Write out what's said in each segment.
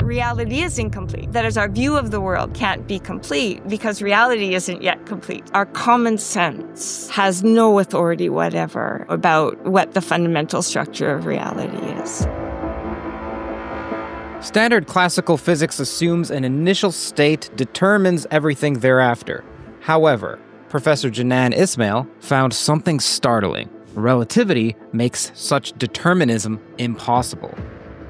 reality is incomplete. That is, our view of the world can't be complete because reality isn't yet complete. Our common sense has no authority whatever about what the fundamental structure of reality is. Standard classical physics assumes an initial state determines everything thereafter. However, Professor Jenann Ismael found something startling. Relativity makes such determinism impossible.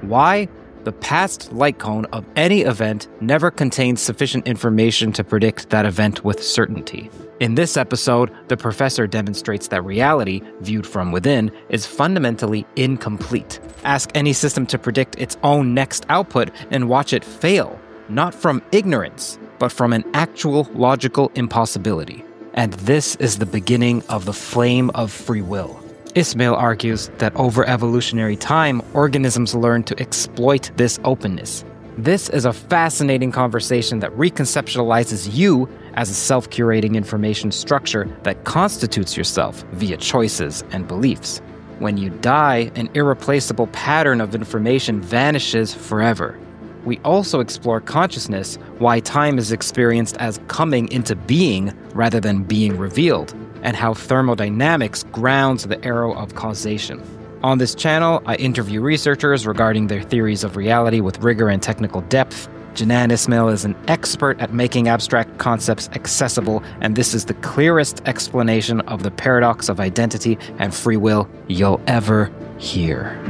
Why? The past light cone of any event never contains sufficient information to predict that event with certainty. In this episode, the professor demonstrates that reality, viewed from within, is fundamentally incomplete. Ask any system to predict its own next output and watch it fail, not from ignorance, but from an actual logical impossibility. And this is the beginning of the flame of free will. Ismael argues that over evolutionary time, organisms learn to exploit this openness. This is a fascinating conversation that reconceptualizes you as a self-curating information structure that constitutes yourself via choices and beliefs. When you die, an irreplaceable pattern of information vanishes forever. We also explore consciousness, why time is experienced as coming into being rather than being revealed, and how thermodynamics grounds the arrow of causation. On this channel, I interview researchers regarding their theories of reality with rigor and technical depth. Jenann Ismael is an expert at making abstract concepts accessible, and this is the clearest explanation of the paradox of identity and free will you'll ever hear.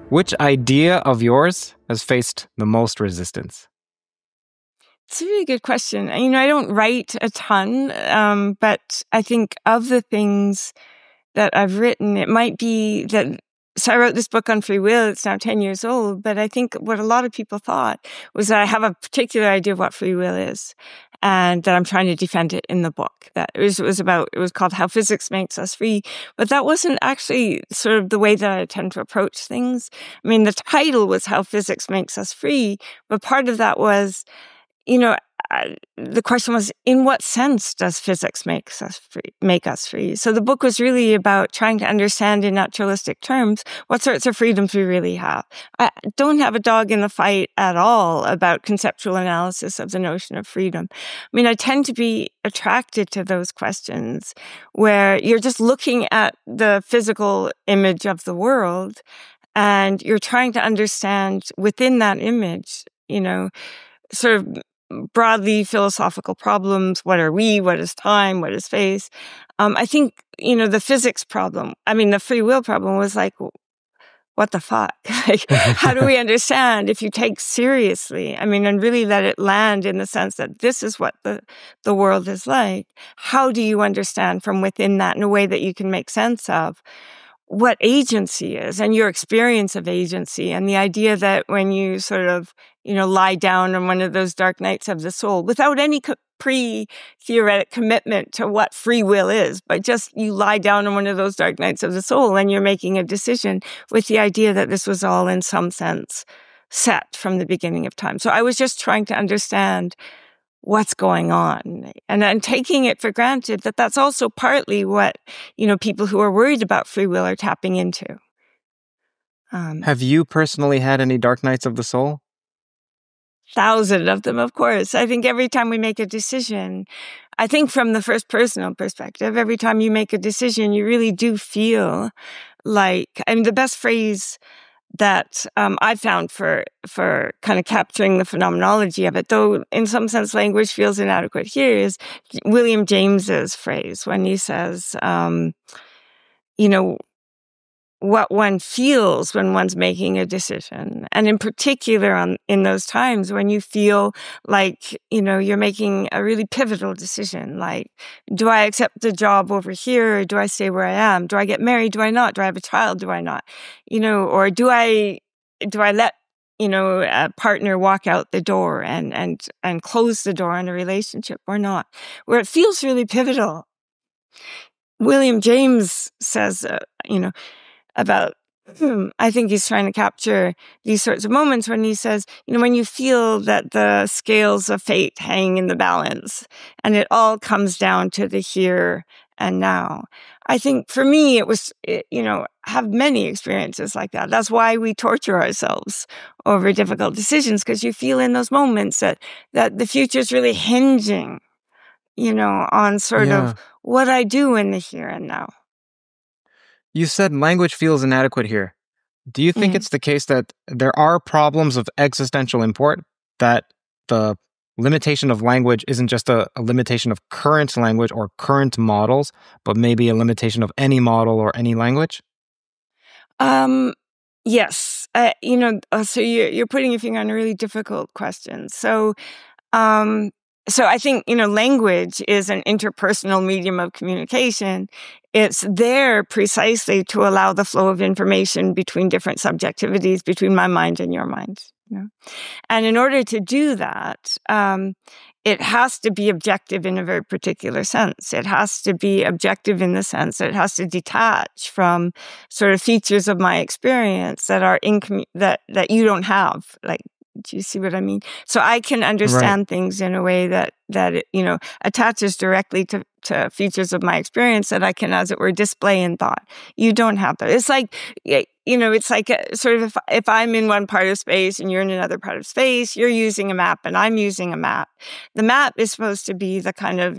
Which idea of yours has faced the most resistance? It's a really good question. I don't write a ton, but I think of the things that I've written, it might be that, so I wrote this book on free will, it's now 10 years old, but I think what a lot of people thought was that I have a particular idea of what free will is, and that I'm trying to defend it in the book. That it was called How Physics Makes Us Free, but that wasn't actually sort of the way that I tend to approach things. The title was How Physics Makes Us Free, but part of that was, the question was, in what sense does physics make us free? So the book was really about trying to understand in naturalistic terms what sorts of freedoms we really have. I don't have a dog in the fight at all about conceptual analysis of the notion of freedom. I tend to be attracted to those questions where you're just looking at the physical image of the world and you're trying to understand within that image, sort of broadly philosophical problems. What are we? What is time? What is space? I think, the physics problem, the free will problem was like, what the fuck? How do we understand if you take seriously, and really let it land in the sense that this is what the world is like? How do you understand from within that in a way that you can make sense of what agency is and your experience of agency, and the idea that when you sort of, lie down on one of those dark nights of the soul without any pre-theoretic commitment to what free will is, but just you lie down on one of those dark nights of the soul and you're making a decision with the idea that this was all in some sense set from the beginning of time. So I was just trying to understand what's going on, and taking it for granted that that's also partly what, people who are worried about free will are tapping into. Have you personally had any dark nights of the soul? Thousands of them, of course. I think every time we make a decision, I think from the first personal perspective, every time you make a decision, you really do feel like, the best phrase that I found for kind of capturing the phenomenology of it, though in some sense language feels inadequate here, is William James's phrase when he says, what one feels when one's making a decision. And in particular, in those times when you feel like, you're making a really pivotal decision, like, do I accept the job over here, or do I stay where I am? Do I get married? Do I not? Do I have a child? Do I not? Or do I let, a partner walk out the door and close the door on a relationship or not? Where it feels really pivotal. William James says, about, I think he's trying to capture these sorts of moments when he says, when you feel that the scales of fate hang in the balance and it all comes down to the here and now. I think for me, it was, have many experiences like that. That's why we torture ourselves over difficult decisions, because you feel in those moments that the future is really hinging, on sort of what I do in the here and now. You said language feels inadequate here. Do you think it's the case that there are problems of existential import, that the limitation of language isn't just a limitation of current language or current models, but maybe a limitation of any model or any language? Yes. So you're putting your finger on a really difficult question. So I think, language is an interpersonal medium of communication. It's there precisely to allow the flow of information between different subjectivities, between my mind and your mind. And in order to do that, it has to be objective in a very particular sense. It has to be objective in the sense that it has to detach from sort of features of my experience that are that you don't have. Like, do you see what I mean? So I can understand things in a way that it, attaches directly to features of my experience that I can, as it were, display in thought. You don't have that. It's like, it's like sort of if I'm in one part of space and you're in another part of space, you're using a map and I'm using a map. The map is supposed to be the kind of,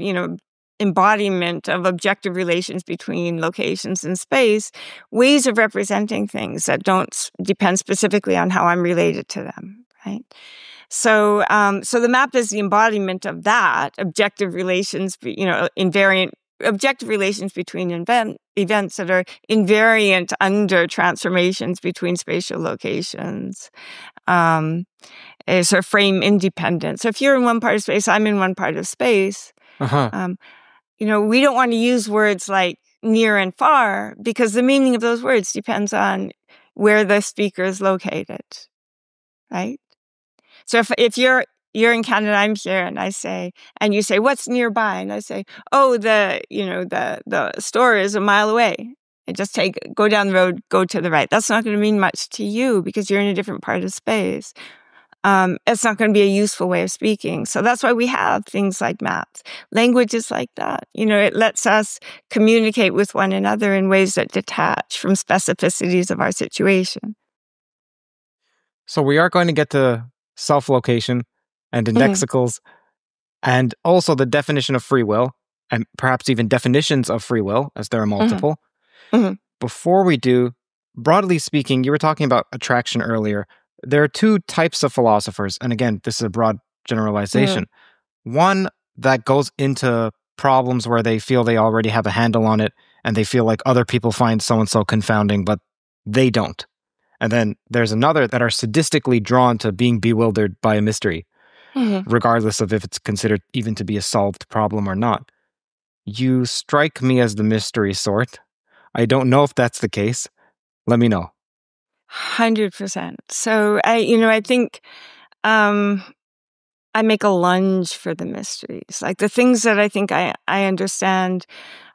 embodiment of objective relations between locations in space, ways of representing things that don't depend specifically on how I'm related to them. Right. So the map is the embodiment of that objective relations, invariant objective relations between events that are invariant under transformations between spatial locations. Sort of frame independent. So if you're in one part of space, I'm in one part of space. We don't want to use words like near and far because the meaning of those words depends on where the speaker is located. Right. So if you're in Canada, I'm here, and you say, what's nearby? And I say, oh, the store is a mile away. And just go down the road, go to the right. That's not going to mean much to you because you're in a different part of space. It's not going to be a useful way of speaking. So that's why we have things like maps. Language is like that. It lets us communicate with one another in ways that detach from specificities of our situation. So we are going to get to self-location and indexicals, and also the definition of free will, and perhaps even definitions of free will, as there are multiple. Before we do, broadly speaking, you were talking about attraction earlier. There are two types of philosophers, and again, this is a broad generalization. One that goes into problems where they feel they already have a handle on it, and they feel like other people find so-and-so confounding, but they don't. And then there's another that are sadistically drawn to being bewildered by a mystery, regardless of if it's considered even to be a solved problem or not. You strike me as the mystery sort. I don't know if that's the case. Let me know. 100%. So I think I make a lunge for the mysteries. Like the things that I think I understand,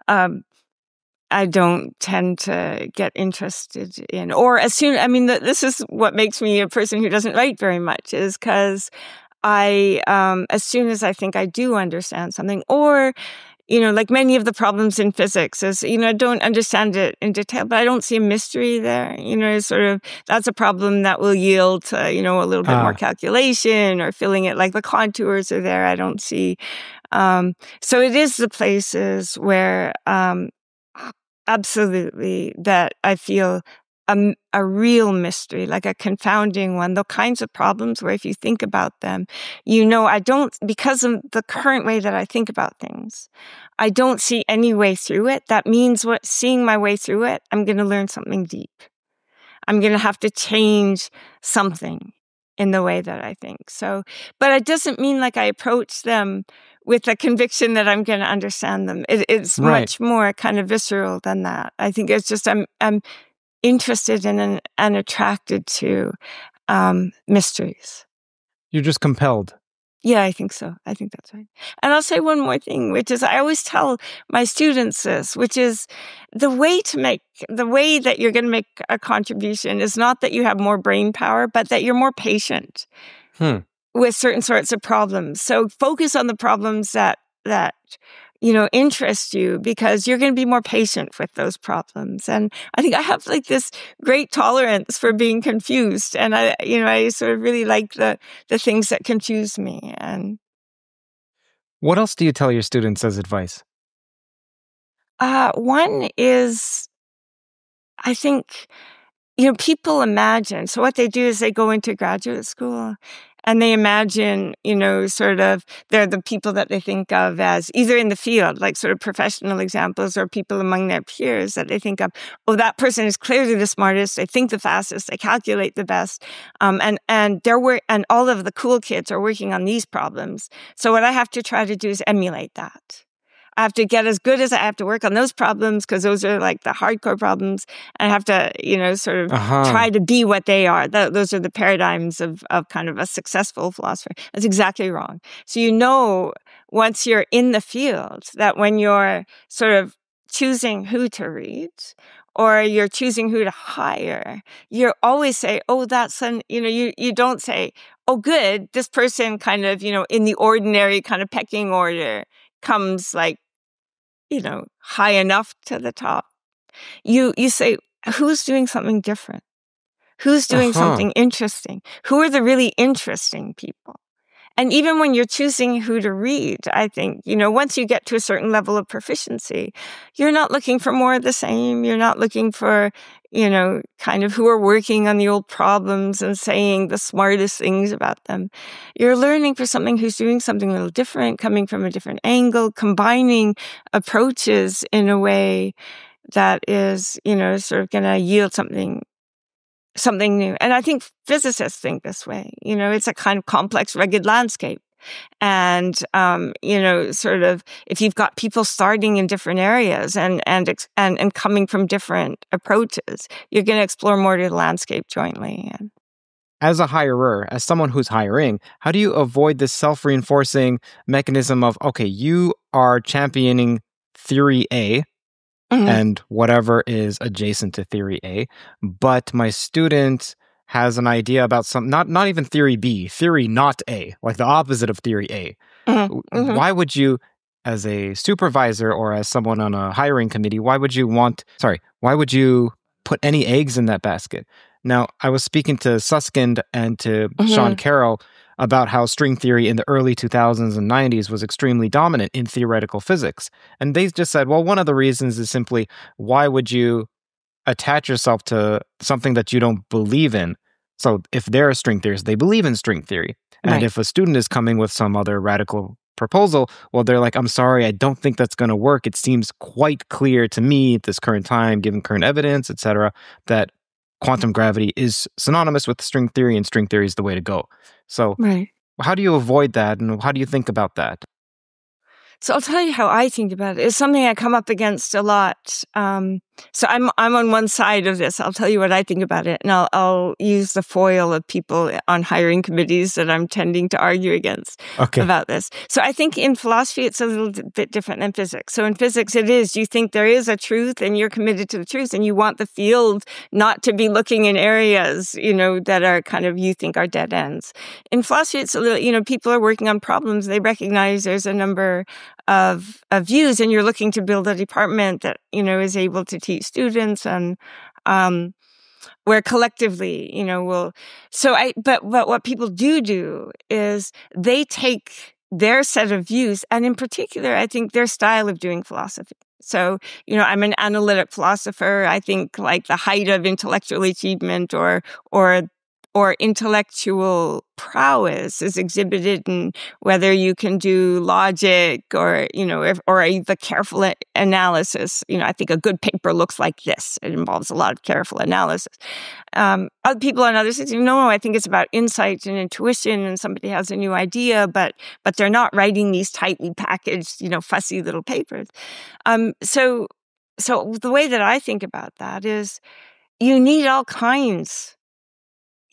I don't tend to get interested in, or this is what makes me a person who doesn't write very much, is because as soon as I think I do understand something, or, like many of the problems in physics is, I don't understand it in detail, but I don't see a mystery there. Sort of, that's a problem that will yield to, a little bit more calculation or filling it, like the contours are there. I don't see. So it is the places where, absolutely, that I feel a real mystery, like a confounding one, the kinds of problems where if you think about them, I don't, because of the current way that I think about things, I don't see any way through it. That means seeing my way through it, I'm going to learn something deep. I'm going to have to change something in the way that I think. So, but it doesn't mean like I approach them with the conviction that I'm going to understand them. It's much more kind of visceral than that. I think it's just I'm interested in and attracted to mysteries. You're just compelled. Yeah, I think so. I think that's right. And I'll say one more thing, which is I always tell my students this, which is the way that you're going to make a contribution is not that you have more brain power, but that you're more patient with certain sorts of problems. So focus on the problems that interest you, because you're going to be more patient with those problems. And I think I have like this great tolerance for being confused. And I sort of really like the things that confuse me. And what else do you tell your students as advice? one is, I think, people imagine. So what they do is they go into graduate school and they imagine, sort of, they're the people that they think of as either in the field, like sort of professional examples, or people among their peers that they think of, oh, that person is clearly the smartest, they think the fastest, they calculate the best. And all of the cool kids are working on these problems. So what I have to try to do is emulate that. I have to get as good as I have to work on those problems, because those are like the hardcore problems. And I have to, sort of try to be what they are. Those are the paradigms of kind of a successful philosopher. That's exactly wrong. So, once you're in the field, that when you're sort of choosing who to read, or you're choosing who to hire, you always say, oh, you don't say, oh, good, this person kind of, in the ordinary kind of pecking order comes like, high enough to the top. You say, who's doing something different? Who's doing something interesting? Who are the really interesting people? And even when you're choosing who to read, I think, once you get to a certain level of proficiency, you're not looking for more of the same. You're not looking for, kind of who are working on the old problems and saying the smartest things about them. You're learning for something who's doing something a little different, coming from a different angle, combining approaches in a way that is, sort of going to yield something new. And I think physicists think this way. It's a kind of complex, rugged landscape. And, sort of, if you've got people starting in different areas and coming from different approaches, you're going to explore more to the landscape jointly. As a hirer, as someone who's hiring, how do you avoid this self-reinforcing mechanism of, okay, you are championing theory A, and whatever is adjacent to theory A, but my student has an idea about not even theory B, theory not A, like the opposite of theory A. Why would you, as a supervisor or as someone on a hiring committee, why would you put any eggs in that basket? Now, I was speaking to Susskind and to Sean Carroll about how string theory in the early 2000s and 90s was extremely dominant in theoretical physics. And they just said, well, one of the reasons is simply, why would you attach yourself to something that you don't believe in? So if they're a string theorist, they believe in string theory. And if a student is coming with some other radical proposal, well, they're like, I'm sorry, I don't think that's going to work. It seems quite clear to me at this current time, given current evidence, etc., that quantum gravity is synonymous with string theory, and string theory is the way to go. So how do you avoid that, and how do you think about that? So I'll tell you how I think about it. It's something I come up against a lot. So I'm on one side of this. I'll tell you what I think about it, and I'll use the foil of people on hiring committees that I'm tending to argue against about this. So I think in philosophy, it's a little bit different than physics. So in physics, it is, you think there is a truth and you're committed to the truth, and you want the field not to be looking in areas, that are kind of, you think are dead ends. In philosophy, it's a little, people are working on problems. They recognize there's a number of views, and you're looking to build a department that, is able to teach students, and where collectively, but what people do is they take their set of views, and in particular, I think their style of doing philosophy. So, I'm an analytic philosopher. I think like the height of intellectual achievement or intellectual prowess is exhibited in whether you can do logic or the careful analysis. I think a good paper looks like this. It involves a lot of careful analysis. Other people on other sides, no, I think it's about insight and intuition, and somebody has a new idea, but they're not writing these tightly packaged, fussy little papers. So the way that I think about that is you need all kinds.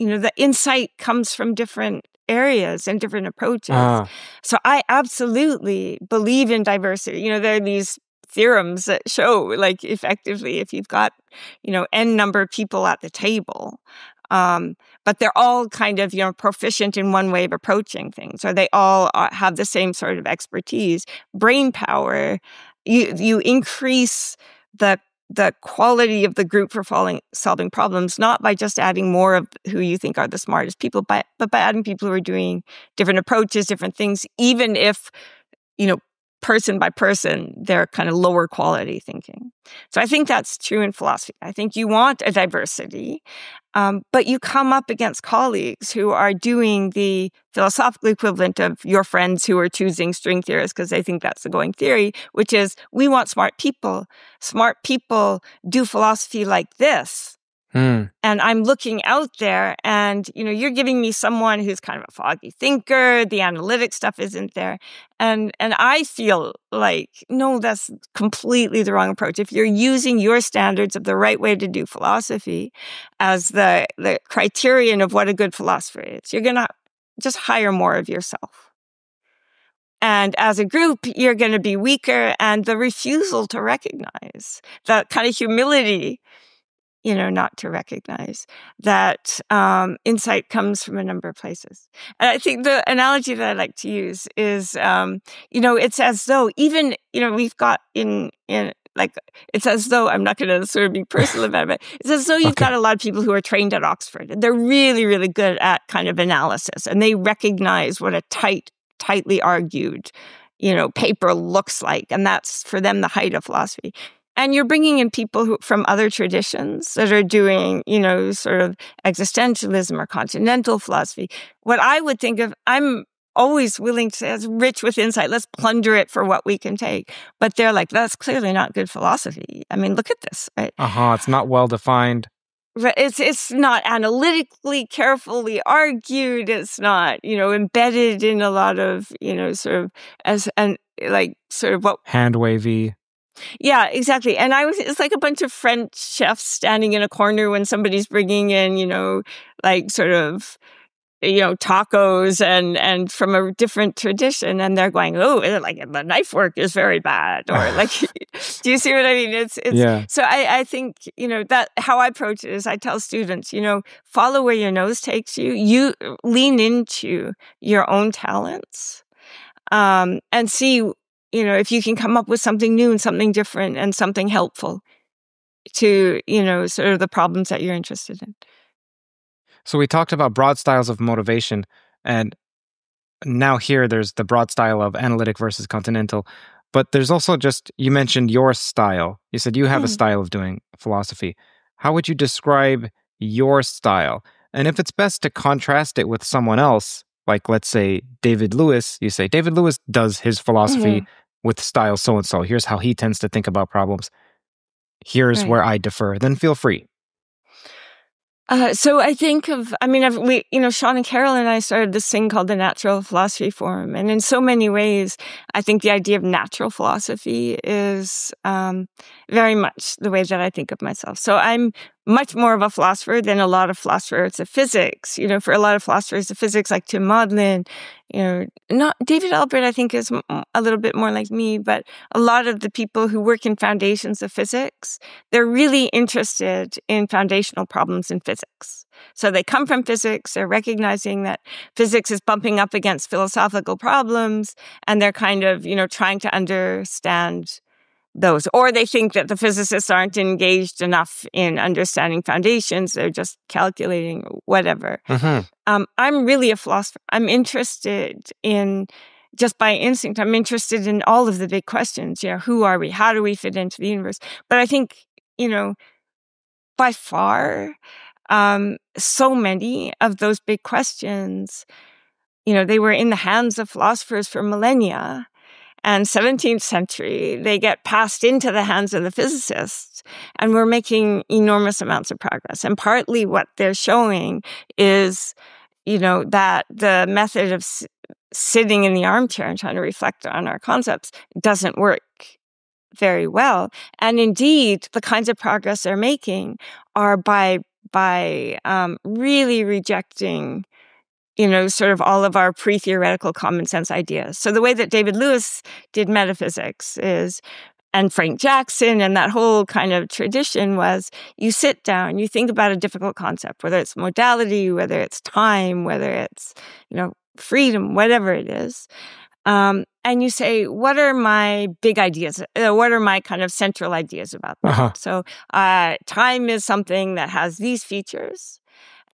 The insight comes from different areas and different approaches. So I absolutely believe in diversity. There are these theorems that show, like, effectively, if you've got, N number of people at the table, but but they're all kind of, proficient in one way of approaching things, or they all have the same sort of expertise, brain power. You increase the quality of the group for solving problems, not by just adding more of who you think are the smartest people, but by adding people who are doing different approaches, different things, even if, person by person, they're kind of lower quality thinking. So I think that's true in philosophy. I think you want a diversity, but you come up against colleagues who are doing the philosophical equivalent of your friends who are choosing string theorists because they think that's the going theory, which is, we want smart people. Smart people do philosophy like this. And I'm looking out there and, you're giving me someone who's kind of a foggy thinker. The analytic stuff isn't there. And I feel like, no, that's completely the wrong approach. If you're using your standards of the right way to do philosophy as the criterion of what a good philosopher is, you're going to just hire more of yourself. And as a group, you're going to be weaker, and the refusal to recognize that kind of humility, not to recognize that insight comes from a number of places. And I think the analogy that I like to use is, it's as though even, we've got it's as though, I'm not going to sort of be personal about it, but it's as though you've got a lot of people who are trained at Oxford, and they're really, really good at kind of analysis, and they recognize what a tightly argued, paper looks like. And that's, for them, the height of philosophy. And you're bringing in people from other traditions that are doing, sort of existentialism or continental philosophy. What I would think of, I'm always willing to say, it's rich with insight. Let's plunder it for what we can take. But they're like, that's clearly not good philosophy. I mean, look at this, right? It's not well defined. It's not analytically carefully argued. It's not, embedded in a lot of, sort of what hand wavy. Yeah, exactly. And it's like a bunch of French chefs standing in a corner when somebody's bringing in, tacos and from a different tradition, and they're going, oh, like the knife work is very bad, or like, do you see what I mean? It's yeah. So I think, that how I approach it is, I tell students, follow where your nose takes you. You lean into your own talents, and see, if you can come up with something new and something different and something helpful to, sort of the problems that you're interested in. So we talked about broad styles of motivation, and now here there's the broad style of analytic versus continental, but there's also you mentioned your style. You said you have a style of doing philosophy. How would you describe your style? And if it's best to contrast it with someone else, like let's say David Lewis, you say David Lewis does his philosophy with style so-and-so. Here's how he tends to think about problems. Here's where I differ. Then feel free. So I think Sean and Carol and I started this thing called the Natural Philosophy Forum. And in so many ways, I think the idea of natural philosophy is very much the way that I think of myself. So I'm much more of a philosopher than a lot of philosophers of physics. For a lot of philosophers of physics like Tim Maudlin, not David Albert, I think, is a little bit more like me, but a lot of the people who work in foundations of physics, they're really interested in foundational problems in physics. So they come from physics, they're recognizing that physics is bumping up against philosophical problems, and they're kind of, trying to understand those. Or they think that the physicists aren't engaged enough in understanding foundations, they're just calculating, whatever. I'm really a philosopher. I'm interested in, just by instinct, I'm interested in all of the big questions. Who are we? How do we fit into the universe? But I think, by far, so many of those big questions, they were in the hands of philosophers for millennia. And 17th century, they get passed into the hands of the physicists, and we're making enormous amounts of progress. And partly what they're showing is, that the method of sitting in the armchair and trying to reflect on our concepts doesn't work very well. And indeed, the kinds of progress they're making are by really rejecting sort of all of our pre-theoretical common sense ideas. So the way that David Lewis did metaphysics is and Frank Jackson and that whole kind of tradition was you sit down, you think about a difficult concept, whether it's modality, whether it's time, whether it's, freedom, whatever it is. And you say, what are my big ideas? What are my kind of central ideas about that? Uh-huh. So time is something that has these features.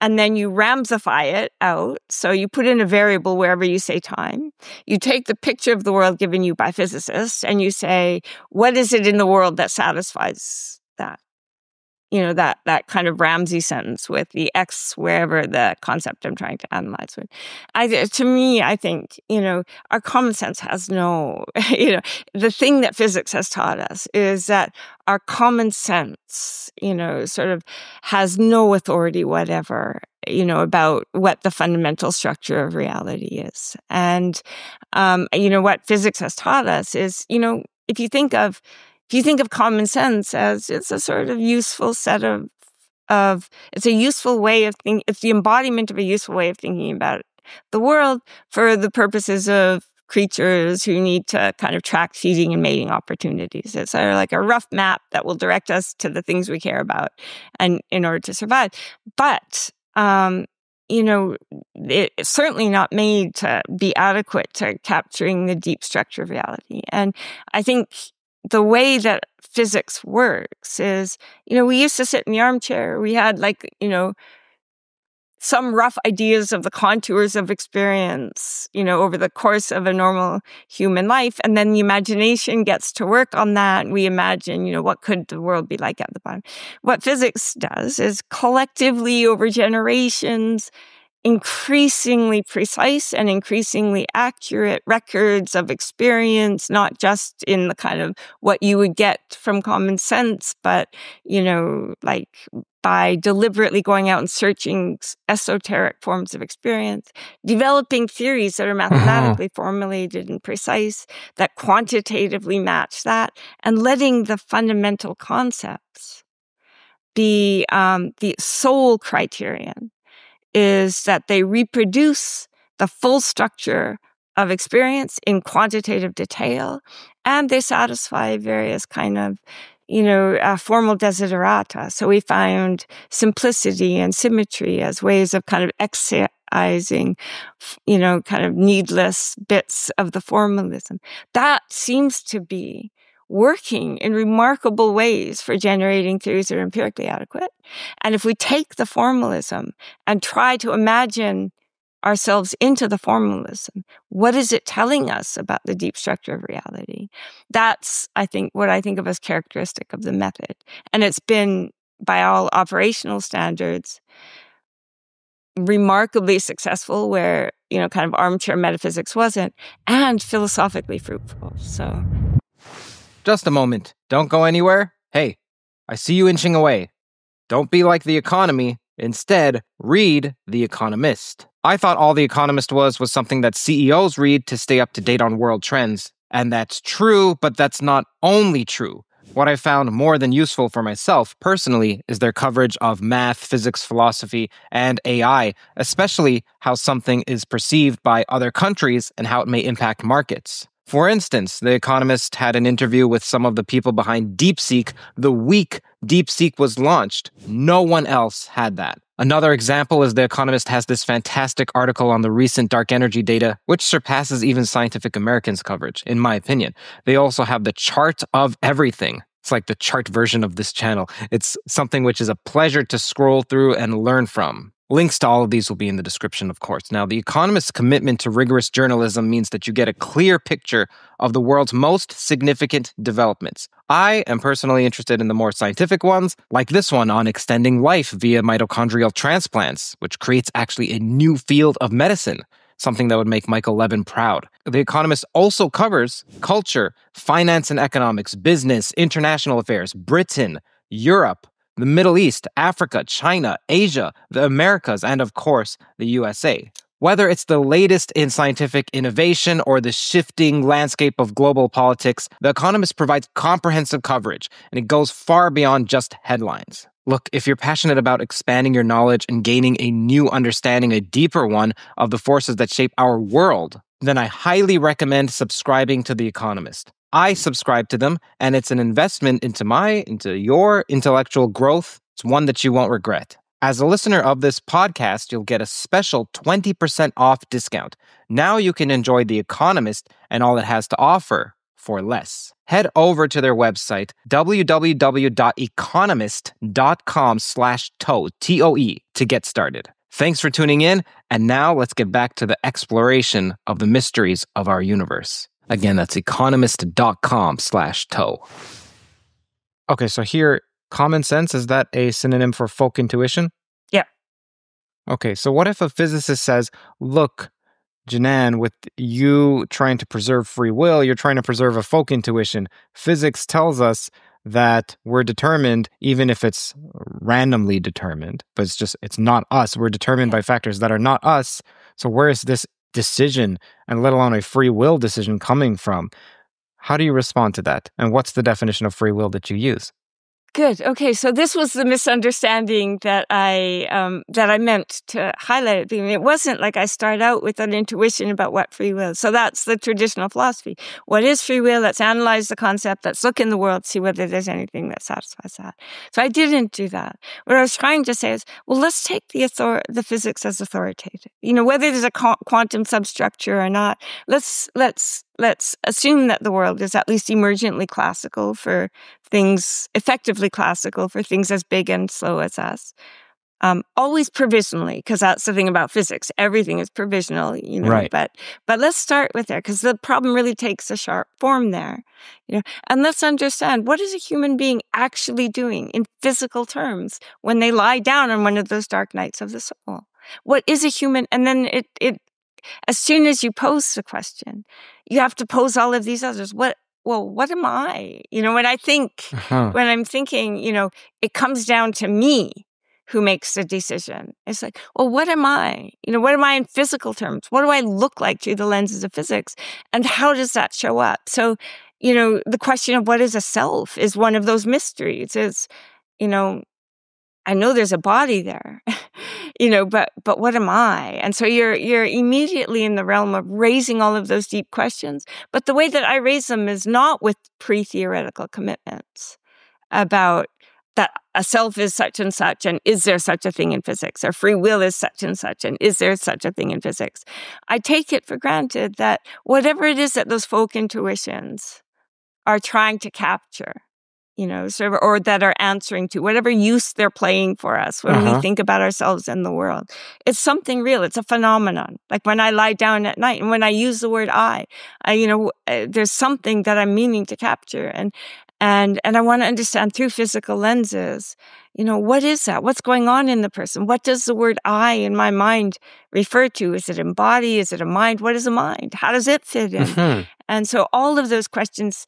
And then you ramsify it out. So you put in a variable wherever you say time. You take the picture of the world given you by physicists and you say, what is it in the world that satisfies that? That kind of Ramsey sentence with the X wherever the concept I'm trying to analyze with. To me, I think, our common sense has no, the thing that physics has taught us is that our common sense, sort of has no authority whatever, about what the fundamental structure of reality is. And, what physics has taught us is, if you think of common sense as it's a sort of useful set of it's a useful way of thinking, it's the embodiment of a useful way of thinking about the world for the purposes of creatures who need to kind of track feeding and mating opportunities. It's sort of like a rough map that will direct us to the things we care about and in order to survive. But it's certainly not made to be adequate to capturing the deep structure of reality. And I think the way that physics works is, we used to sit in the armchair. We had some rough ideas of the contours of experience, over the course of a normal human life. And then the imagination gets to work on that. We imagine, what could the world be like at the bottom? What physics does is collectively over generations, increasingly precise and increasingly accurate records of experience, not just in the kind of what you would get from common sense, but, by deliberately going out and searching esoteric forms of experience, developing theories that are mathematically formulated and precise, that quantitatively match that, and letting the fundamental concepts be the sole criterion is that they reproduce the full structure of experience in quantitative detail, and they satisfy various kind of, formal desiderata. So we found simplicity and symmetry as ways of kind of excising, kind of needless bits of the formalism. That seems to be working in remarkable ways for generating theories that are empirically adequate. And if we take the formalism and try to imagine ourselves into the formalism, what is it telling us about the deep structure of reality? That's, I think, what I think of as characteristic of the method. And it's been, by all operational standards, remarkably successful where, kind of armchair metaphysics wasn't, and philosophically fruitful. So... Just a moment. Don't go anywhere. Hey, I see you inching away. Don't be like The Economy. Instead, read The Economist. I thought all The Economist was something that CEOs read to stay up to date on world trends. And that's true, but that's not only true. What I found more than useful for myself personally is their coverage of math, physics, philosophy, and AI, especially how something is perceived by other countries and how it may impact markets. For instance, The Economist had an interview with some of the people behind DeepSeek the week DeepSeek was launched. No one else had that. Another example is The Economist has this fantastic article on the recent dark energy data, which surpasses even Scientific American's coverage, in my opinion. They also have the chart of everything. It's like the chart version of this channel. It's something which is a pleasure to scroll through and learn from. Links to all of these will be in the description, of course. Now, The Economist's commitment to rigorous journalism means that you get a clear picture of the world's most significant developments. I am personally interested in the more scientific ones, like this one on extending life via mitochondrial transplants, which creates actually a new field of medicine, something that would make Michael Levin proud. The Economist also covers culture, finance and economics, business, international affairs, Britain, Europe, the Middle East, Africa, China, Asia, the Americas, and of course, the USA. Whether it's the latest in scientific innovation or the shifting landscape of global politics, The Economist provides comprehensive coverage, and it goes far beyond just headlines. Look, if you're passionate about expanding your knowledge and gaining a new understanding, a deeper one, of the forces that shape our world, then I highly recommend subscribing to The Economist. I subscribe to them, and it's an investment into your intellectual growth. It's one that you won't regret. As a listener of this podcast, you'll get a special 20% off discount. Now you can enjoy The Economist and all it has to offer for less. Head over to their website, www.economist.com/toe, TOE, to get started. Thanks for tuning in, and now let's get back to the exploration of the mysteries of our universe. Again, that's economist.com/toe. Okay, so here, common sense, is that a synonym for folk intuition? Yeah. Okay, so what if a physicist says, look, Jenann, with you trying to preserve free will, you're trying to preserve a folk intuition. Physics tells us that we're determined, even if it's randomly determined, but it's not us. We're determined by factors that are not us. So where is this decision, and let alone a free will decision, coming from? How do you respond to that? And what's the definition of free will that you use? Good. Okay, so this was the misunderstanding that I meant to highlight. It wasn't like I start out with an intuition about what free will is. So that's the traditional philosophy. What is free will? Let's analyze the concept. Let's look in the world, see whether there's anything that satisfies that. So I didn't do that. What I was trying to say is, well, let's take the physics as authoritative. Whether there's a quantum substructure or not. Let's assume that the world is at least emergently classical for things, effectively classical for things as big and slow as us. Always provisionally, because that's the thing about physics. Everything is provisional, Right. But let's start with there, because the problem really takes a sharp form there. And let's understand, what is a human being actually doing in physical terms when they lie down on one of those dark nights of the soul? What is a human? And then it as soon as you pose the question, you have to pose all of these others. What am I? When I'm thinking, it comes down to me who makes the decision. It's like, well, what am I? What am I in physical terms? What do I look like through the lenses of physics? And how does that show up? So, the question of what is a self is one of those mysteries. Is, I know there's a body there, but what am I? And so you're immediately in the realm of raising all of those deep questions. But the way that I raise them is not with pre-theoretical commitments about that a self is such and such, and is there such a thing in physics? Or free will is such and such, and is there such a thing in physics? I take it for granted that whatever it is that those folk intuitions are trying to capture, or that are answering to, whatever use they're playing for us when we think about ourselves and the world. It's something real. It's a phenomenon. Like when I lie down at night and when I use the word I there's something that I'm meaning to capture. And I want to understand through physical lenses, what is that? What's going on in the person? What does the word I in my mind refer to? Is it a body? Is it a mind? What is a mind? How does it fit in? And so all of those questions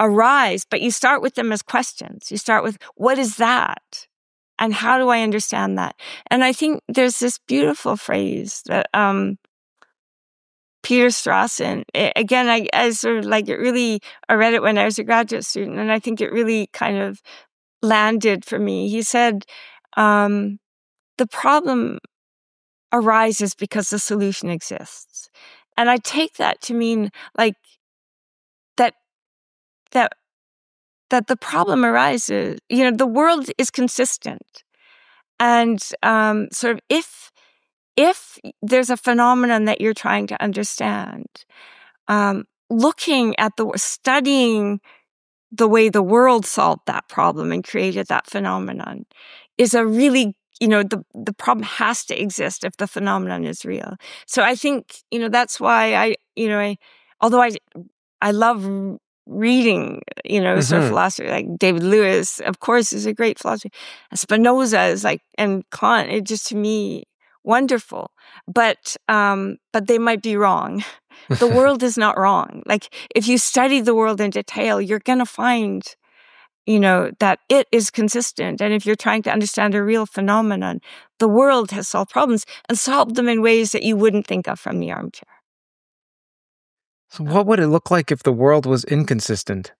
arise, but you start with them as questions. You start with, what is that? And how do I understand that? And I think there's this beautiful phrase that Peter Strawson, again, I sort of like it really, I read it when I was a graduate student, and I think it really kind of landed for me. He said, the problem arises because the solution exists. And I take that to mean like that the problem arises, the world is consistent. And sort of if there's a phenomenon that you're trying to understand, looking at studying the way the world solved that problem and created that phenomenon is a really, the problem has to exist if the phenomenon is real. So I think, that's why although I love reading, sort of philosophy, like David Lewis, of course, is a great philosopher. Spinoza is and Kant, it's just to me wonderful. But they might be wrong. The world is not wrong. Like if you study the world in detail, you're going to find, that it is consistent. And if you're trying to understand a real phenomenon, the world has solved problems and solved them in ways that you wouldn't think of from the armchair. So what would it look like if the world was inconsistent?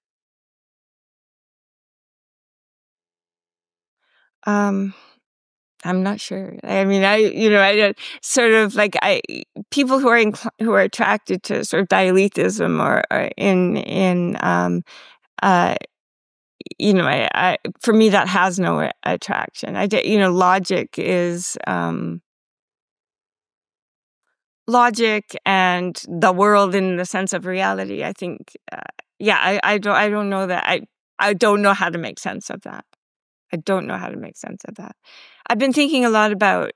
I'm not sure. I mean, I sort of like people who are attracted to sort of dialechism or for me that has no attraction. Logic is logic and the world in the sense of reality. I think, I don't know that I don't know how to make sense of that. I don't know how to make sense of that. I've been thinking a lot about,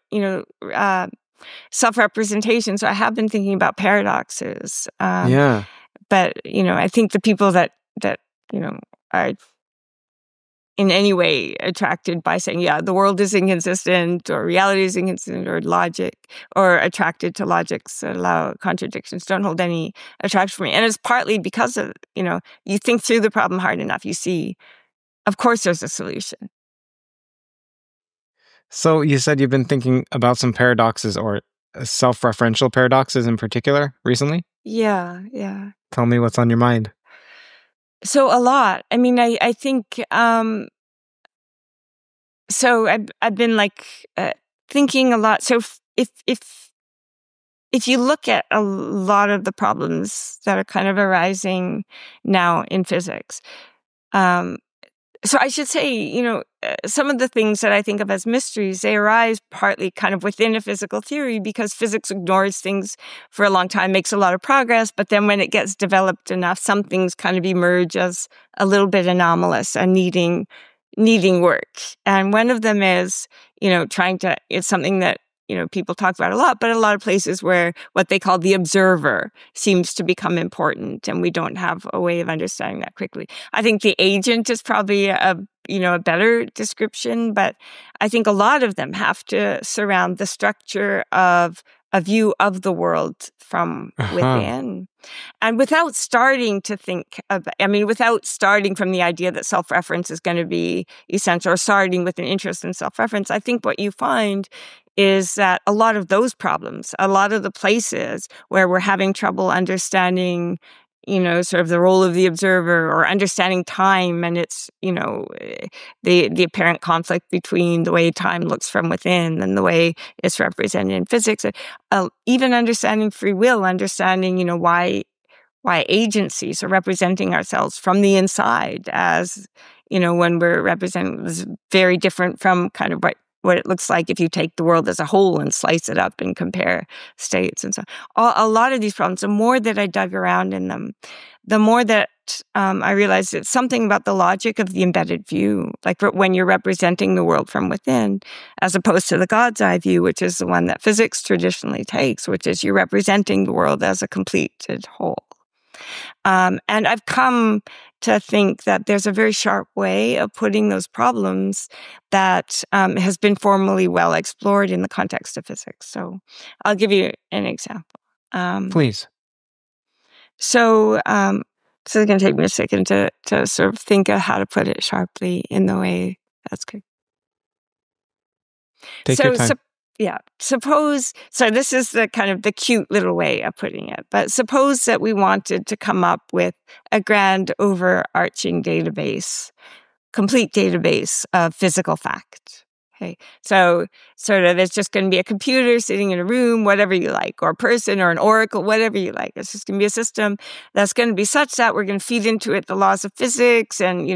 self-representation. So I have been thinking about paradoxes. Yeah. But, I think the people that are in any way attracted by saying, the world is inconsistent or reality is inconsistent or logic, or attracted to logics that allow contradictions, don't hold any attraction for me. And it's partly because of, you think through the problem hard enough, you see, of course there's a solution. So you said you've been thinking about some paradoxes or self-referential paradoxes in particular recently? Yeah. Tell me what's on your mind. So a lot. I mean, I think, so I've been thinking a lot. So if you look at a lot of the problems that are kind of arising now in physics, so I should say, some of the things that I think of as mysteries, they arise partly kind of within a physical theory because physics ignores things for a long time, makes a lot of progress, but then when it gets developed enough, some things kind of emerge as a little bit anomalous and needing work. And one of them is, it's something that, people talk about a lot, but a lot of places where what they call the observer seems to become important, and we don't have a way of understanding that quickly. I think the agent is probably a better description, but I think a lot of them have to surround the structure of a view of the world from within. And without starting to think without starting from the idea that self-reference is going to be essential, or starting with an interest in self-reference, I think what you find is that a lot of those problems, a lot of the places where we're having trouble understanding, sort of the role of the observer, or understanding time and its, the apparent conflict between the way time looks from within and the way it's represented in physics, even understanding free will, understanding, why agencies are representing ourselves from the inside as, when we're representing, is very different from kind of what it looks like if you take the world as a whole and slice it up and compare states and so on. A lot of these problems, the more that I dug around in them, the more that I realized it's something about the logic of the embedded view, like when you're representing the world from within, as opposed to the God's eye view, which is the one that physics traditionally takes, which is you're representing the world as a completed whole. And I've come to think that there's a very sharp way of putting those problems that has been formally well explored in the context of physics. So I'll give you an example. Please. So it's going to take me a second to sort of think of how to put it sharply in the way that's good. Take your time. Suppose, so this is the kind of the cute little way of putting it, but suppose that we wanted to come up with a grand overarching database, complete database of physical fact. Okay, so sort of it's just going to be a computer sitting in a room, whatever you like, or a person or an oracle, whatever you like. It's just going to be a system that's going to be such that we're going to feed into it the laws of physics and,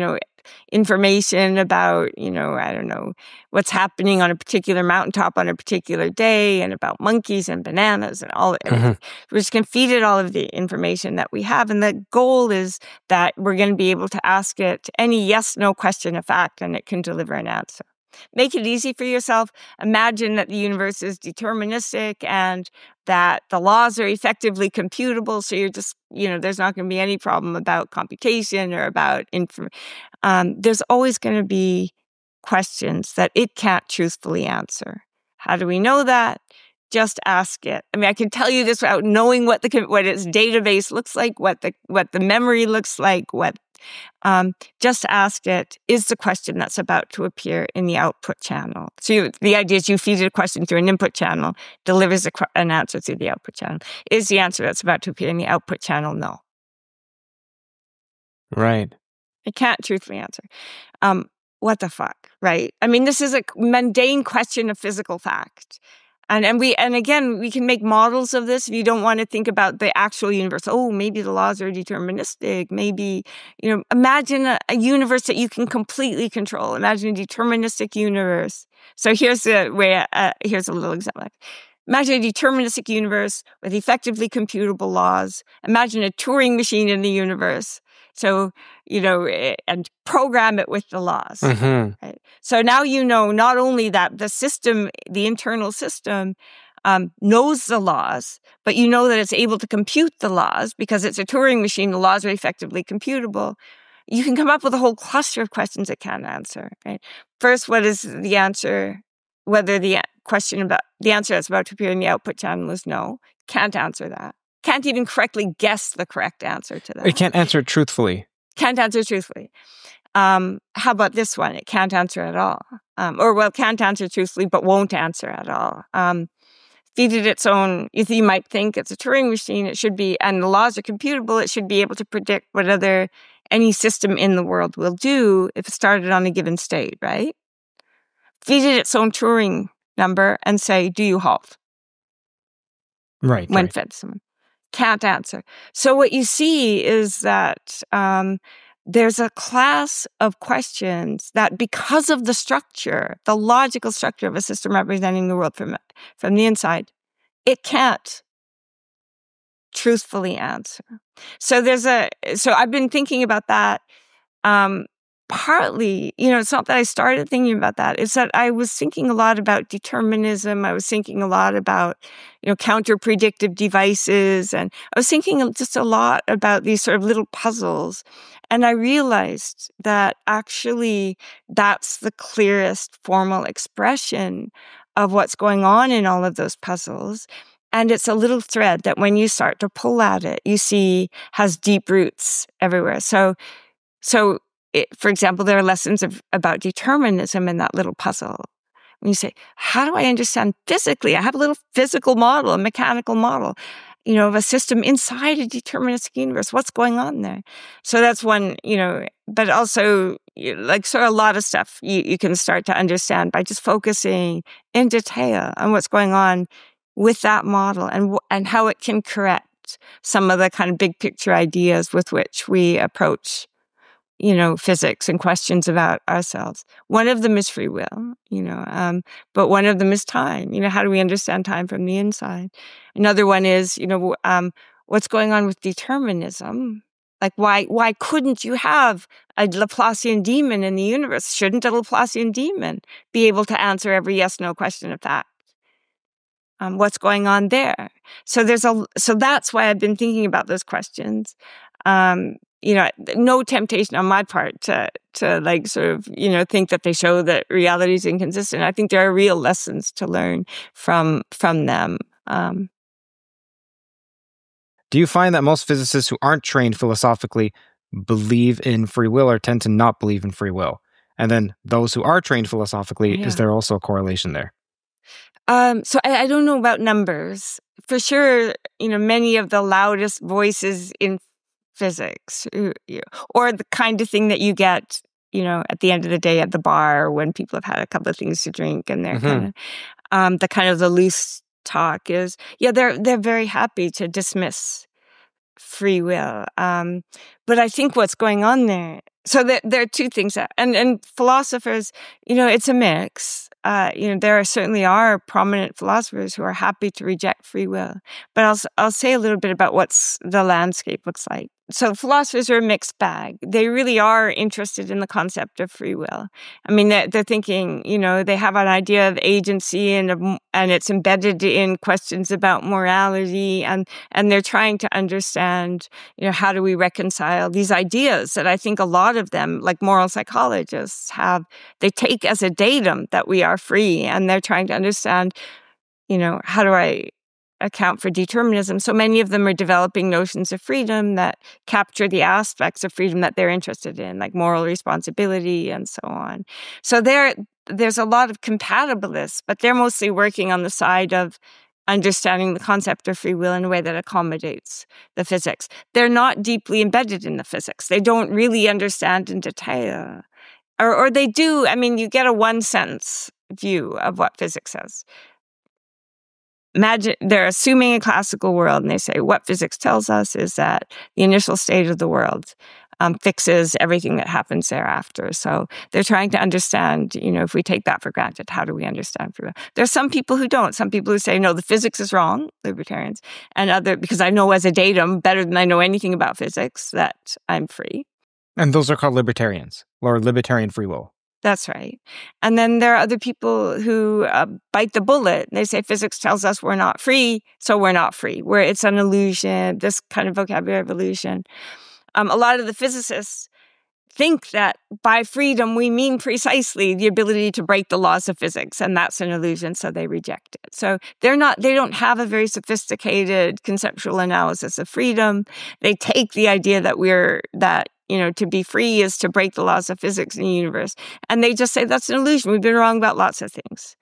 information about, I don't know, what's happening on a particular mountaintop on a particular day and about monkeys and bananas and all. We're just going to feed it all of the information that we have. And the goal is that we're going to be able to ask it any yes/no question of fact, and it can deliver an answer. Make it easy for yourself. Imagine that the universe is deterministic and that the laws are effectively computable. So you're just, there's not going to be any problem about computation or about there's always going to be questions that it can't truthfully answer. How do we know that? Just ask it. I mean, I can tell you this without knowing what its database looks like, what the memory looks like, just ask it, is the question that's about to appear in the output channel. So the idea is you feed it a question through an input channel, delivers an answer through the output channel. Is the answer that's about to appear in the output channel? No. Right. It can't truthfully answer. what the fuck, right? I mean, this is a mundane question of physical fact. And again, we can make models of this if you don't want to think about the actual universe. Oh, maybe the laws are deterministic. Maybe, imagine a universe that you can completely control. Imagine a deterministic universe. So here's a little example. Imagine a deterministic universe with effectively computable laws. Imagine a Turing machine in the universe. So, and program it with the laws. Mm-hmm. Right? So now not only that the system, the internal system, knows the laws, but that it's able to compute the laws because it's a Turing machine. The laws are effectively computable. You can come up with a whole cluster of questions it can't answer. Right? First, what is the answer? Whether the answer that's about to appear in the output channel is no. Can't answer that. Can't even correctly guess the correct answer to that. It can't answer it truthfully. Can't answer truthfully. How about this one? It can't answer at all. Can't answer truthfully, but won't answer at all. Feed it its own, you might think it's a Turing machine, it should be, and the laws are computable, it should be able to predict what any system in the world will do if it started on a given state, right? Feed it its own Turing number and say, do you halt? Right. When fed someone. Can't answer. So what you see is that there's a class of questions that, because of the structure, the logical structure of a system representing the world from the inside, it can't truthfully answer. So I've been thinking about that. Partly, it's not that I started thinking about that. It's that I was thinking a lot about determinism. I was thinking a lot about, counter-predictive devices. And I was thinking just a lot about these sort of little puzzles. And I realized that actually that's the clearest formal expression of what's going on in all of those puzzles. And it's a little thread that when you start to pull at it, you see has deep roots everywhere. So for example, there are lessons about determinism in that little puzzle. When you say, how do I understand physically? I have a little physical model, a mechanical model, of a system inside a deterministic universe. What's going on there? So that's one, but also sort of a lot of stuff you can start to understand by just focusing in detail on what's going on with that model and how it can correct some of the kind of big picture ideas with which we approach physics and questions about ourselves. One of them is free will, but one of them is time. How do we understand time from the inside? Another one is, what's going on with determinism? Like, why couldn't you have a Laplacian demon in the universe? Shouldn't a Laplacian demon be able to answer every yes/no question of fact? What's going on there? So that's why I've been thinking about those questions. No temptation on my part to think that they show that reality is inconsistent. I think there are real lessons to learn from them. Do you find that most physicists who aren't trained philosophically believe in free will or tend to not believe in free will? And then those who are trained philosophically, is there also a correlation there? So I don't know about numbers. For sure, many of the loudest voices in physics, or the kind of thing that you get, at the end of the day at the bar when people have had a couple of things to drink and they're kind of the loose talk is, they're very happy to dismiss free will. But I think what's going on there, so there are two things and philosophers, it's a mix. There certainly are prominent philosophers who are happy to reject free will. But I'll say a little bit about what's the landscape looks like. So philosophers are a mixed bag. They really are interested in the concept of free will. I mean, they're thinking, they have an idea of agency and it's embedded in questions about morality, and they're trying to understand, how do we reconcile these ideas that I think a lot of them, like moral psychologists, they take as a datum that we are free, and they're trying to understand, how do I account for determinism? So many of them are developing notions of freedom that capture the aspects of freedom that they're interested in, like moral responsibility and so on. So there's a lot of compatibilists, but they're mostly working on the side of understanding the concept of free will in a way that accommodates the physics. They're not deeply embedded in the physics. They don't really understand in detail or they do. I mean, you get a one-sentence view of what physics says. Imagine they're assuming a classical world, and they say what physics tells us is that the initial state of the world fixes everything that happens thereafter. So they're trying to understand, if we take that for granted, how do we understand free will? There's some people who don't. Some people who say, no, the physics is wrong, libertarians, and because I know as a datum better than I know anything about physics that I'm free. And those are called libertarians, or libertarian free will. That's right. And then there are other people who bite the bullet. They say physics tells us we're not free, so we're not free. Where it's an illusion, this kind of vocabulary of illusion. A lot of the physicists think that by freedom we mean precisely the ability to break the laws of physics, and that's an illusion, so they reject it. So they don't have a very sophisticated conceptual analysis of freedom. They take the idea that to be free is to break the laws of physics in the universe, and they just say that's an illusion. We've been wrong about lots of things.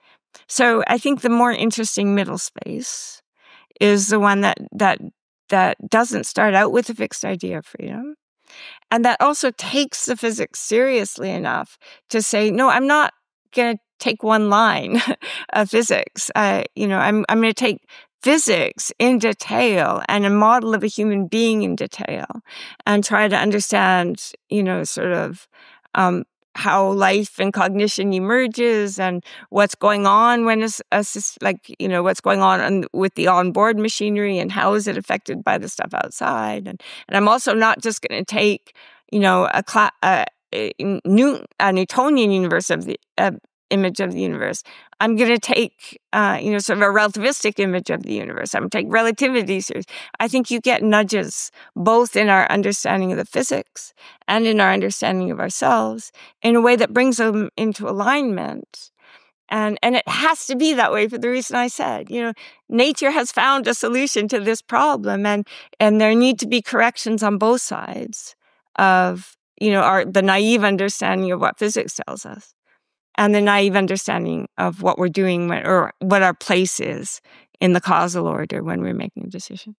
So I think the more interesting middle space is the one that doesn't start out with a fixed idea of freedom, and that also takes the physics seriously enough to say, no, I'm not going to take one line of physics. I'm going to take physics in detail and a model of a human being in detail and try to understand, how life and cognition emerges and what's going on when what's going on with the onboard machinery and how is it affected by the stuff outside. And I'm also not just going to take, a Newtonian universe of the image of the universe. I'm going to take, sort of a relativistic image of the universe. I'm going to take relativity series. I think you get nudges both in our understanding of the physics and in our understanding of ourselves in a way that brings them into alignment. And it has to be that way for the reason I said. Nature has found a solution to this problem, and there need to be corrections on both sides of, the naive understanding of what physics tells us, and the naive understanding of what we're doing or what our place is in the causal order when we're making a decision.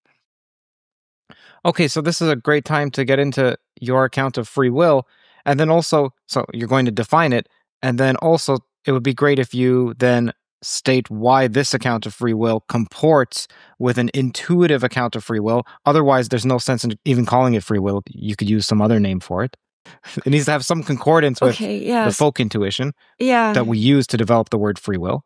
Okay, so this is a great time to get into your account of free will. And then also, so you're going to define it. And then also, it would be great if you then state why this account of free will comports with an intuitive account of free will. Otherwise, there's no sense in even calling it free will. You could use some other name for it. It needs to have some concordance with the folk intuition that we use to develop the word free will.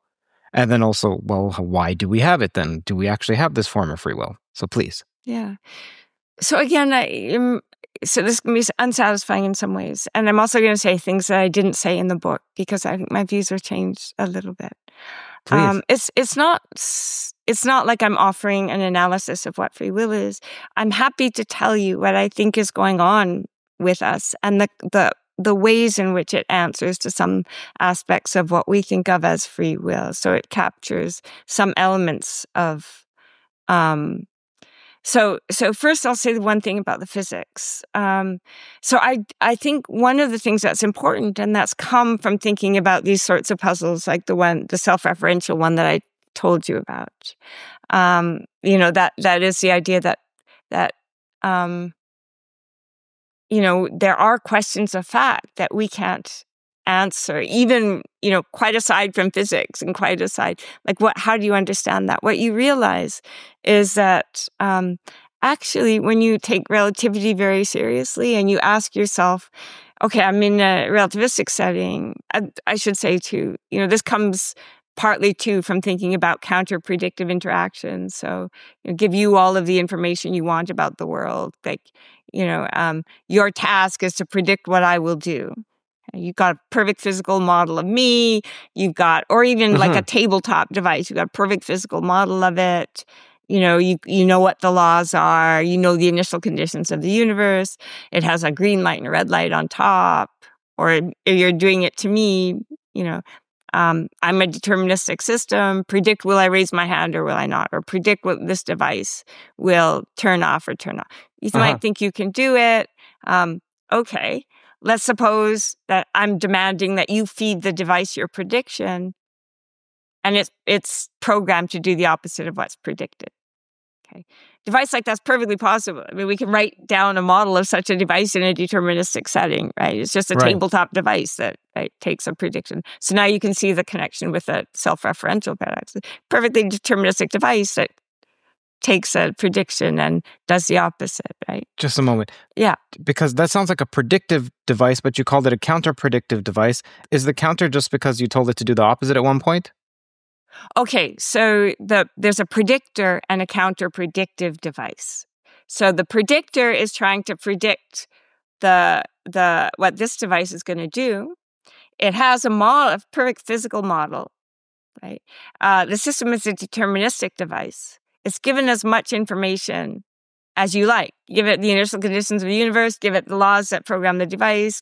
And then also, well, why do we have it then? Do we actually have this form of free will? So please. Yeah. So again, so this can be unsatisfying in some ways. And I'm also going to say things that I didn't say in the book because I think my views are changed a little bit. Please. It's not like I'm offering an analysis of what free will is. I'm happy to tell you what I think is going on with us and the ways in which it answers to some aspects of what we think of as free will. So it captures some elements of. So first I'll say the one thing about the physics. So I think one of the things that's important, and that's come from thinking about these sorts of puzzles, like the self-referential one that I told you about. That is the idea that there are questions of fact that we can't answer, even, quite aside from physics and quite aside, how do you understand that? What you realize is that actually when you take relativity very seriously and you ask yourself, okay, I'm in a relativistic setting, I should say too, this comes partly too from thinking about counter-predictive interactions. So give you all of the information you want about the world. Your task is to predict what I will do. You've got a perfect physical model of me. You've got, or even like a tabletop device. You've got a perfect physical model of it. You know what the laws are. You know the initial conditions of the universe. It has a green light and a red light on top. Or if you're doing it to me, I'm a deterministic system. Predict, will I raise my hand or will I not? Or predict what this device will turn off or turn on. You might think you can do it. Okay. Let's suppose that I'm demanding that you feed the device your prediction, and it's programmed to do the opposite of what's predicted. Okay. Device like that's perfectly possible. I mean, we can write down a model of such a device in a deterministic setting, right? It's just a tabletop device that takes a prediction. So now you can see the connection with a self-referential paradox. Perfectly deterministic device that takes a prediction and does the opposite, right? Just a moment. Yeah. Because that sounds like a predictive device, but you called it a counter-predictive device. Is the counter just because you told it to do the opposite at one point? Okay, so there's a predictor and a counter-predictive device. So the predictor is trying to predict what this device is going to do. It has a perfect physical model, right? The system is a deterministic device. It's given as much information as you like. Give it the initial conditions of the universe, give it the laws that program the device,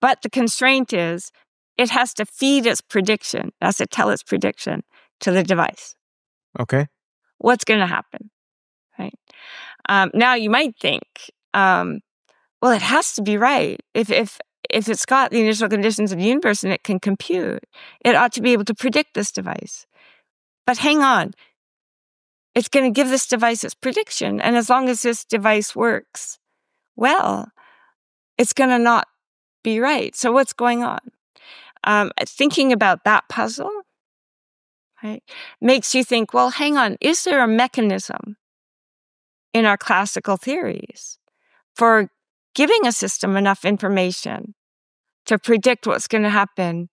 but the constraint is it has to feed its prediction, it has to tell its prediction to the device. Okay. What's going to happen, right? Now you might think, well, it has to be right. If it's got the initial conditions of the universe and it can compute, it ought to be able to predict this device. But hang on. It's going to give this device its prediction. And as long as this device works well, it's going to not be right. So what's going on? Thinking about that puzzle, right, makes you think, well, hang on, is there a mechanism in our classical theories for giving a system enough information to predict what's going to happen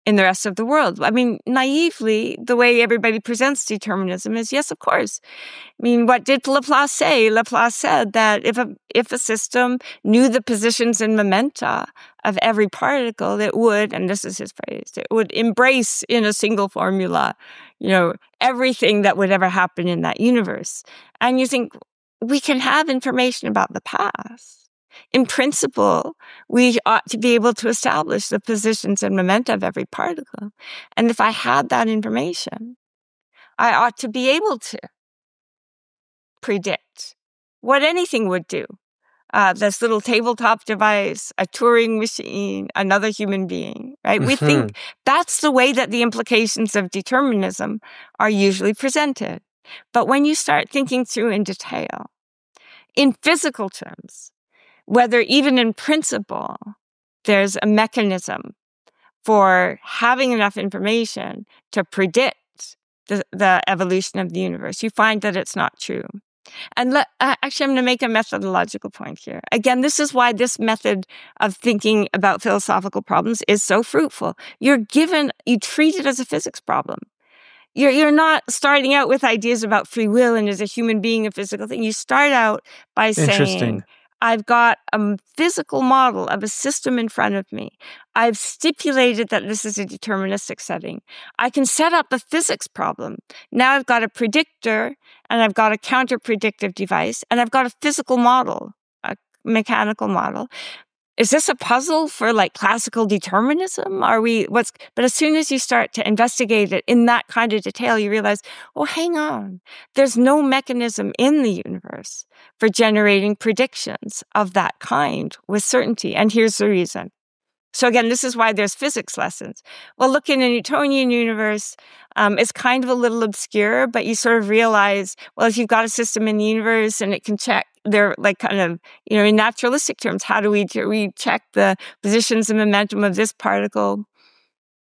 in the rest of the world? I mean, naively, the way everybody presents determinism is, yes, of course. I mean, what did Laplace say? Laplace said that if a system knew the positions and momenta of every particle, it would, and this is his phrase, it would embrace in a single formula, everything that would ever happen in that universe. And you think, we can have information about the past. In principle, we ought to be able to establish the positions and momenta of every particle. And if I had that information, I ought to be able to predict what anything would do. This little tabletop device, a Turing machine, another human being, right? We think that's the way that the implications of determinism are usually presented. But when you start thinking through in detail, in physical terms, whether even in principle, there's a mechanism for having enough information to predict the evolution of the universe, you find that it's not true. And actually, I'm going to make a methodological point here. Again, this is why this method of thinking about philosophical problems is so fruitful. You treat it as a physics problem. You're not starting out with ideas about free will and is a human being a physical thing. You start out by saying, I've got a physical model of a system in front of me. I've stipulated that this is a deterministic setting. I can set up a physics problem. Now I've got a predictor, and I've got a counter-predictive device, and I've got a physical model, a mechanical model. Is this a puzzle for classical determinism? But as soon as you start to investigate it in that kind of detail, you realize, oh, hang on. There's no mechanism in the universe for generating predictions of that kind with certainty. And here's the reason. So again, this is why there's physics lessons. Well, look, in a Newtonian universe, it's kind of a little obscure, but you sort of realize, well, if you've got a system in the universe and it can check, they're in naturalistic terms, how do we check the positions and momentum of this particle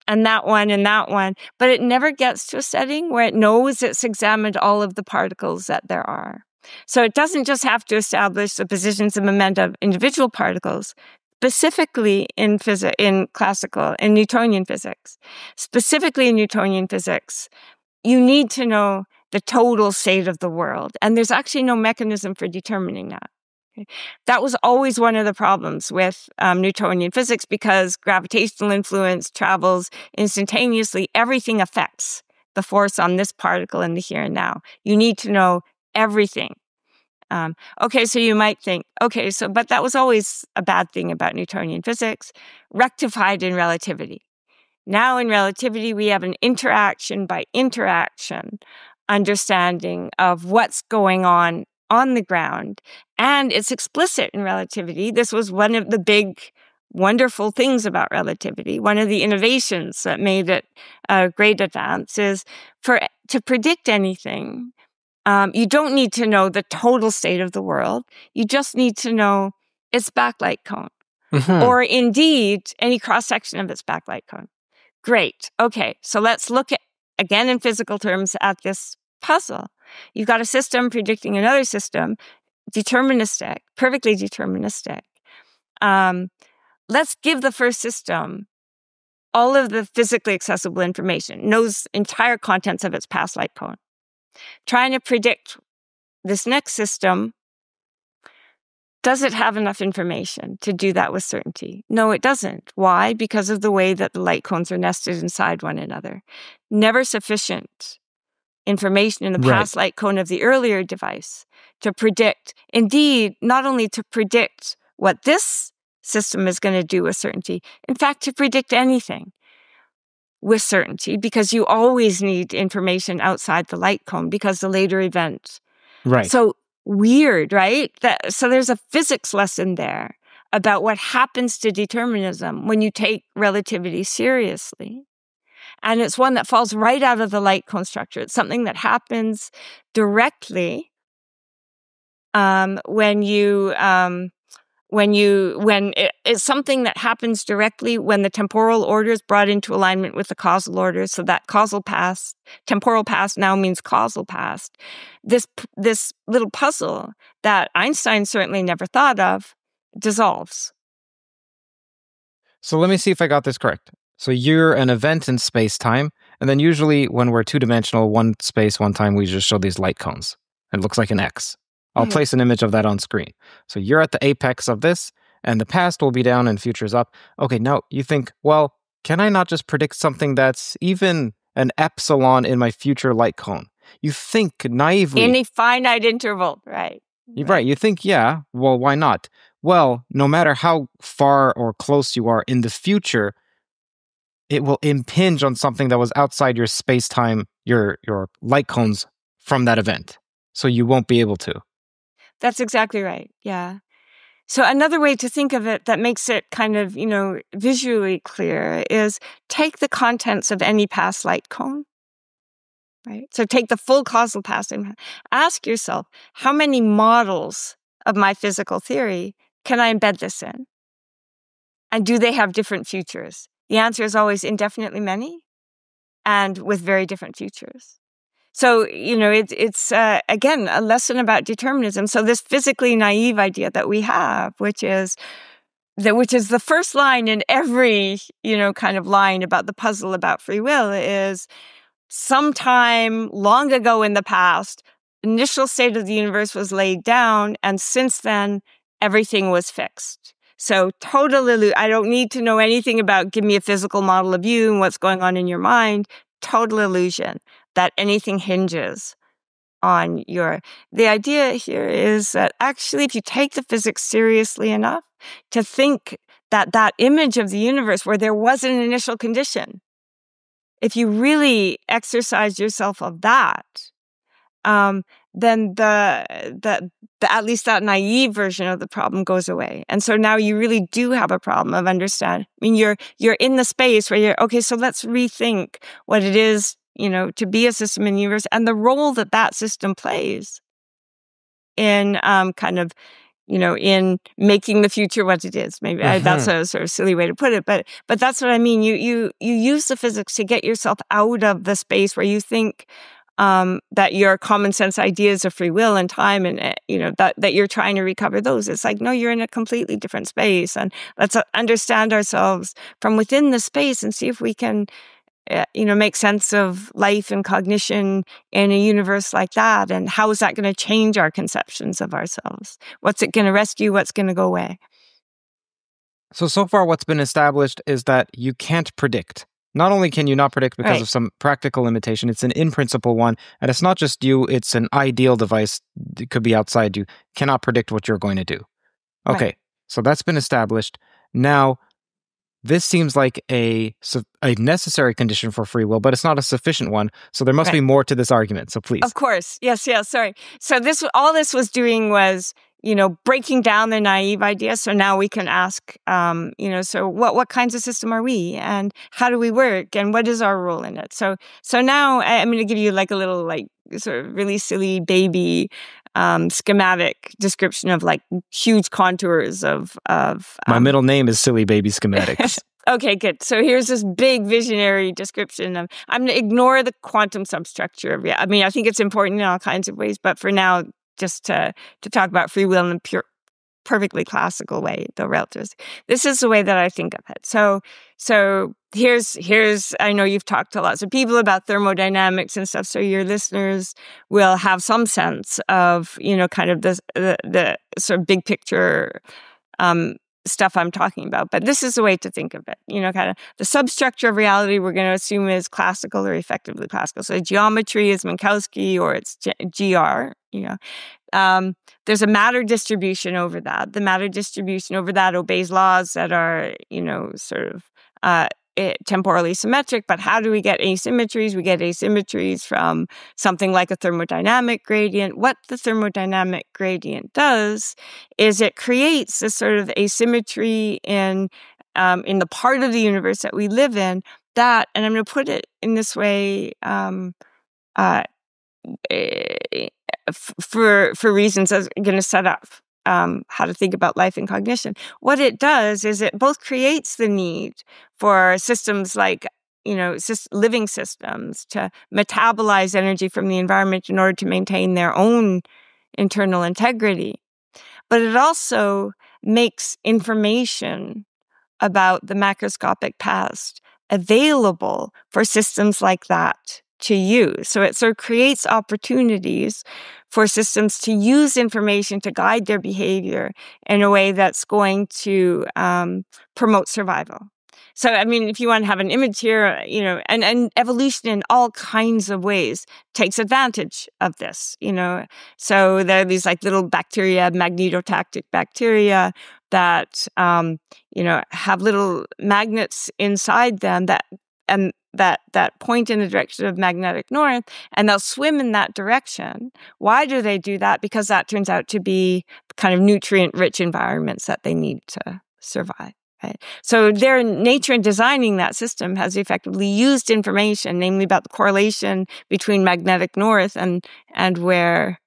and that one and that one? But it never gets to a setting where it knows it's examined all of the particles that there are. So it doesn't just have to establish the positions and momenta of individual particles, specifically in Newtonian physics. Specifically in Newtonian physics, you need to know the total state of the world. And there's actually no mechanism for determining that. Okay? That was always one of the problems with Newtonian physics, because gravitational influence travels instantaneously. Everything affects the force on this particle in the here and now. You need to know everything. So you might think, but that was always a bad thing about Newtonian physics, rectified in relativity. Now in relativity, we have an interaction by interaction understanding of what's going on the ground, and it's explicit in relativity. This was one of the big, wonderful things about relativity. One of the innovations that made it a great advance is to predict anything. You don't need to know the total state of the world. You just need to know its backlight cone, or indeed any cross-section of its backlight cone. Great. Okay, so let's look at, again in physical terms, at this puzzle. You've got a system predicting another system, deterministic, perfectly deterministic. Let's give the first system all of the physically accessible information, knows entire contents of its past light cone. Trying to predict this next system, does it have enough information to do that with certainty? No, it doesn't. Why? Because of the way that the light cones are nested inside one another. Never sufficient information in the past light cone of the earlier device to predict, indeed, not only to predict what this system is going to do with certainty, in fact, to predict anything with certainty, because you always need information outside the light cone because the later event. Right. So weird, right? So there's a physics lesson there about what happens to determinism when you take relativity seriously. And it's one that falls right out of the light cone structure. It's something that happens directly it's something that happens directly when the temporal order is brought into alignment with the causal order. So that temporal past now means causal past. This little puzzle that Einstein certainly never thought of dissolves. So let me see if I got this correct. So you're an event in space-time, and then usually when we're two-dimensional, one space, one time, we just show these light cones. It looks like an X. I'll place an image of that on screen. So you're at the apex of this, and the past will be down and future's up. Okay, now you think, well, can I not just predict something that's even an epsilon in my future light cone? You think naively. In a finite interval, right. Right, you think, yeah, well, why not? Well, no matter how far or close you are in the future, it will impinge on something that was outside your space-time, your light cones from that event. So you won't be able to. That's exactly right. Yeah. So another way to think of it that makes it kind of, visually clear is take the contents of any past light cone, right? So take the full causal past and ask yourself, how many models of my physical theory can I embed this in? And do they have different futures? The answer is always indefinitely many and with very different futures. So, it's again, a lesson about determinism. So this physically naive idea that we have, which is the first line in every, kind of line about the puzzle about free will, is sometime long ago in the past, initial state of the universe was laid down, and since then, everything was fixed. So total I don't need to know anything about, give me a physical model of you and what's going on in your mind. Total illusion that anything hinges on the idea here is that actually, if you take the physics seriously enough to think that image of the universe where there was an initial condition, if you really exercise yourself of that, then at least that naive version of the problem goes away. And so now you really do have a problem of understanding. I mean, you're in the space where okay, so let's rethink what it is, to be a system in the universe and the role that system plays in in making the future what it is. Maybe that's a sort of silly way to put it, but that's what I mean. You use the physics to get yourself out of the space where you think that your common sense ideas of free will and time and, that you're trying to recover those. It's like, no, you're in a completely different space. And let's understand ourselves from within the space and see if we can, make sense of life and cognition in a universe like that. And how is that going to change our conceptions of ourselves? What's it going to rescue? What's going to go away? So far what's been established is that you can't predict. Not only can you not predict because of some practical limitation, it's an in-principle one, and it's not just you, it's an ideal device. It could be outside you. Cannot predict what you're going to do. Okay, so that's been established. Now, this seems like a necessary condition for free will, but it's not a sufficient one, so there must be more to this argument, so please. Of course. Yes, sorry. So all this was doing was breaking down their naive ideas. So now we can ask, so what kinds of system are we, and how do we work, and what is our role in it? So now I'm going to give you like a little like sort of really silly baby schematic description of like huge contours of. My middle name is Silly Baby Schematics. Okay, good. So here's this big visionary description of. I'm going to ignore the quantum substructure of it. I mean, I think it's important in all kinds of ways, but for now, just to talk about free will in a perfectly classical way, the relativists. This is the way that I think of it. So here's. I know you've talked to lots of people about thermodynamics and stuff, so your listeners will have some sense of kind of the sort of big picture stuff I'm talking about. But this is the way to think of it. Kind of the substructure of reality we're going to assume is classical or effectively classical. So geometry is Minkowski or it's GR. There's a matter distribution over that. The matter distribution over that obeys laws that are, sort of temporally symmetric. But how do we get asymmetries? We get asymmetries from something like a thermodynamic gradient. What the thermodynamic gradient does is it creates this sort of asymmetry in the part of the universe that we live in. That, and I'm going to put it in this way. For reasons I'm going to set up how to think about life and cognition. What it does is it both creates the need for systems like, living systems to metabolize energy from the environment in order to maintain their own internal integrity. But it also makes information about the macroscopic past available for systems like that to use. So it sort of creates opportunities for systems to use information to guide their behavior in a way that's going to promote survival. So, I mean, if you want to have an image here, and evolution in all kinds of ways takes advantage of this, So there are these like little bacteria, magnetotactic bacteria that, have little magnets inside them that point in the direction of magnetic north, and they'll swim in that direction. Why do they do that? Because that turns out to be kind of nutrient-rich environments that they need to survive. Right? So their nature in designing that system has effectively used information, namely about the correlation between magnetic north and where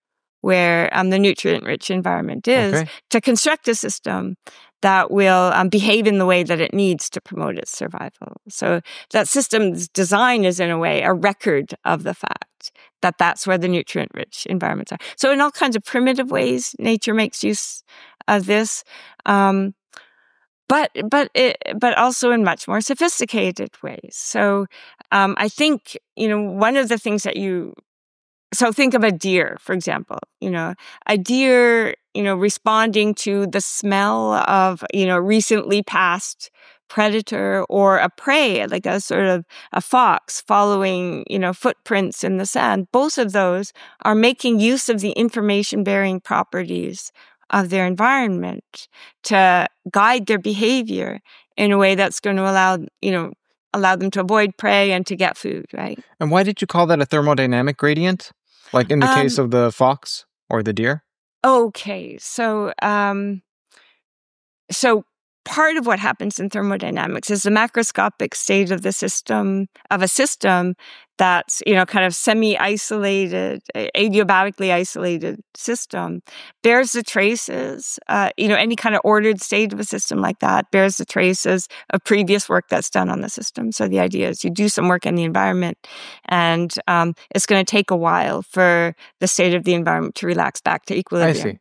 the nutrient-rich environment is, to construct a system that will behave in the way that it needs to promote its survival. So that system's design is, in a way, a record of the fact that that's where the nutrient-rich environments are. So in all kinds of primitive ways, nature makes use of this, but also in much more sophisticated ways. So I think, one of the things that so think of a deer, for example, a deer, responding to the smell of, recently passed predator, or a prey, like a sort of a fox following, footprints in the sand. Both of those are making use of the information-bearing properties of their environment to guide their behavior in a way that's going to allow them to avoid prey and to get food, right? And why did you call that a thermodynamic gradient? Like in the case of the fox or the deer? Okay, so part of what happens in thermodynamics is the macroscopic state of a system that's, kind of semi-isolated, adiabatically isolated system, bears the traces, any kind of ordered state of a system like that bears the traces of previous work that's done on the system. So the idea is you do some work in the environment, and it's going to take a while for the state of the environment to relax back to equilibrium. I see.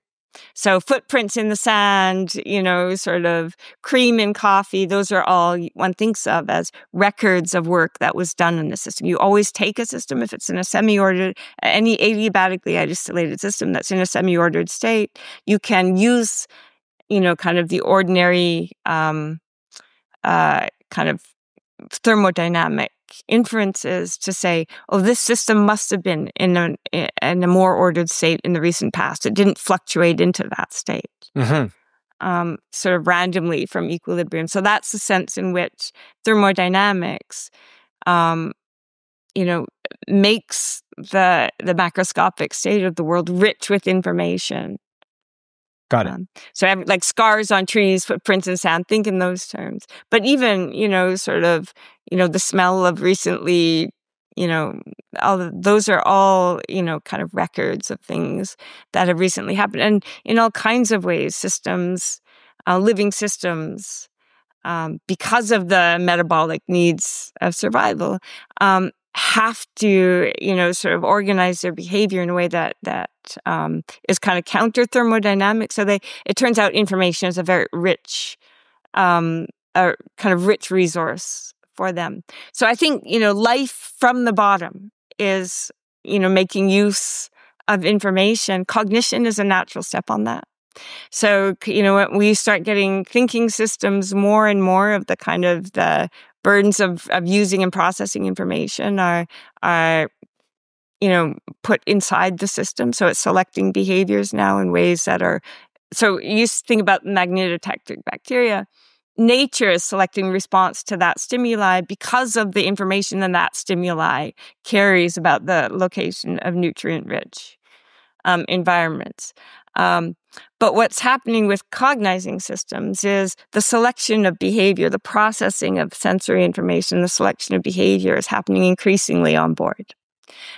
So footprints in the sand, sort of cream in coffee, those are all one thinks of as records of work that was done in the system. You always take a system, if it's in a semi-ordered, any adiabatically isolated system that's in a semi-ordered state, you can use, kind of the ordinary kind of thermodynamic inferences to say, oh, this system must have been in a more ordered state in the recent past. It didn't fluctuate into that state, sort of randomly from equilibrium. So that's the sense in which thermodynamics, makes the macroscopic state of the world rich with information Got it. So I have like scars on trees, footprints in sand, think in those terms. But even, sort of, the smell of recently, those are all, kind of records of things that have recently happened. And in all kinds of ways, systems, living systems, because of the metabolic needs of survival, have to, sort of organize their behavior in a way that is kind of counter thermodynamics. So it turns out information is a very rich, a kind of rich resource for them. So I think, life from the bottom is, making use of information. Cognition is a natural step on that. So, when we start getting thinking systems, more and more of the kind of the burdens of using and processing information are put inside the system. So it's selecting behaviors now in ways that are, so you think about magnetotactic bacteria. Nature is selecting response to that stimuli because of the information that stimuli carries about the location of nutrient-rich environments. But what's happening with cognizing systems is the selection of behavior, the processing of sensory information, the selection of behavior is happening increasingly on board.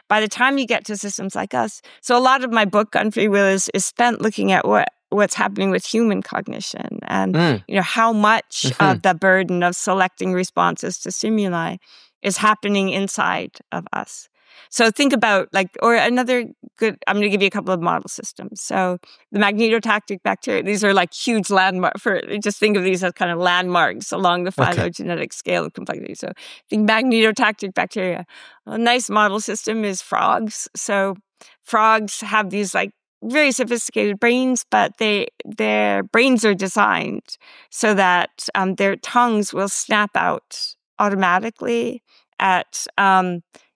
By the time you get to systems like us, so a lot of my book on free will is spent looking at what's happening with human cognition and how much of the burden of selecting responses to stimuli is happening inside of us. So think about or another good, I'm going to give you a couple of model systems. So the magnetotactic bacteria, these are like huge landmarks just think of these as kind of landmarks along the phylogenetic scale of complexity. So think magnetotactic bacteria. A nice model system is frogs. So frogs have these very sophisticated brains, but their brains are designed so that their tongues will snap out automatically at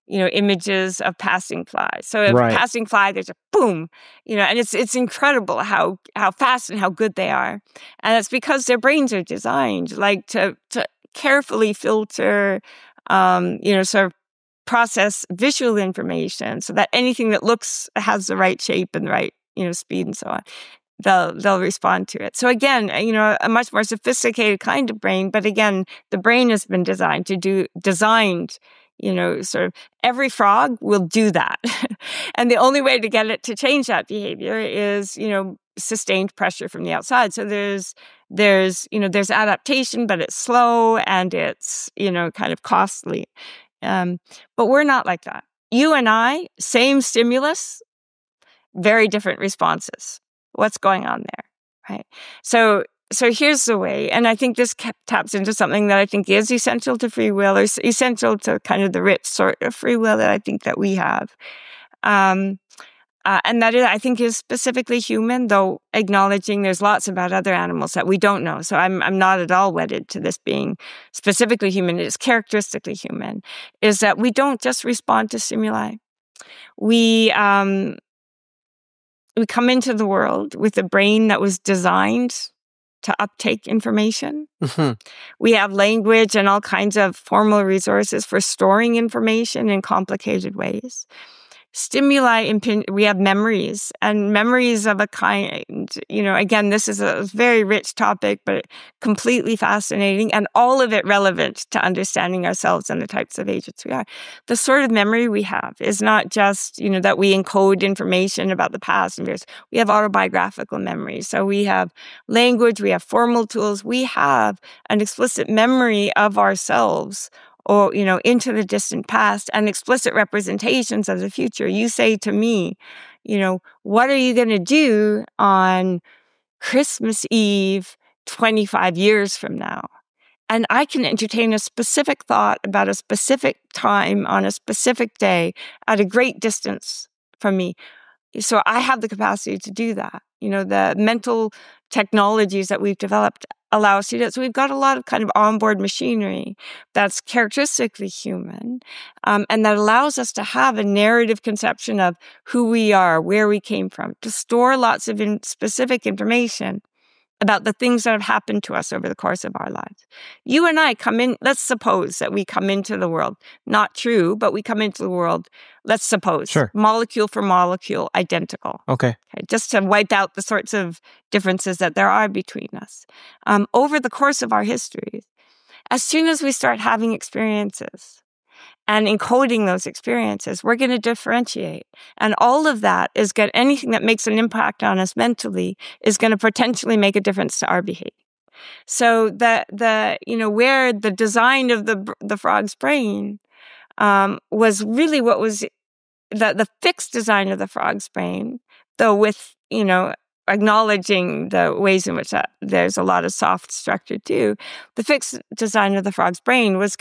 images of passing flies. So if passing fly, there's a boom, and it's incredible how fast and how good they are. And it's because their brains are designed to carefully filter, sort of process visual information so that anything that has the right shape and the right, speed and so on, they'll respond to it. So again, a much more sophisticated kind of brain, but again, the brain has been designed, sort of every frog will do that. And the only way to get it to change that behavior is, sustained pressure from the outside. So there's adaptation, but it's slow and it's, kind of costly. But we're not like that. You and I, same stimulus, very different responses. What's going on there, right? So here's the way, and I think this taps into something that I think is essential to free will, or essential to kind of the rich sort of free will that I think that we have. And that I think is specifically human, though acknowledging there's lots about other animals that we don't know. So I'm not at all wedded to this being specifically human. It is characteristically human, is that we don't just respond to stimuli. We come into the world with a brain that was designed to uptake information. We have language and all kinds of formal resources for storing information in complicated ways. Stimuli, we have memories, and memories of a kind, again, this is a very rich topic, but completely fascinating, and all of it relevant to understanding ourselves and the types of agents we are. The sort of memory we have is not just, that we encode information about the past and years. We have autobiographical memory. So we have language, we have formal tools, we have an explicit memory of ourselves, or, into the distant past, and explicit representations of the future. You say to me, what are you going to do on Christmas Eve 25 years from now? And I can entertain a specific thought about a specific time on a specific day at a great distance from me. So I have the capacity to do that. The mental technologies that we've developed allow us to do that. So we've got a lot of kind of onboard machinery that's characteristically human, and that allows us to have a narrative conception of who we are, where we came from, to store lots of specific information about the things that have happened to us over the course of our lives. You and I come in, let's suppose that we come into the world, not true, but we come into the world, let's suppose, Sure. molecule for molecule, identical. Okay. Just to wipe out the sorts of differences that there are between us. Over the course of our histories, as soon as we start having experiences, and encoding those experiences, we're going to differentiate. And all of that is good. Anything that makes an impact on us mentally is going to potentially make a difference to our behavior. So where the design of the frog's brain was really what was the fixed design of the frog's brain, though with, acknowledging the ways in which there's a lot of soft structure too. The fixed design of the frog's brain was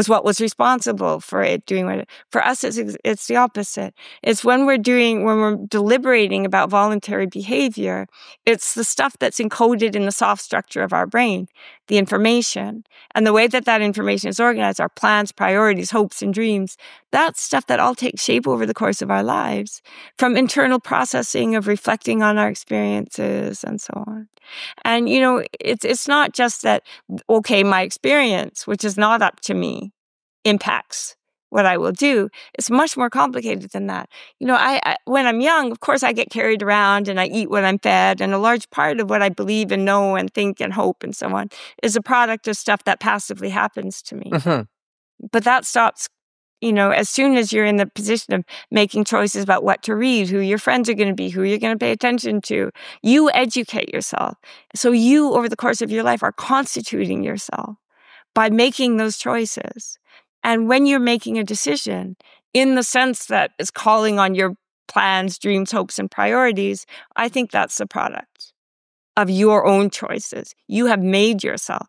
what was responsible for it doing what for us. It's the opposite. It's when we're deliberating about voluntary behavior, it's the stuff that's encoded in the soft structure of our brain, the information, and the way that information is organized, our plans, priorities, hopes, and dreams. That's stuff that all takes shape over the course of our lives, from internal processing of reflecting on our experiences and so on. And, it's not just that, okay, my experience, which is not up to me, impacts what I will do. It's much more complicated than that. I when I'm young, of course, I get carried around and I eat what I'm fed. And a large part of what I believe and know and think and hope and so on is a product of stuff that passively happens to me. Mm-hmm. But that stops, as soon as you're in the position of making choices about what to read, who your friends are going to be, who you're going to pay attention to, you educate yourself. So you, over the course of your life, are constituting yourself by making those choices. And when you're making a decision, in the sense that is calling on your plans, dreams, hopes, and priorities, I think that's the product of your own choices. You have made yourself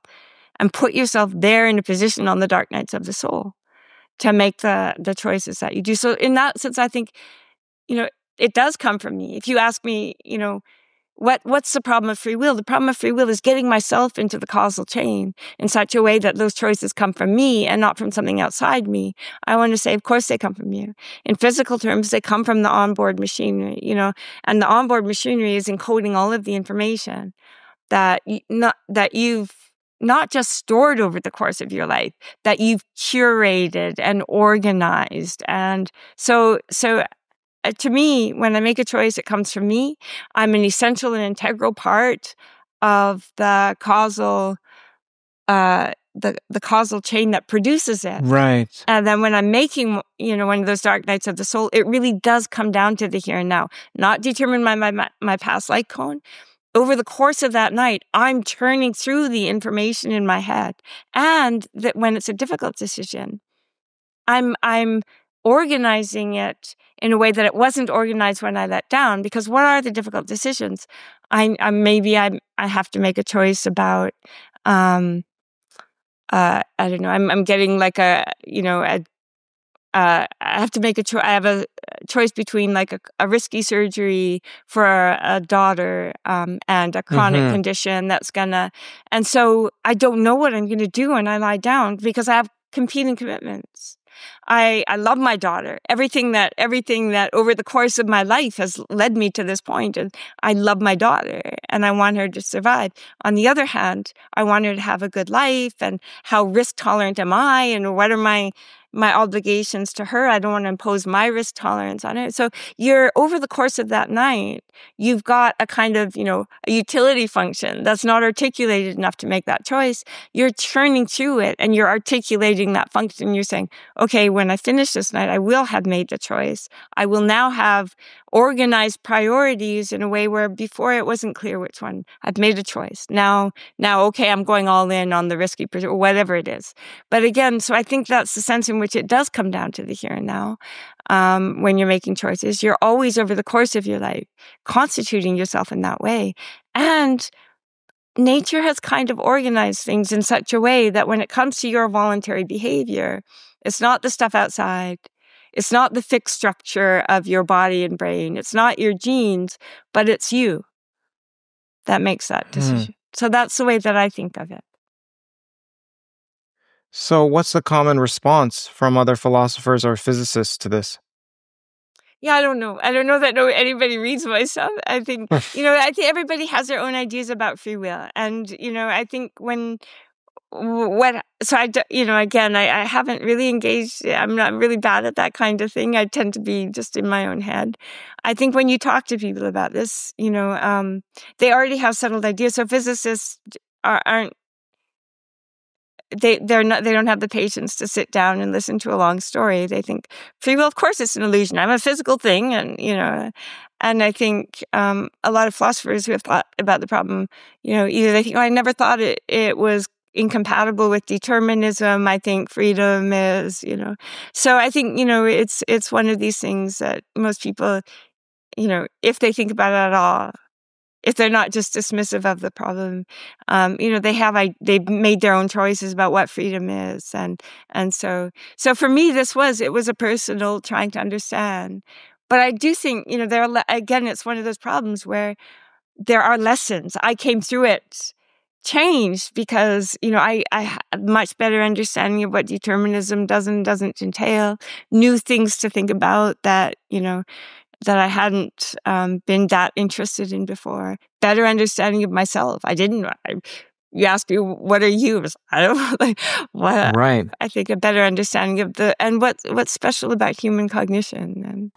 and put yourself there in a position on the dark nights of the soul to make the choices that you do. So in that sense, I think, it does come from me. If you ask me, what's the problem of free will? The problem of free will is getting myself into the causal chain in such a way that those choices come from me and not from something outside me. I want to say, of course, they come from you. In physical terms, they come from the onboard machinery, and the onboard machinery is encoding all of the information that you've not just stored over the course of your life, that you've curated and organized. And so to me, when I make a choice, it comes from me. I'm an essential and integral part of the causal, the causal chain that produces it. Right. And then when I'm making, one of those dark nights of the soul, it really does come down to the here and now, not determined by my past light cone. Over the course of that night, I'm churning through the information in my head, and that when it's a difficult decision, I'm organizing it in a way that it wasn't organized when I let down. Because what are the difficult decisions? I have to make a choice about. I don't know. I'm getting like I have to make a choice. I have a choice between like a risky surgery for a daughter and a chronic condition that's and so I don't know what I'm gonna do when I lie down because I have competing commitments. I love my daughter. Everything that over the course of my life has led me to this point. And I love my daughter and I want her to survive. On the other hand, I want her to have a good life. And how risk tolerant am I? And what are my obligations to her? I don't want to impose my risk tolerance on her. So you're over the course of that night, you've got a kind of, a utility function that's not articulated enough to make that choice. You're churning through it and you're articulating that function. You're saying, okay, when I finish this night, I will have made the choice. I will now have organized priorities in a way where before it wasn't clear which one. I've made a choice. Now, okay, I'm going all in on the risky, or whatever it is. But again, so I think that's the sense in which it does come down to the here and now. When you're making choices, you're always over the course of your life constituting yourself in that way. And nature has kind of organized things in such a way that when it comes to your voluntary behavior, it's not the stuff outside. It's not the fixed structure of your body and brain. It's not your genes, but it's you that makes that decision. So that's the way that I think of it. So what's the common response from other philosophers or physicists to this? Yeah, I don't know. I don't know that anybody reads my stuff. I think, I think everybody has their own ideas about free will. And, I think again, I haven't really engaged. I'm not really bad at that kind of thing. I tend to be just in my own head. I think when you talk to people about this, they already have settled ideas. So physicists aren't. They don't have the patience to sit down and listen to a long story. They think free will, of course, it's an illusion. I'm a physical thing, and I think a lot of philosophers who have thought about the problem, either they think, I never thought it was incompatible with determinism. I think freedom is, So I think it's one of these things that most people, if they think about it at all, if they're not just dismissive of the problem, they've made their own choices about what freedom is, and so for me, it was a personal trying to understand. But I do think it's one of those problems where there are lessons. I came through it changed because I had much better understanding of what determinism does and doesn't entail, new things to think about that that I hadn't been that interested in before. Better understanding of myself. You asked me, what are you? I don't know. What? Right. I think a better understanding of what's special about human cognition.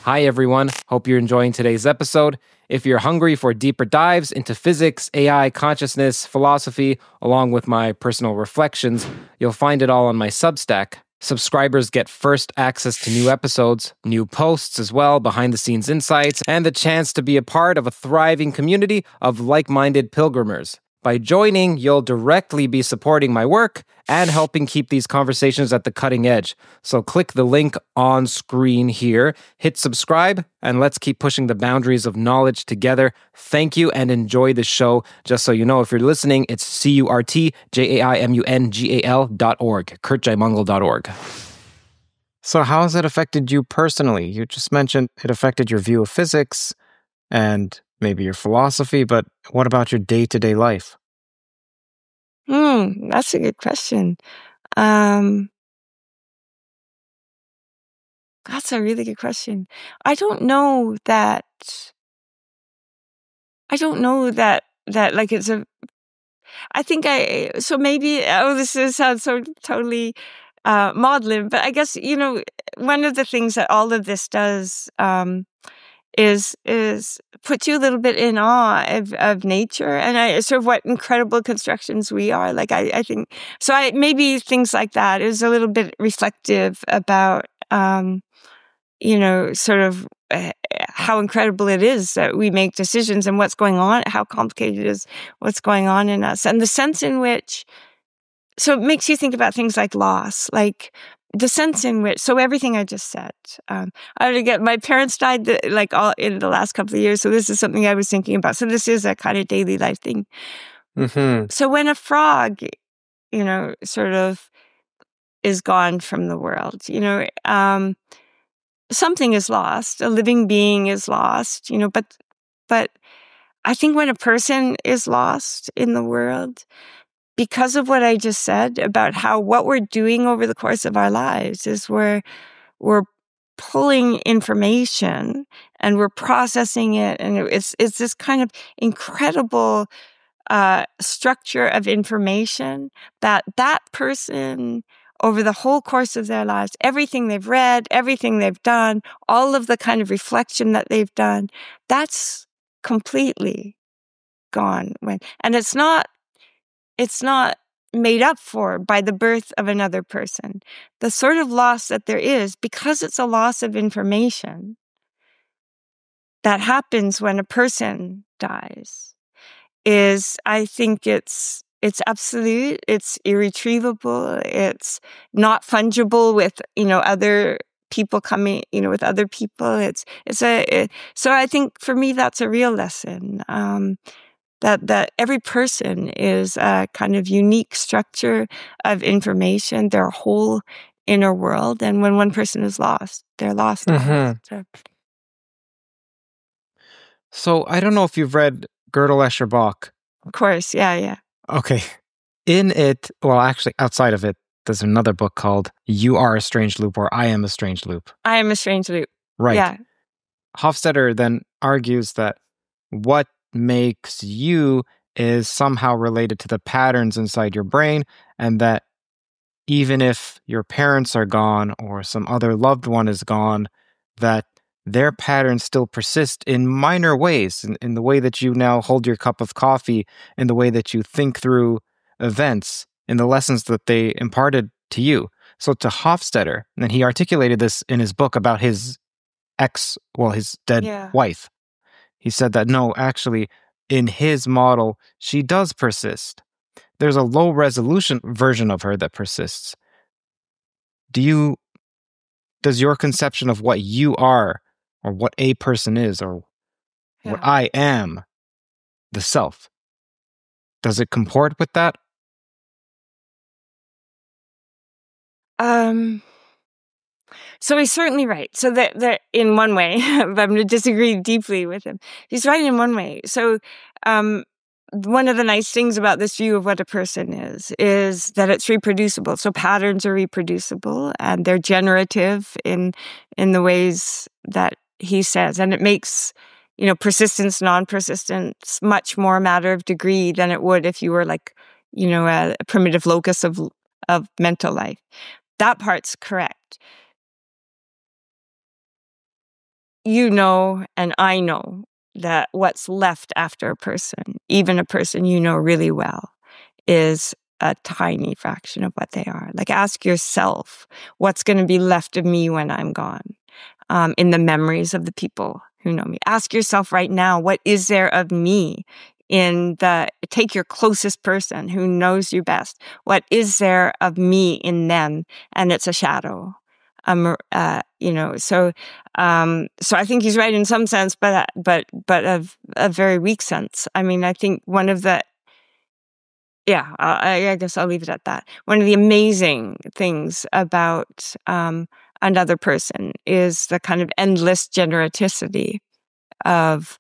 Hi, everyone. Hope you're enjoying today's episode. If you're hungry for deeper dives into physics, AI, consciousness, philosophy, along with my personal reflections, you'll find it all on my Substack. Subscribers get first access to new episodes, new posts as well, behind-the-scenes insights, and the chance to be a part of a thriving community of like-minded pilgrimers. By joining, you'll directly be supporting my work and helping keep these conversations at the cutting edge. So click the link on screen here, hit subscribe, and let's keep pushing the boundaries of knowledge together. Thank you and enjoy the show. Just so you know, if you're listening, it's CurtJaimungal.org, CurtJaimungal.org. So how has it affected you personally? You just mentioned it affected your view of physics and maybe your philosophy, but what about your day-to-day life? That's a good question. That's a really good question. I don't know that like it's a. I think so maybe. Oh, sounds so totally maudlin, but I guess one of the things that all of this does. Is put you a little bit in awe of nature and sort of what incredible constructions we are. Like I think so. Maybe things like that is a little bit reflective about sort of how incredible it is that we make decisions and what's going on, how complicated it is, what's going on in us, and the sense in which. So it makes you think about things like loss, like. The sense in which, so everything I just said, my parents died all in the last couple of years, so this is something I was thinking about. So this is a kind of daily life thing. Mm-hmm. So when a frog, sort of is gone from the world, something is lost, a living being is lost, but I think when a person is lost in the world, because of what I just said about what we're doing over the course of our lives is we're pulling information and we're processing it, and it's this kind of incredible structure of information that person over the whole course of their lives, everything they've read, everything they've done, all of the kind of reflection that they've done, that's completely gone. And it's not made up for by the birth of another person. The sort of loss that there is, because it's a loss of information that happens when a person dies, is, I think it's absolute, it's irretrievable, it's not fungible with, other people coming, with other people. So I think for me, that's a real lesson. That every person is a kind of unique structure of information, their whole inner world. And when one person is lost, they're lost. Mm-hmm. So I don't know if you've read Gödel Escher Bach. Of course, yeah. Okay. In it, well, actually, outside of it, there's another book called You Are a Strange Loop, or I Am a Strange Loop. I Am a Strange Loop. Right. Yeah. Hofstadter then argues that what makes you is somehow related to the patterns inside your brain, and that even if your parents are gone or some other loved one is gone, that their patterns still persist in minor ways, in the way that you now hold your cup of coffee, in the way that you think through events, in the lessons that they imparted to you. So to Hofstadter, and he articulated this in his book about his his dead Yeah. wife. He said that no, actually, in his model, she does persist. There's a low resolution version of her that persists. Does your conception of what you are, or what a person is, or what Yeah. I am, the self, does it comport with that? So he's certainly right. So that in one way, but I'm going to disagree deeply with him. He's right in one way. So one of the nice things about this view of what a person is that it's reproducible. So patterns are reproducible and they're generative in the ways that he says. And it makes, persistence, non-persistence much more a matter of degree than it would if you were like, a primitive locus of mental life. That part's correct. And I know that what's left after a person, even a person you know really well, is a tiny fraction of what they are. Like, ask yourself, what's going to be left of me when I'm gone, in the memories of the people who know me. Ask yourself right now, what is there of me take your closest person who knows you best. What is there of me in them? And it's a shadow. So I think he's right in some sense, but a very weak sense. I mean, I think one of the, I guess I'll leave it at that. One of the amazing things about another person is the kind of endless generaticity of,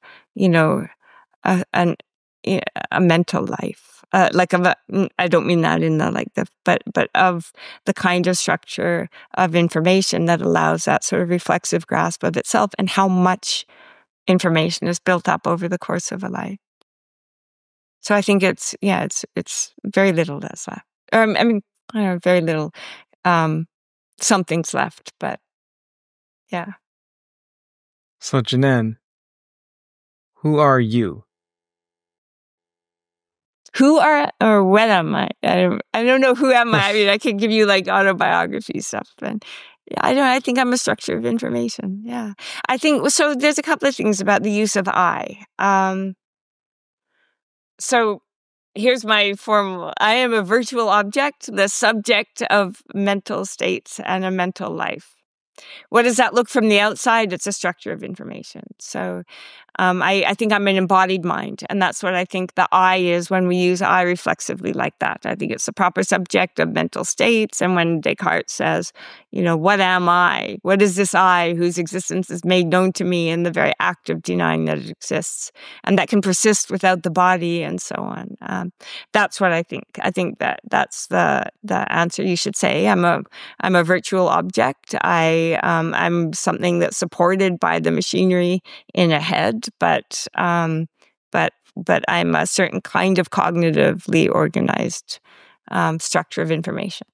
a mental life. I don't mean that in but of the kind of structure of information that allows that sort of reflexive grasp of itself, and how much information is built up over the course of a life. So I think it's very little that's left. I don't know, very little. Something's left, but yeah. So Jenann, who are you? Or when am I? I don't know who am I. I mean, I could give you like autobiography stuff, and I think I'm a structure of information. Yeah, I think so. There's a couple of things about the use of I. So here's my formal. I am a virtual object, the subject of mental states and a mental life. What does that look from the outside? It's a structure of information. So I think I'm an embodied mind. And that's what I think the I is when we use I reflexively like that. I think it's the proper subject of mental states. And when Descartes says, what am I? What is this I whose existence is made known to me in the very act of denying that it exists, and that can persist without the body and so on. That's what I think. I think that's the answer you should say. I'm a virtual object. I'm something that's supported by the machinery in a head, but I'm a certain kind of cognitively organized structure of information.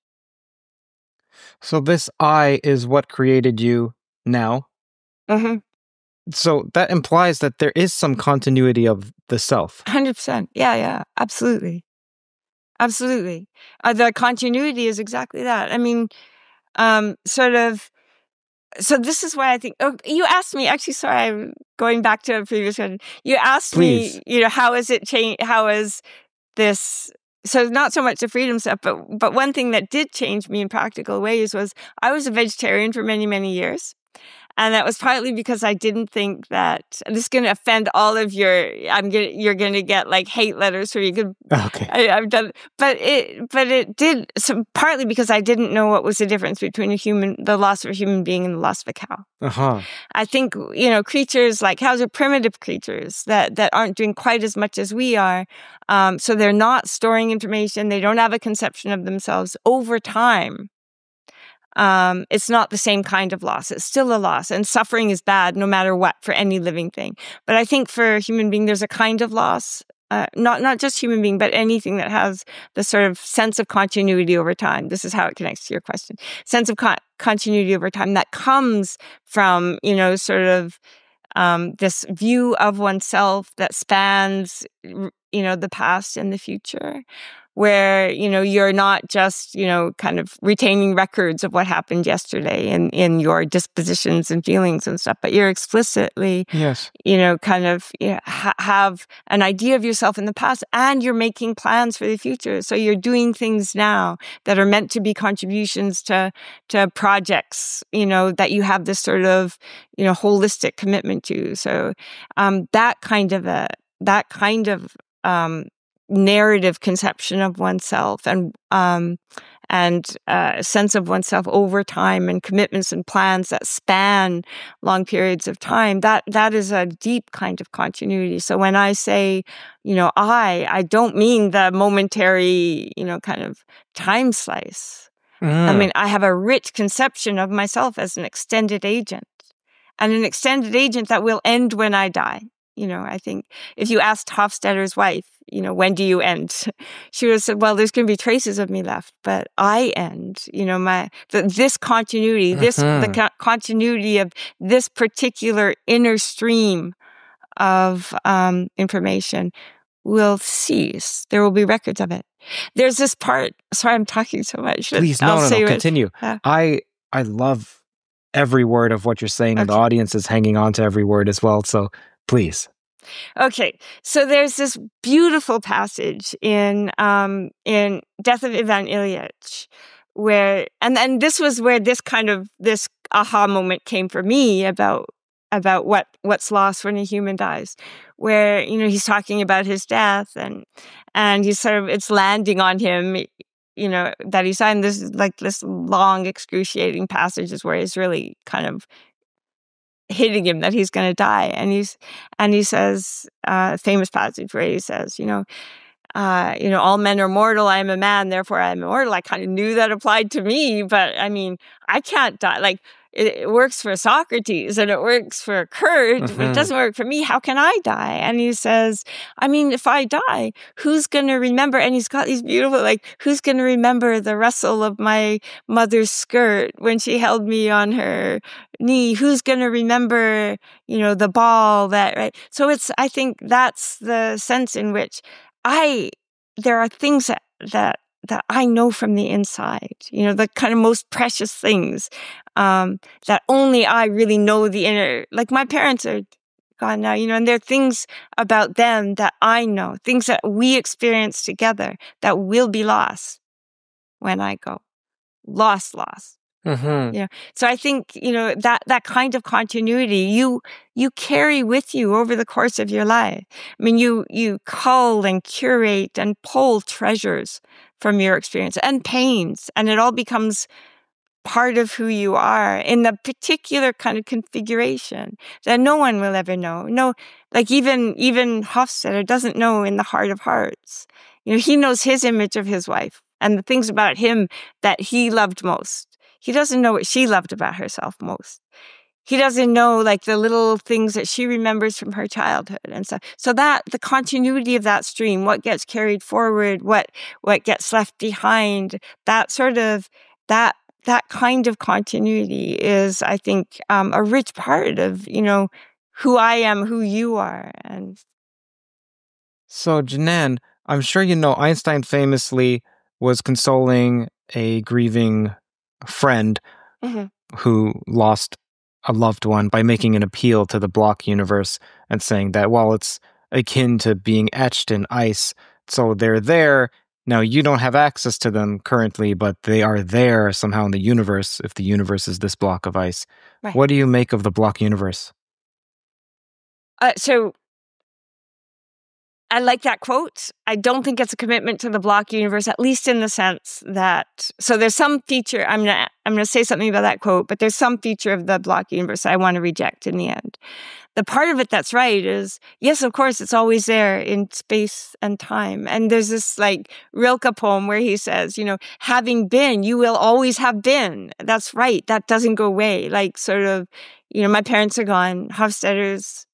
So this I is what created you now. Mm-hmm. So that implies that there is some continuity of the self. 100%. Yeah, absolutely. Absolutely. The continuity is exactly that. I mean, sort of. So this is why I think. Oh, you asked me. Actually, sorry, I'm going back to a previous question. You asked Please. me, how is it change? How is this? So not so much the freedom stuff, but one thing that did change me in practical ways was I was a vegetarian for many, many years. And that was partly because I didn't think that this is going to offend all of you're going to get like hate letters for you. Okay. I've done, but it did. So partly because I didn't know what was the difference between the loss of a human being and the loss of a cow. Uh-huh. I think, creatures like cows are primitive creatures that aren't doing quite as much as we are. So they're not storing information. They don't have a conception of themselves over time. it's not the same kind of loss. It's still a loss. And suffering is bad no matter what for any living thing. But I think for a human being, there's a kind of loss, not just human being, but anything that has the sort of sense of continuity over time. This is how it connects to your question. Sense of continuity over time that comes from, sort of this view of oneself that spans, the past and the future, where, you're not just, kind of retaining records of what happened yesterday in your dispositions and feelings and stuff, but you're explicitly, yes, kind of have an idea of yourself in the past, and you're making plans for the future. So you're doing things now that are meant to be contributions to projects, that you have this sort of, holistic commitment to. So that kind of narrative conception of oneself and sense of oneself over time, and commitments and plans that span long periods of time, that is a deep kind of continuity. So when I say, I don't mean the momentary, kind of time slice. I mean, I have a rich conception of myself as an extended agent, and an extended agent that will end when I die. I think if you asked Hofstadter's wife, when do you end? She would have said, well, there's going to be traces of me left, but I end. This continuity, the continuity of this particular inner stream of information will cease. There will be records of it. There's this part. Sorry, I'm talking so much. Please, no, continue. I love every word of what you're saying, and the audience is hanging on to every word as well. So please. Okay, so there's this beautiful passage in Death of Ivan Ilyich, where, and this was where this aha moment came for me about what's lost when a human dies, where he's talking about his death, and he's sort of, it's landing on him, that he's signed this long excruciating passages where he's really kind of hitting him that he's going to die, and he says a famous passage where he says, all men are mortal. I am a man, therefore I am immortal. I kind of knew that applied to me, but I mean, I can't die. Like, it works for Socrates and it works for Curt, but it doesn't work for me. How can I die? And he says, I mean, if I die, who's going to remember? And he's got these beautiful, who's going to remember the rustle of my mother's skirt when she held me on her knee? Who's going to remember, the ball right? So I think that's the sense in which there are things that I know from the inside, the kind of most precious things, that only I really know the inner, like my parents are gone now, and there are things about them that I know, things that we experience together that will be lost when I go. Lost. So I think, that kind of continuity you carry with you over the course of your life. I mean, you cull and curate and pull treasures from your experience and pains, and it all becomes part of who you are in the particular kind of configuration that no one will ever know. No, like even Hofstadter doesn't know in the heart of hearts. He knows his image of his wife and the things about him that he loved most. He doesn't know what she loved about herself most. He doesn't know the little things that she remembers from her childhood and stuff. So that the continuity of that stream, what gets carried forward, what gets left behind, that sort of that kind of continuity is, I think, a rich part of who I am, who you are. And so, Jenann, I'm sure Einstein famously was consoling a grieving friend who lost a loved one by making an appeal to the block universe and saying that, well, it's akin to being etched in ice. So they're there. Now, you don't have access to them currently, but they are there somehow in the universe, if the universe is this block of ice. Right. What do you make of the block universe? So I like that quote. I don't think it's a commitment to the block universe, at least in the sense that, so there's some feature, I'm gonna say something about that quote, but there's some feature of the block universe I want to reject in the end. The part of it that's right is, yes, of course, it's always there in space and time. And there's this like Rilke poem where he says, having been, you will always have been. That's right. That doesn't go away. Like sort of, my parents are gone. Hofstadter's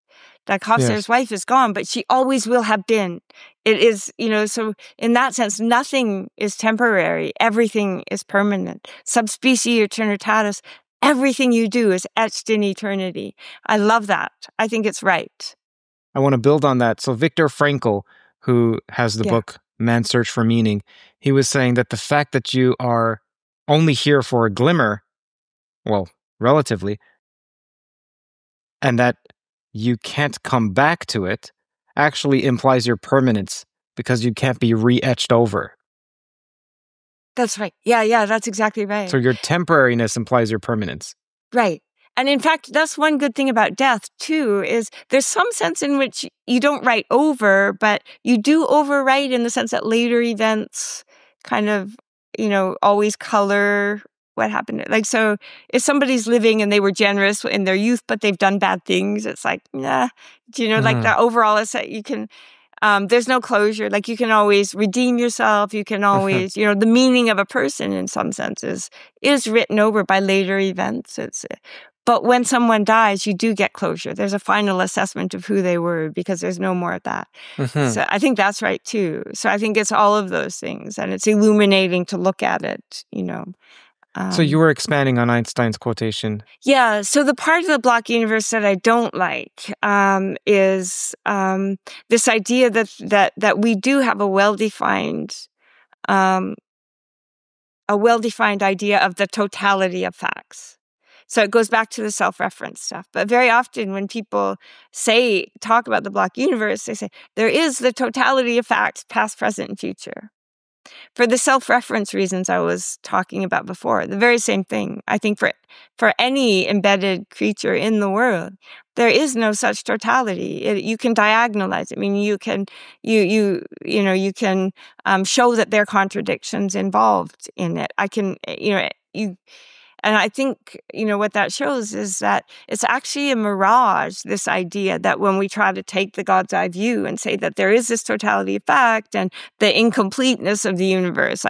wife is gone, but she always will have been. It is, so in that sense, nothing is temporary. Everything is permanent. Subspecie eternitatis. Everything you do is etched in eternity. I love that. I think it's right. I want to build on that. So Viktor Frankl, who has the book Man's Search for Meaning, he was saying that the fact that you are only here for a glimmer, well, relatively, and that you can't come back to it actually implies your permanence because you can't be re-etched over. That's right. Yeah, that's exactly right. So your temporariness implies your permanence. Right. And in fact, that's one good thing about death, too, is there's some sense in which you don't write over, but you do overwrite in the sense that later events kind of, always color what happened. Like, so if somebody's living and they were generous in their youth, but they've done bad things, it's like, like the overall, it's that you can, there's no closure. Like you can always redeem yourself. You can always, the meaning of a person in some senses is written over by later events. But when someone dies, you do get closure. There's a final assessment of who they were because there's no more of that. So I think that's right too. So I think it's all of those things, and it's illuminating to look at it, So you were expanding on Einstein's quotation. Yeah. So the part of the block universe that I don't like is this idea that we do have a well-defined idea of the totality of facts. So it goes back to the self-reference stuff. But very often when people talk about the block universe, they say there is the totality of facts, past, present, and future. For the self-reference reasons I was talking about before, the very same thing. I think for any embedded creature in the world, there is no such totality. You can diagonalize it. I mean, you can show that there are contradictions involved in it. And I think, what that shows is that it's actually a mirage, this idea that when we try to take the God's eye view and say that there is this totality of fact and the incompleteness of the universe,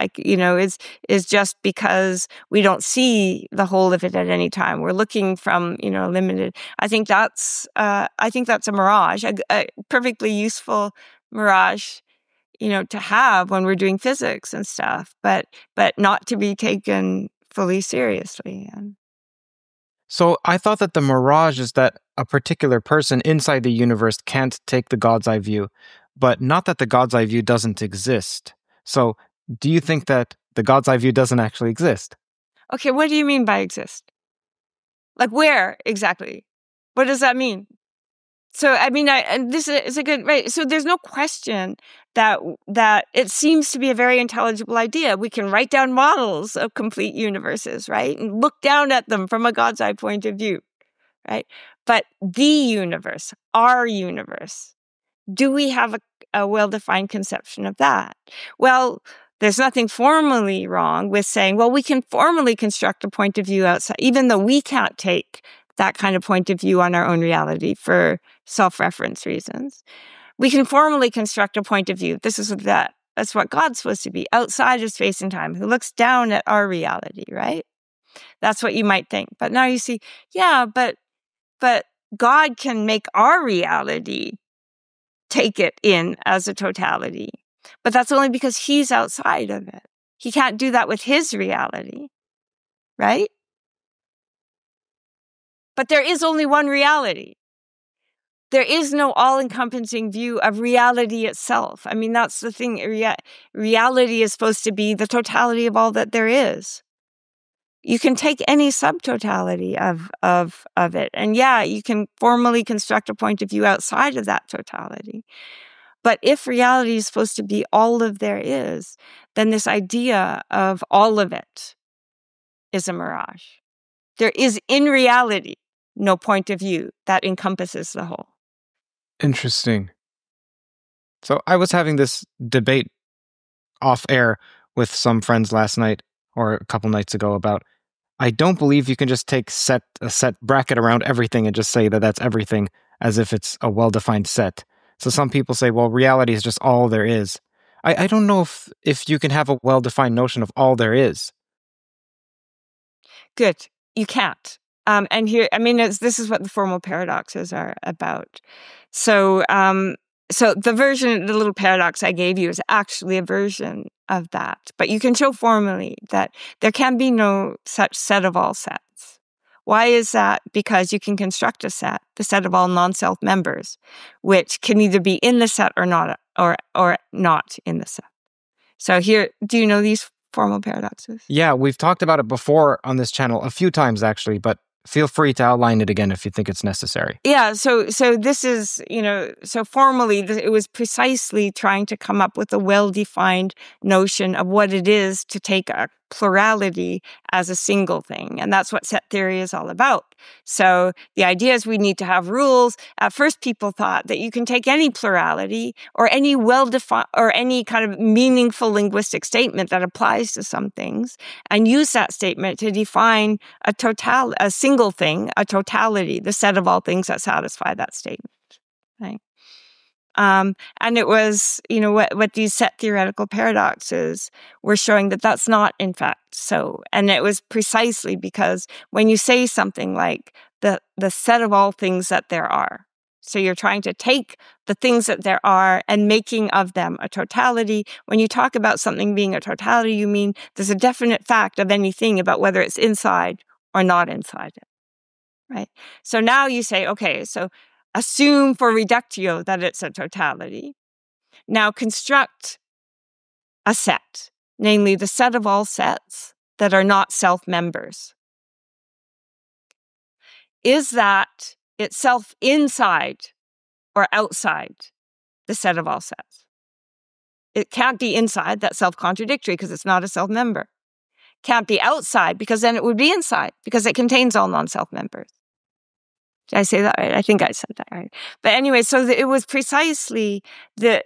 is just because we don't see the whole of it at any time. We're looking from, limited. I think that's a mirage, a perfectly useful mirage, to have when we're doing physics and stuff, but not to be taken fully seriously. So I thought that the mirage is that a particular person inside the universe can't take the God's eye view, but not that the God's eye view doesn't exist. So do you think that the God's eye view doesn't actually exist? Okay, what do you mean by exist? Like where exactly? What does that mean? So, I mean, this is a good, right? So there's no question that it seems to be a very intelligible idea. We can write down models of complete universes, right? And look down at them from a God's eye point of view, right? But the universe, our universe, do we have a well-defined conception of that? Well, there's nothing formally wrong with saying, well, we can formally construct a point of view outside, even though we can't take that kind of point of view on our own reality for self-reference reasons. We can formally construct a point of view. That's what God's supposed to be, outside of space and time, who looks down at our reality, right? That's what you might think. But now you see, yeah, but God can make our reality take it in as a totality. But that's only because he's outside of it. He can't do that with his reality, right? But there is only one reality. There is no all-encompassing view of reality itself. I mean, that's the thing. Reality is supposed to be the totality of all that there is. You can take any subtotality of it. And yeah, you can formally construct a point of view outside of that totality. But if reality is supposed to be all of there is, then this idea of all of it is a mirage. There is, in reality, no point of view that encompasses the whole. Interesting. So I was having this debate off air with some friends last night or a couple nights ago about I don't believe you can just take a set bracket around everything and just say that that's everything as if it's a well-defined set. So some people say, well, reality is just all there is. I don't know if you can have a well-defined notion of all there is. Good. You can't. And here, I mean, this is what the formal paradoxes are about. So the little paradox I gave you is actually a version of that. But you can show formally that there can be no such set of all sets. Why is that? Because you can construct a set, the set of all non-self members, which can either be in the set or not in the set. So here, do you know these formal paradoxes? Yeah, we've talked about it before on this channel a few times, actually, but feel free to outline it again if you think it's necessary. Yeah, so this is, so formally, it was precisely trying to come up with a well-defined notion of what it is to take a plurality as a single thing. And that's what set theory is all about. So the idea is we need to have rules. At first, people thought that you can take any plurality or any well-defined or any kind of meaningful linguistic statement that applies to some things and use that statement to define a single thing, a totality, the set of all things that satisfy that statement. Right? And it was, what these set theoretical paradoxes were showing that that's not, in fact, so. And it was precisely because when you say something like the set of all things that there are, so you're trying to take the things that there are and making of them a totality. When you talk about something being a totality, you mean there's a definite fact of anything about whether it's inside or not inside it, right? So now you say, okay, so assume for reductio that it's a totality. Now construct a set, namely the set of all sets that are not self-members. Is that itself inside or outside the set of all sets? It can't be inside, that's self-contradictory because it's not a self-member. Can't be outside because then it would be inside because it contains all non-self members. Did I say that right? I think I said that right. But anyway, so it was precisely the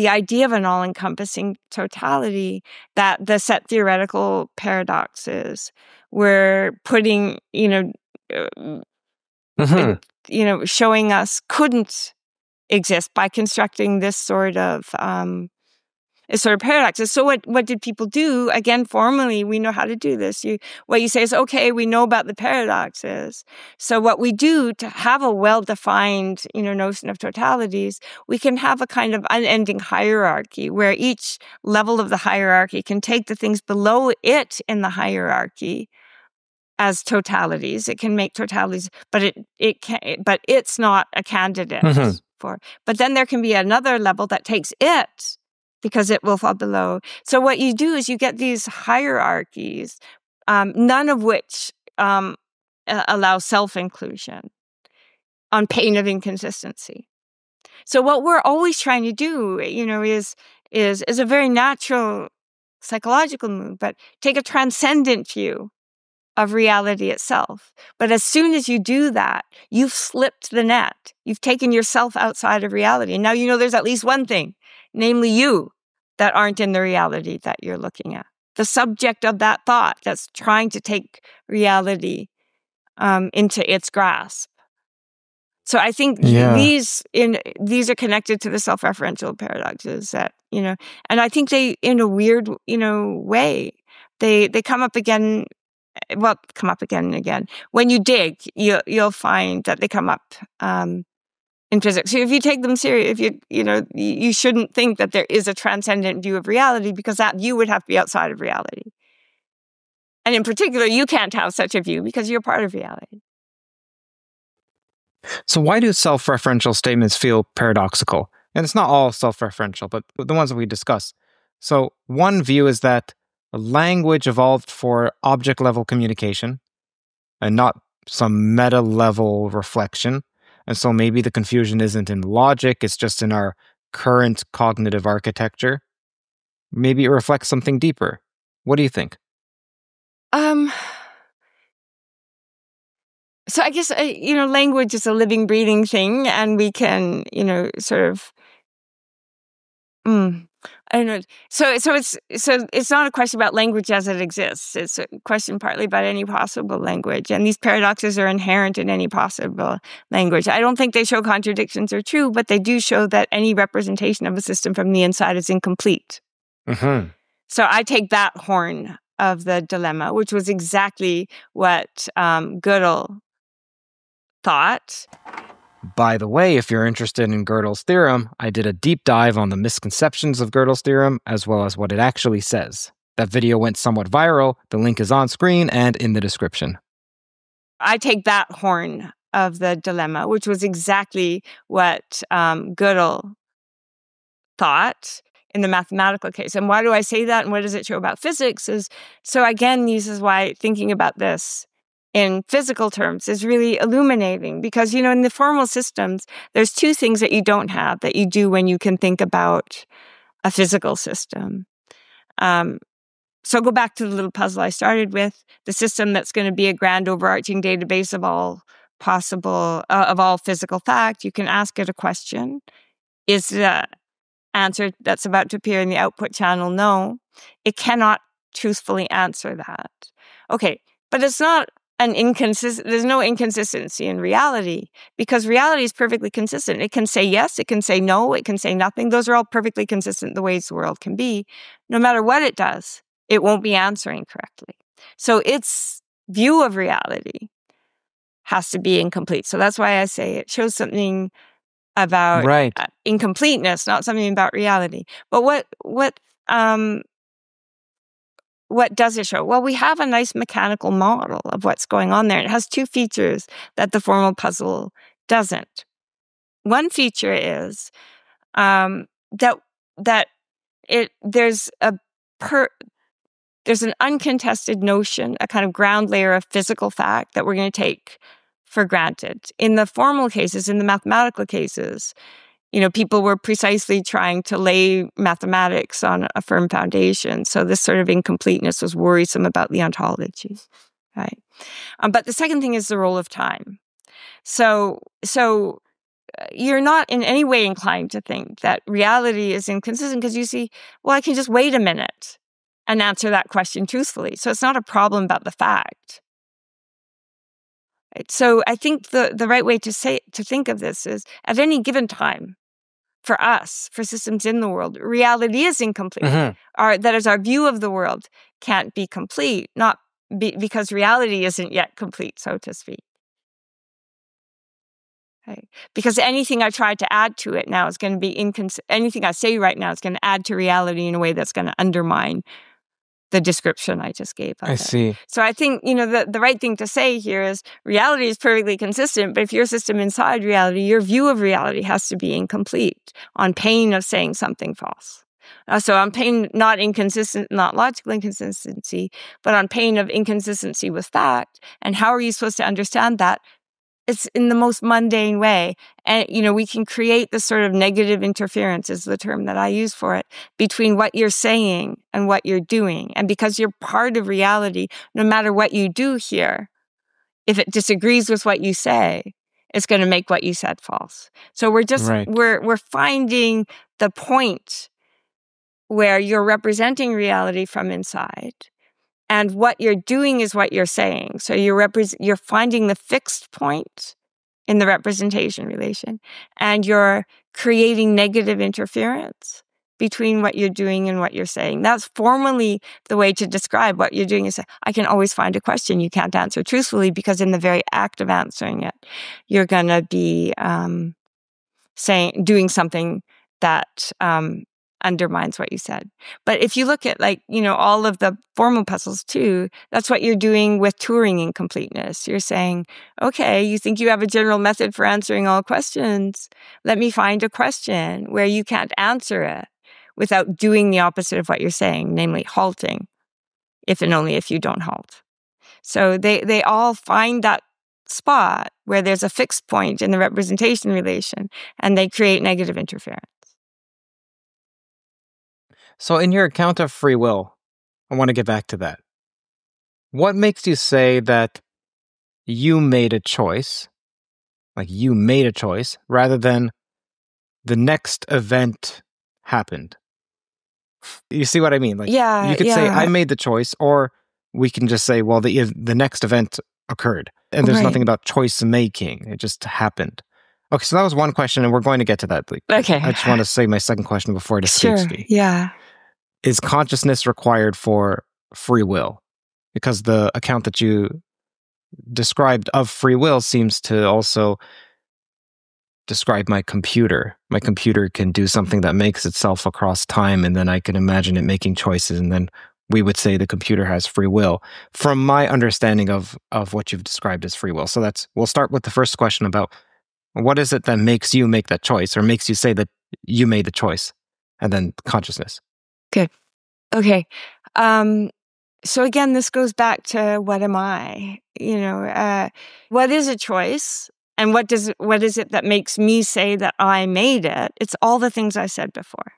idea of an all-encompassing totality that the set theoretical paradoxes were putting, showing us couldn't exist by constructing this sort of paradoxes. So what did people do? Again, formally, we know how to do this. What you say is, okay, we know about the paradoxes. So what we do to have a well-defined, notion of totalities, we can have a kind of unending hierarchy where each level of the hierarchy can take the things below it in the hierarchy as totalities. It can make totalities, but but it's not a candidate for. But then there can be another level that takes it, because it will fall below. So what you do is you get these hierarchies, none of which allow self-inclusion on pain of inconsistency. So what we're always trying to do, is a very natural psychological move, but take a transcendent view of reality itself. But as soon as you do that, you've slipped the net. You've taken yourself outside of reality. And now there's at least one thing, namely you, that aren't in the reality that you're looking at. The subject of that thought that's trying to take reality into its grasp. So I think these are connected to the self-referential paradoxes that, and I think they, in a weird, way, they come up again. Well, come up again and again. When you dig, you'll find that they come up in physics. So if you take them serious, you shouldn't think that there is a transcendent view of reality because that view would have to be outside of reality. And in particular, you can't have such a view because you're part of reality. So why do self-referential statements feel paradoxical? And it's not all self-referential, but the ones that we discuss. So one view is that language evolved for object-level communication and not some meta-level reflection. And so maybe the confusion isn't in logic, it's just in our current cognitive architecture. Maybe it reflects something deeper. What do you think? So I guess, language is a living, breathing thing, and we can, I don't know. So it's not a question about language as it exists. It's a question partly about any possible language. And these paradoxes are inherent in any possible language. I don't think they show contradictions are true, but they do show that any representation of a system from the inside is incomplete. Mm-hmm. So I take that horn of the dilemma, which was exactly what Gödel thought. By the way, if you're interested in Gödel's theorem, I did a deep dive on the misconceptions of Gödel's theorem, as well as what it actually says. That video went somewhat viral. The link is on screen and in the description. I take that horn of the dilemma, which was exactly what Gödel thought in the mathematical case. And why do I say that, and what does it show about physics? So again, this is why thinking about this in physical terms is really illuminating, because, in the formal systems, there's two things that you don't have that you do when you can think about a physical system. So go back to the little puzzle I started with, the system that's going to be a grand overarching database of all possible, of all physical fact. You can ask it a question. Is the answer that's about to appear in the output channel no? It cannot truthfully answer that. Okay, but it's not there's no inconsistency in reality, because reality is perfectly consistent. It can say yes, it can say no, it can say nothing. Those are all perfectly consistent the ways the world can be. No matter what it does, it won't be answering correctly. So its view of reality has to be incomplete. So that's why I say it shows something about incompleteness, not something about reality. But what does it show? Well, we have a nice mechanical model of what's going on there. It has two features that the formal puzzle doesn't. One feature is that there's an uncontested notion, a kind of ground layer of physical fact that we're going to take for granted. In the formal cases, in the mathematical cases, people were precisely trying to lay mathematics on a firm foundation. So this sort of incompleteness was worrisome about the ontologies, right? But the second thing is the role of time. So you're not in any way inclined to think that reality is inconsistent, because you see, well, I can just wait a minute and answer that question truthfully. So it's not a problem about the fact. Right? So I think the right way to think of this is, at any given time, for us, for systems in the world, reality is incomplete. Mm-hmm. That is, our view of the world can't be complete, because reality isn't yet complete, so to speak. Right? Because anything I try to add to it now is going to be anything I say right now is going to add to reality in a way that's going to undermine the description I just gave of it. I see. So I think, the right thing to say here is reality is perfectly consistent, but if your system inside reality, your view of reality has to be incomplete on pain of saying something false. So on pain, not logical inconsistency, but on pain of inconsistency with fact. And how are you supposed to understand that? It's in the most mundane way. And, we can create this sort of negative interference, is the term that I use for it, between what you're saying and what you're doing. And because you're part of reality, no matter what you do here, if it disagrees with what you say, it's going to make what you said false. So we're finding the point where you're representing reality from inside. And what you're doing is what you're saying. So you're finding the fixed point in the representation relation, and you're creating negative interference between what you're doing and what you're saying. That's formally the way to describe what you're doing. Is I can always find a question you can't answer truthfully, because in the very act of answering it, you're going to be doing something that undermines what you said. But if you look at all of the formal puzzles too, that's what you're doing with Turing incompleteness. You're saying, okay, you think you have a general method for answering all questions. Let me find a question where you can't answer it without doing the opposite of what you're saying, namely halting, if and only if you don't halt. So they all find that spot where there's a fixed point in the representation relation, and they create negative interference. So in your account of free will, I want to get back to that. What makes you say that you made a choice, rather than the next event happened? You see what I mean? Like, Yeah, you could say, yeah. I made the choice, or we can just say, well, the next event occurred. And there's Right. nothing about choice making. It just happened. Okay, so that was one question, and we're going to get to that. Like, Okay. I just want to say my second question before it escapes Sure, me. yeah. Is consciousness required for free will? Because the account that you described of free will seems to also describe my computer. My computer can do something that makes itself across time, and then I can imagine it making choices, and then we would say the computer has free will. From my understanding of what you've described as free will. So we'll start with the first question about what is it that makes you make that choice, or makes you say that you made the choice, and then consciousness. Good. Okay. So again, this goes back to what am I? What is a choice? And what is it that makes me say that I made it? It's all the things I said before.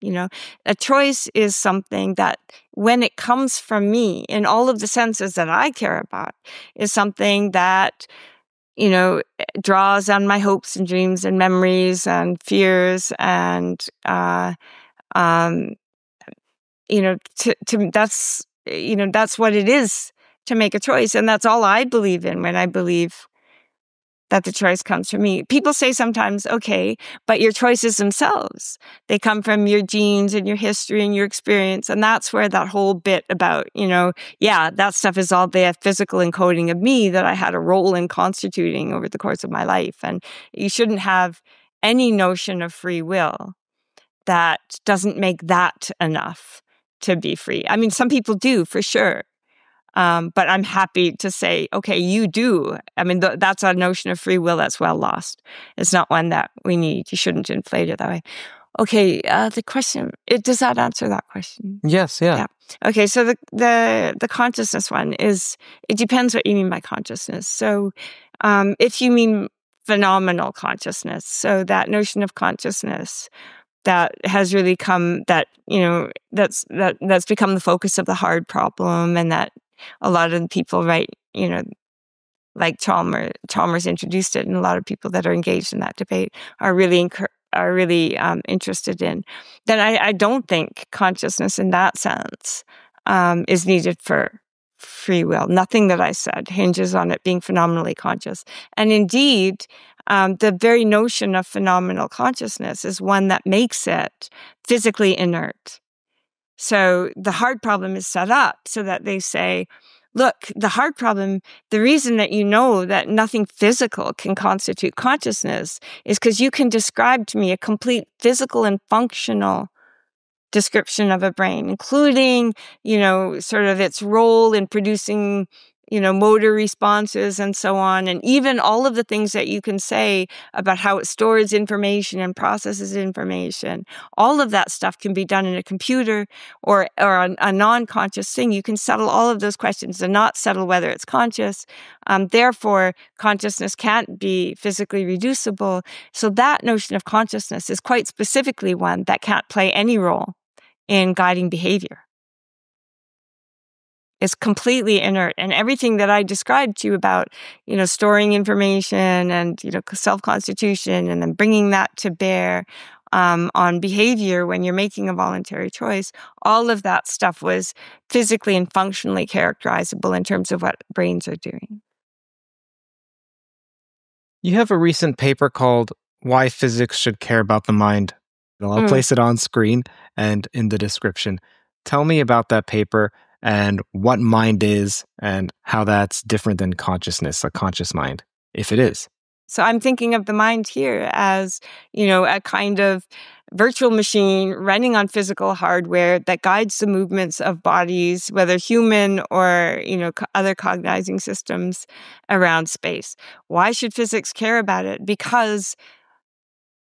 A choice is something that, when it comes from me in all of the senses that I care about, is something that, draws on my hopes and dreams and memories and fears and, that's what it is to make a choice. And that's all I believe in when I believe that the choice comes from me. People say sometimes, okay, but your choices themselves, they come from your genes and your history and your experience. And that's where that whole bit about, that stuff is all the physical encoding of me that I had a role in constituting over the course of my life. And you shouldn't have any notion of free will that doesn't make that enough to be free. I mean, some people do, for sure. But I'm happy to say, okay, you do. I mean, that's a notion of free will that's well lost. It's not one that we need. You shouldn't inflate it that way. Okay, the question, does that answer that question? Yes, yeah. Okay, so the consciousness one is, it depends what you mean by consciousness. So if you mean phenomenal consciousness, so that notion of consciousness that has really come, that's become the focus of the hard problem, and that a lot of the people write, like Chalmers introduced it, and a lot of people that are engaged in that debate are really interested in. Then I don't think consciousness in that sense is needed for free will. Nothing that I said hinges on it being phenomenally conscious. And indeed, the very notion of phenomenal consciousness is one that makes it physically inert. So the hard problem is set up so that they say, look, the hard problem, the reason that you know that nothing physical can constitute consciousness is because you can describe to me a complete physical and functional description of a brain, including, sort of its role in producing, motor responses and so on. And even all of the things that you can say about how it stores information and processes information. All of that stuff can be done in a computer or a non-conscious thing. You can settle all of those questions and not settle whether it's conscious. Therefore, consciousness can't be physically reducible. So that notion of consciousness is quite specifically one that can't play any role in guiding behavior. It's completely inert. And everything that I described to you about, storing information and, self-constitution and then bringing that to bear on behavior when you're making a voluntary choice, all of that stuff was physically and functionally characterizable in terms of what brains are doing. You have a recent paper called Why Physics Should Care About the Mind. I'll place it on screen and in the description. Tell me about that paper and what mind is and how that's different than consciousness, a conscious mind, if it is. So I'm thinking of the mind here as, a kind of virtual machine running on physical hardware that guides the movements of bodies, whether human or, other cognizing systems around space. Why should physics care about it? Because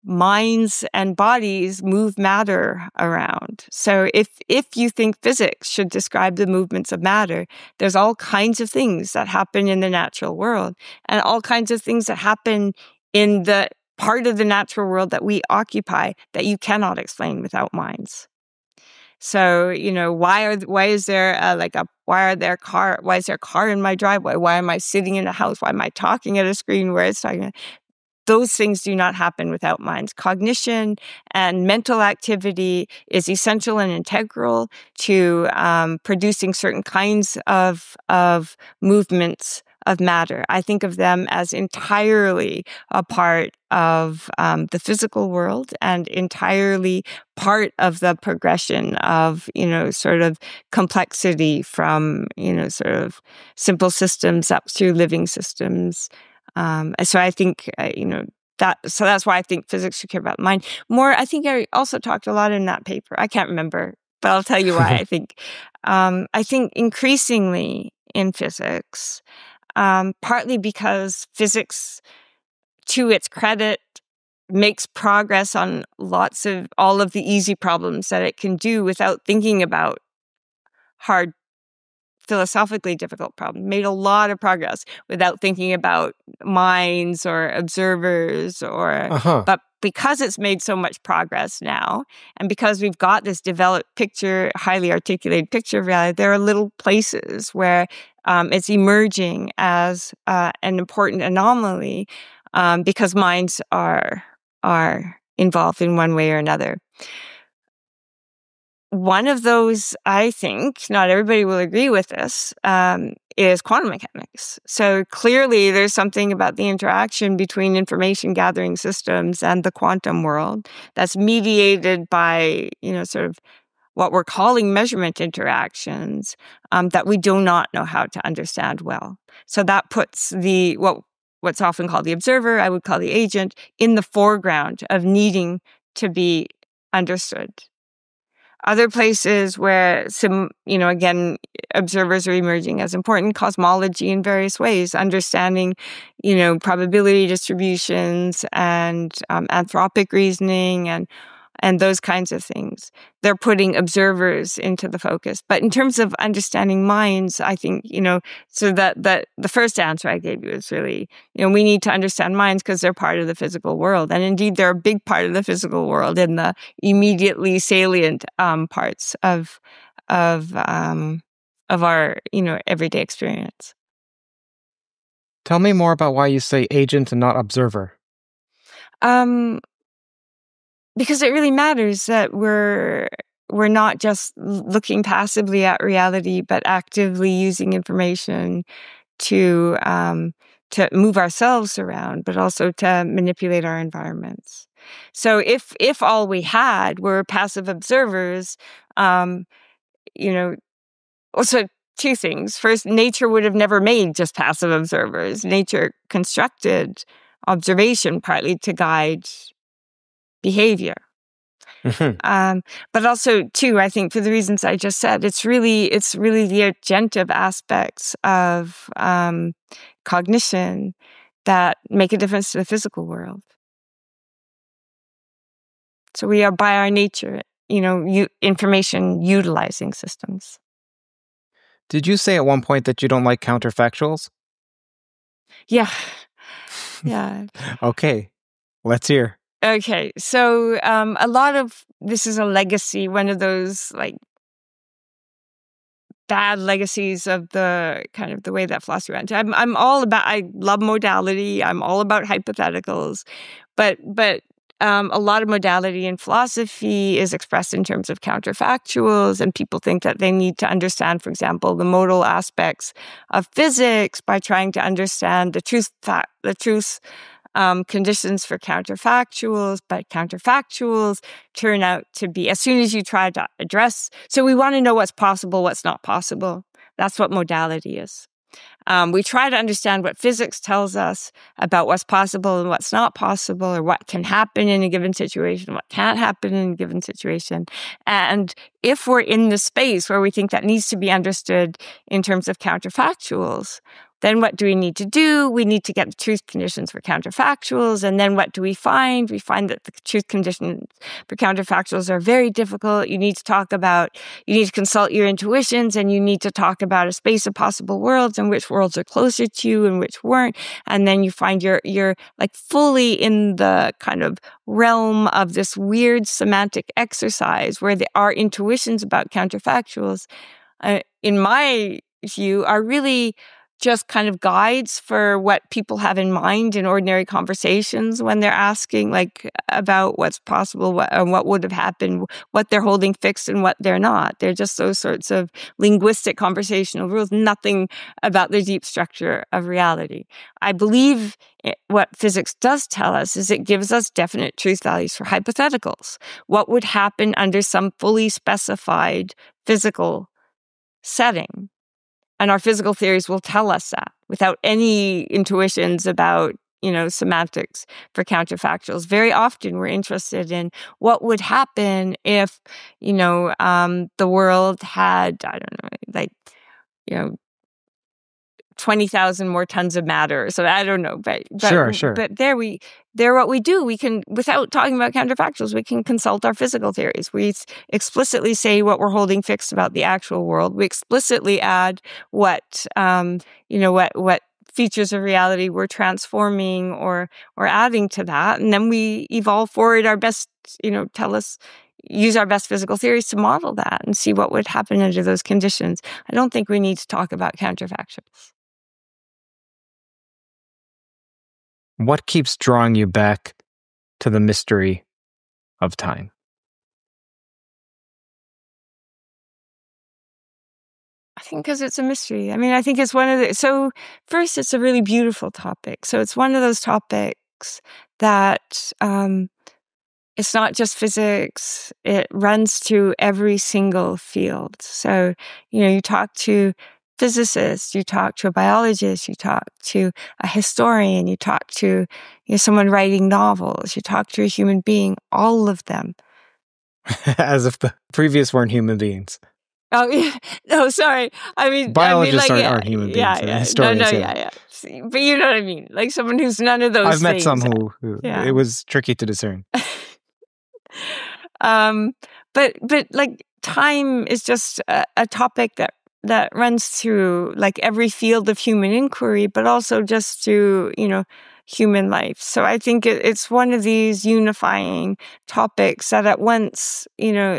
minds and bodies move matter around. So if you think physics should describe the movements of matter, there's all kinds of things that happen in the natural world and all kinds of things that happen in the part of the natural world that we occupy that you cannot explain without minds. So, why is there a car in my driveway? Why am I sitting in a house? Why am I talking at a screen where it's talking? those things do not happen without minds. Cognition and mental activity is essential and integral to producing certain kinds of movements of matter. I think of them as entirely a part of the physical world and entirely part of the progression of, sort of complexity from, sort of simple systems up through living systems. So I think, so that's why I think physics should care about mind more. I think I also talked a lot in that paper. I can't remember, but I'll tell you why. I think increasingly in physics, partly because physics, to its credit, makes progress on all of the easy problems that it can do without thinking about hard, philosophically difficult problems. Made a lot of progress without thinking about minds or observers but because it's made so much progress now, and because we've got this developed picture, highly articulated picture of reality, there are little places where it's emerging as an important anomaly because minds are involved in one way or another. One of those, I think, not everybody will agree with this, is quantum mechanics. So clearly there's something about the interaction between information gathering systems and the quantum world that's mediated by, sort of what we're calling measurement interactions that we do not know how to understand well. So that puts what's often called the observer, I would call the agent, in the foreground of needing to be understood. Other places where again, observers are emerging as important: cosmology in various ways, understanding, probability distributions and anthropic reasoning and those kinds of things. They're putting observers into the focus. But in terms of understanding minds, I think, so that the first answer I gave you is really, we need to understand minds because they're part of the physical world. And indeed, they're a big part of the physical world in the immediately salient parts of our, everyday experience. Tell me more about why you say agent and not observer. Because it really matters that we're not just looking passively at reality, but actively using information to move ourselves around, but also to manipulate our environments. So if all we had were passive observers, also two things. First, nature would have never made just passive observers. Nature constructed observation partly to guide behavior. But also, too, I think for the reasons I just said, it's really the agentive aspects of cognition that make a difference to the physical world. So we are, by our nature, information utilizing systems. Did you say at one point that you don't like counterfactuals? Yeah. Yeah. Okay. Let's hear. Okay, so a lot of this is a legacy, one of those bad legacies of the kind of the way that philosophy went. I love modality. I'm all about hypotheticals, but a lot of modality in philosophy is expressed in terms of counterfactuals, and people think that they need to understand, for example, the modal aspects of physics by trying to understand the truth conditions for counterfactuals, but counterfactuals turn out to be, as soon as you try to address, so we want to know what's possible, what's not possible. That's what modality is. We try to understand what physics tells us about what's possible and what's not possible, or what can happen in a given situation, what can't happen in a given situation. And if we're in the space where we think that needs to be understood in terms of counterfactuals, then what do we need to do? We need to get the truth conditions for counterfactuals. And then what do we find? We find that the truth conditions for counterfactuals are very difficult. You need to consult your intuitions, and you need to talk about a space of possible worlds and which worlds are closer to you and which weren't. And then you find you're fully in the kind of realm of this weird semantic exercise where our intuitions about counterfactuals, in my view, are really just kind of guides for what people have in mind in ordinary conversations when they're asking like about what's possible, what would have happened, what they're holding fixed and what they're not. They're just those sorts of linguistic conversational rules, nothing about the deep structure of reality. I believe what physics does tell us is it gives us definite truth values for hypotheticals. What would happen under some fully specified physical setting? And our physical theories will tell us that without any intuitions about, semantics for counterfactuals. Very often we're interested in what would happen if, the world had, I don't know, like, 20,000 more tons of matter. So I don't know, but Sure. But they're what we do. We can, without talking about counterfactuals, we can consult our physical theories. We explicitly say what we're holding fixed about the actual world. We explicitly add what features of reality we're transforming or adding to that, and then we evolve forward our best. Use our best physical theories to model that and see what would happen under those conditions. I don't think we need to talk about counterfactuals. What keeps drawing you back to the mystery of time? I think because it's a mystery. I mean, I think it's so first, it's a really beautiful topic. So it's one of those topics that it's not just physics. It runs through every single field. So, you talk to physicists, you talk to a biologist, you talk to a historian, you talk to someone writing novels, you talk to a human being, all of them. As if the previous weren't human beings. Oh, yeah. No, sorry. Biologists aren't human beings. Yeah. Historians, yeah. But you know what I mean? Like someone who's none of those I've met things. some who it was tricky to discern. But like time is just a topic that runs through like every field of human inquiry, but also just through, human life. So I think it's one of these unifying topics that at once,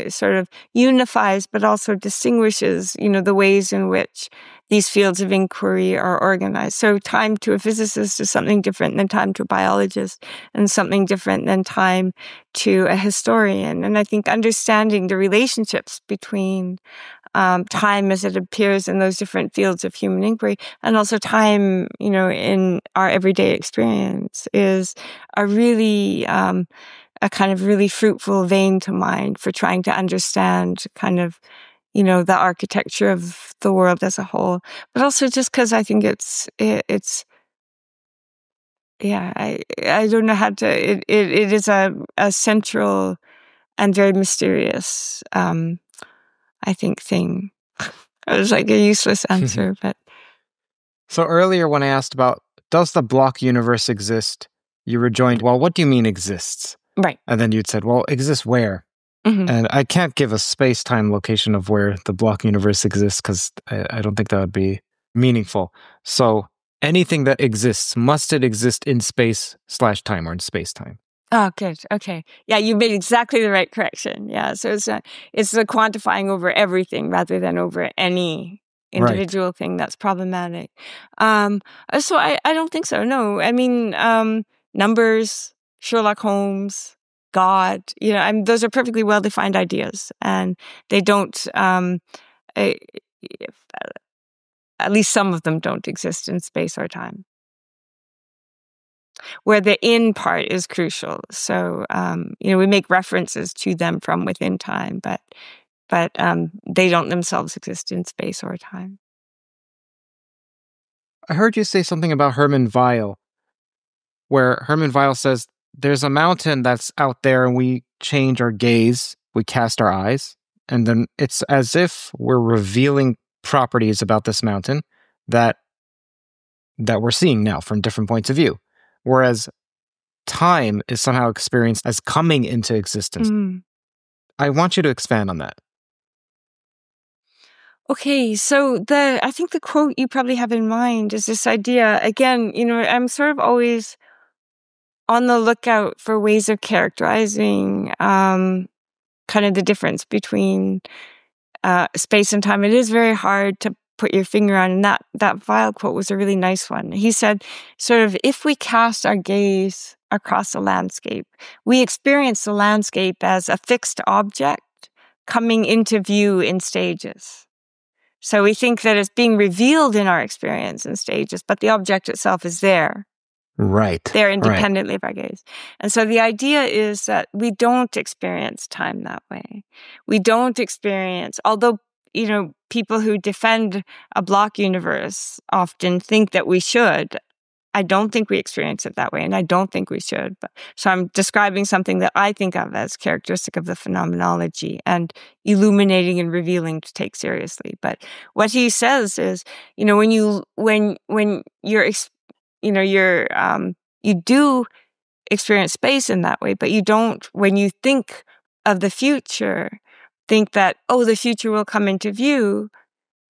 sort of unifies, but also distinguishes, the ways in which these fields of inquiry are organized. So time to a physicist is something different than time to a biologist, and something different than time to a historian. And I think understanding the relationships between time as it appears in those different fields of human inquiry, and also time, in our everyday experience, is a really, a kind of really fruitful vein to mind for trying to understand kind of, the architecture of the world as a whole. But also just because I think it's I don't know how to, it is a central and very mysterious, I think, thing. It was like a useless answer, but. So earlier when I asked about, does the block universe exist? You rejoined, well, what do you mean exists? Right. And then you'd said, well, exists where? Mm-hmm. And I can't give a space-time location of where the block universe exists because I don't think that would be meaningful. So anything that exists, must it exist in space/time or in space-time? Oh, good. Okay. Yeah, you made exactly the right correction. Yeah. So it's the quantifying over everything rather than over any individual thing that's problematic. So I don't think so. No. I mean, numbers, Sherlock Holmes, God, those are perfectly well-defined ideas, and they don't, at least some of them don't exist in space or time, where the in part is crucial. So, we make references to them from within time, but they don't themselves exist in space or time. I heard you say something about Hermann Weyl, where Hermann Weyl says there's a mountain that's out there and we change our gaze, we cast our eyes, and then it's as if we're revealing properties about this mountain that we're seeing now from different points of view. Whereas time is somehow experienced as coming into existence. Mm. I want you to expand on that. Okay, so I think the quote you probably have in mind is this idea, again, I'm sort of always on the lookout for ways of characterizing kind of the difference between space and time. It is very hard to put your finger on. And that Weil quote was a really nice one. He said, sort of, if we cast our gaze across a landscape, we experience the landscape as a fixed object coming into view in stages. So we think that it's being revealed in our experience in stages, but the object itself is there. Right. They're independently of our gaze. And so the idea is that we don't experience time that way. We don't experience, although, people who defend a block universe often think that we should. I don't think we experience it that way, and I don't think we should. So I'm describing something that I think of as characteristic of the phenomenology and illuminating and revealing to take seriously. But what he says is, when you're you do experience space in that way, but you don't, when you think of the future, think that, the future will come into view.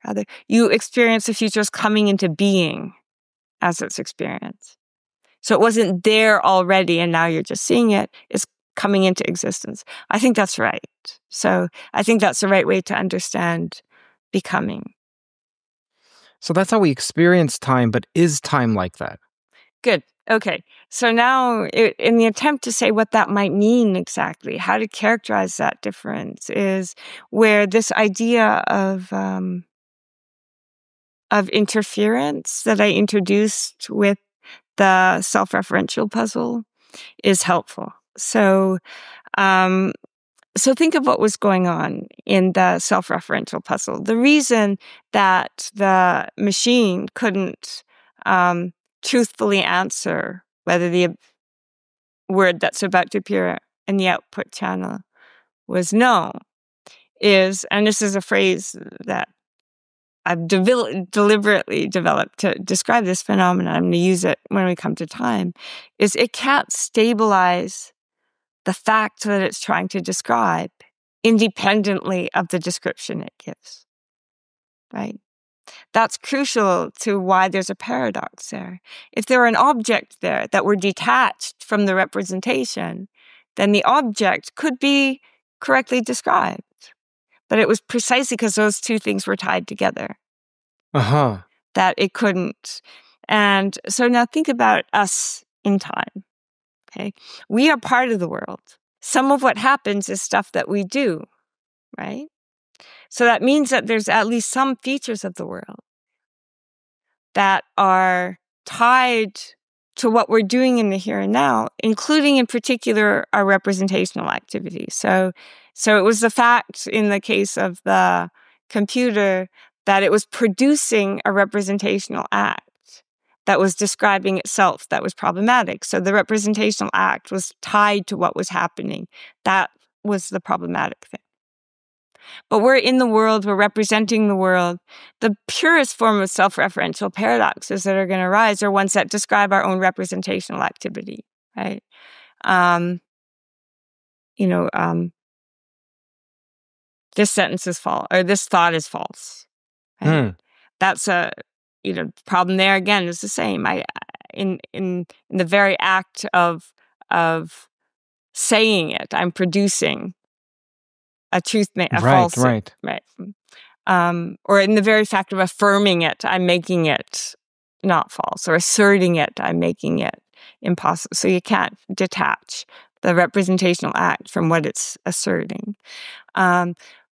Rather, you experience the future as coming into being as its experience. So it wasn't there already, and now you're just seeing it. It's coming into existence. I think that's right. So I think that's the right way to understand becoming. So that's how we experience time, but is time like that? Good. Okay. So now, in the attempt to say what that might mean exactly, how to characterize that difference is where this idea of interference that I introduced with the self-referential puzzle is helpful. So think of what was going on in the self-referential puzzle. The reason that the machine couldn't truthfully answer whether the word that's about to appear in the output channel was no is, and this is a phrase that I've deliberately developed to describe this phenomenon, I'm going to use it when we come to time, is it can't stabilize the fact that it's trying to describe independently of the description it gives, right? That's crucial to why there's a paradox there. If there were an object there that were detached from the representation, then the object could be correctly described. But it was precisely because those two things were tied together that it couldn't. And so now think about us in time. Okay, we are part of the world. Some of what happens is stuff that we do, right? So that means that there's at least some features of the world that are tied to what we're doing in the here and now, including in particular our representational activity. So it was the fact in the case of the computer that it was producing a representational act that was describing itself that was problematic. So the representational act was tied to what was happening. That was the problematic thing. But we're in the world, we're representing the world. The purest form of self-referential paradoxes that are going to arise are ones that describe our own representational activity, right? This sentence is false, or this thought is false. Right? That's a, problem there again is the same. In the very act of saying it, I'm producing a truth, a false, right. Or in the very fact of affirming it, I'm making it not false, or asserting it, I'm making it impossible. So you can't detach the representational act from what it's asserting.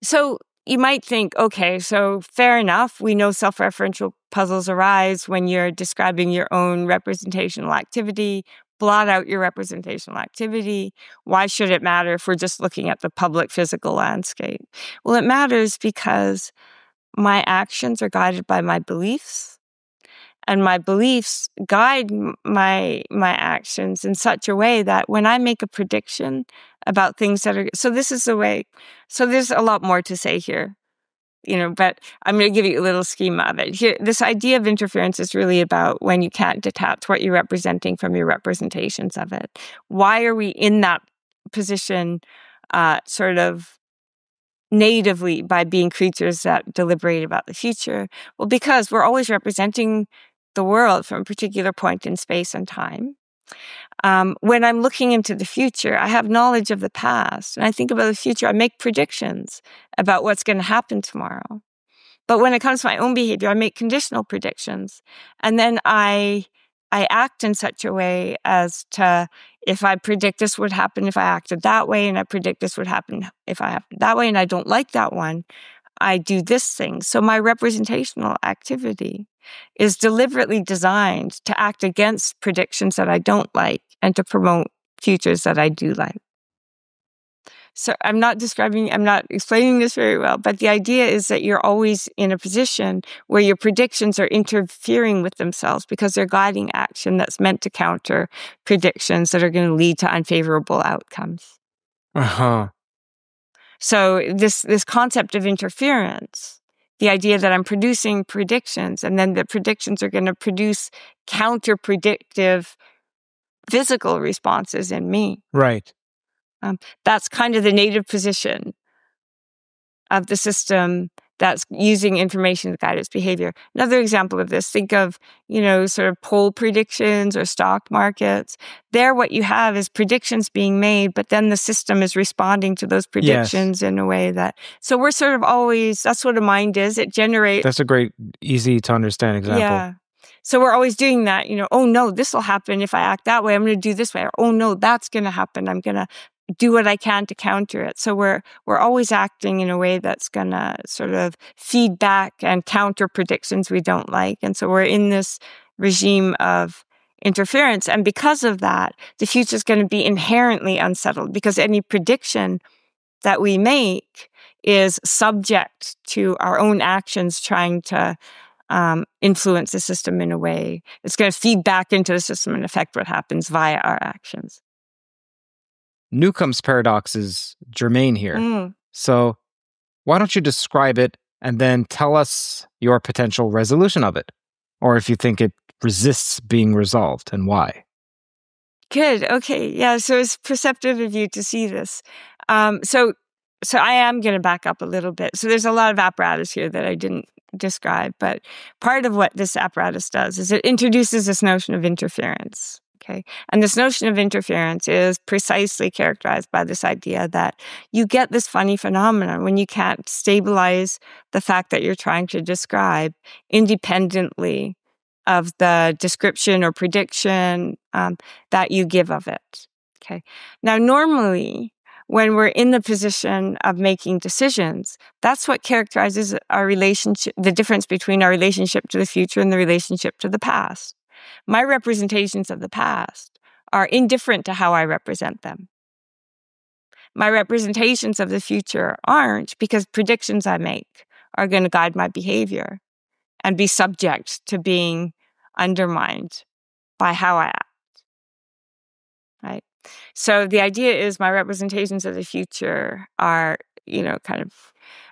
So you might think, okay, so fair enough. We know self-referential puzzles arise when you're describing your own representational activity. Blot out your representational activity. Why should it matter if we're just looking at the public physical landscape? Well, it matters because my actions are guided by my beliefs, and my beliefs guide my actions in such a way that when I make a prediction about things that are, so this is the way, so there's a lot more to say here, but I'm going to give you a little schema of it. Here, this idea of interference is really about when you can't detach what you're representing from your representations of it. Why are we in that position sort of natively by being creatures that deliberate about the future? Well, because we're always representing the world from a particular point in space and time. When I'm looking into the future, I have knowledge of the past, and I think about the future. I make predictions about what's going to happen tomorrow. But when it comes to my own behavior, I make conditional predictions. And then I act in such a way as to, if I predict this would happen if I acted that way, and I predict this would happen if I acted that way, and I don't like that one, I do this thing. So my representational activity is deliberately designed to act against predictions that I don't like and to promote futures that I do like. So I'm not explaining this very well, but the idea is that you're always in a position where your predictions are interfering with themselves because they're guiding action that's meant to counter predictions that are going to lead to unfavorable outcomes. Uh-huh. So this concept of interference, the idea that I'm producing predictions and then the predictions are going to produce counter-predictive physical responses in me. Right. That's kind of the native position of the system that's using information to guide its behavior. Another example of this, think of, sort of poll predictions or stock markets. There, what you have is predictions being made, but then the system is responding to those predictions in a way that... So we're sort of always... That's what a mind is. It generates... That's a great, easy to understand example. Yeah. So we're always doing that, oh no, this will happen if I act that way. I'm going to do this way. Or, oh no, that's going to happen. I'm going to do what I can to counter it. So we're always acting in a way that's going to sort of feed back and counter predictions we don't like. And so we're in this regime of interference. And because of that, the future is going to be inherently unsettled because any prediction that we make is subject to our own actions trying to influence the system in a way. It's going to feed back into the system and affect what happens via our actions. Newcomb's paradox is germane here. So why don't you describe it and then tell us your potential resolution of it? Or if you think it resists being resolved and why. Good. Okay. Yeah. So it's perceptive of you to see this. So I am going to back up a little bit. So there's a lot of apparatus here that I didn't describe, but part of what this apparatus does is it introduces this notion of interference. Okay. And this notion of interference is precisely characterized by this idea that you get this funny phenomenon when you can't stabilize the fact that you're trying to describe independently of the description or prediction that you give of it. Okay. Now, normally, when we're in the position of making decisions, that's what characterizes our relationship, the difference between our relationship to the future and the relationship to the past. My representations of the past are indifferent to how I represent them. My representations of the future aren't, because predictions I make are going to guide my behavior and be subject to being undermined by how I act. Right? So the idea is my representations of the future are,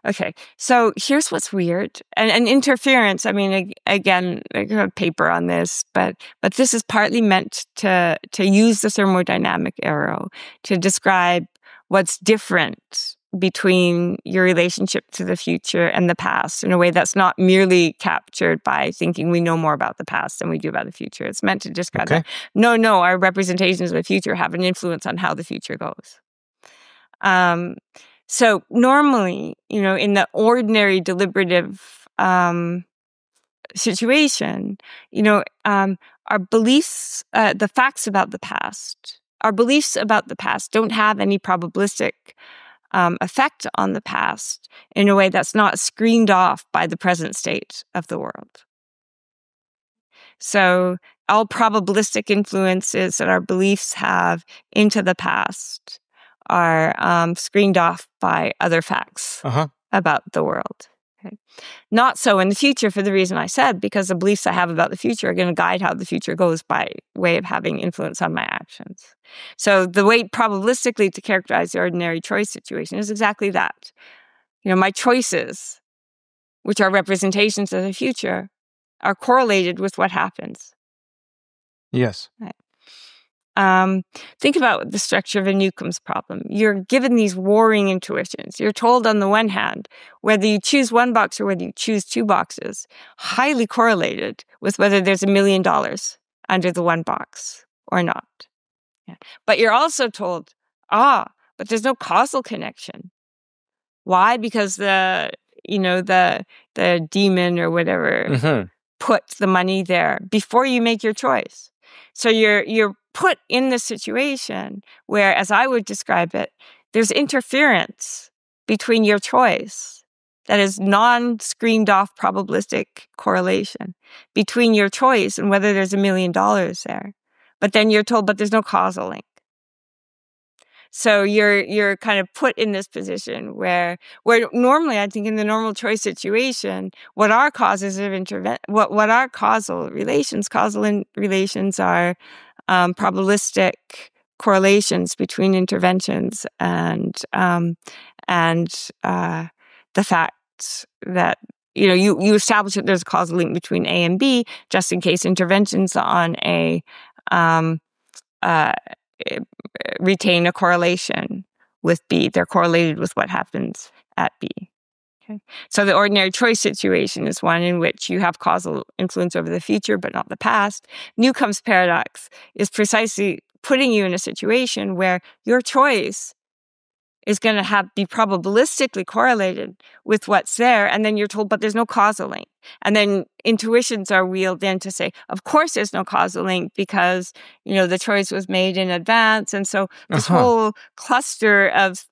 okay. So here's what's weird. And interference, I mean, again, I have a paper on this, but this is partly meant to use the thermodynamic arrow to describe what's different between your relationship to the future and the past in a way that's not merely captured by thinking we know more about the past than we do about the future. It's meant to describe that. No, our representations of the future have an influence on how the future goes. So normally, in the ordinary deliberative situation, our beliefs, the facts about the past, our beliefs about the past don't have any probabilistic effect on the past in a way that's not screened off by the present state of the world. So all probabilistic influences that our beliefs have into the past are screened off by other facts about the world. Okay. Not so in the future for the reason I said, because the beliefs I have about the future are going to guide how the future goes by way of having influence on my actions. So the way probabilistically to characterize the ordinary choice situation is exactly that. My choices, which are representations of the future, are correlated with what happens. Yes. Right. Think about the structure of a Newcomb's problem. You're given these warring intuitions. You're told on the one hand, whether you choose one box or whether you choose two boxes, highly correlated with whether there's $1 million under the one box or not. Yeah. But you're also told, but there's no causal connection. Why? Because the the demon or whatever put the money there before you make your choice. So you're put in the situation where, as I would describe it, there's interference between your choice. That is non-screened off probabilistic correlation between your choice and whether there's $1 million there. But then you're told, but there's no causal link. So you're kind of put in this position where normally, I think in the normal choice situation, what are causes of what are causal relations? Causal relations are probabilistic correlations between interventions and the fact that you establish that there's a causal link between A and B, just in case interventions on A retain a correlation with B. They're correlated with what happens at B. Okay. So the ordinary choice situation is one in which you have causal influence over the future, but not the past. Newcomb's paradox is precisely putting you in a situation where your choice is going to be probabilistically correlated with what's there, and then you're told, but there's no causal link. And then intuitions are wheeled in to say, of course there's no causal link because, the choice was made in advance. And so this whole cluster of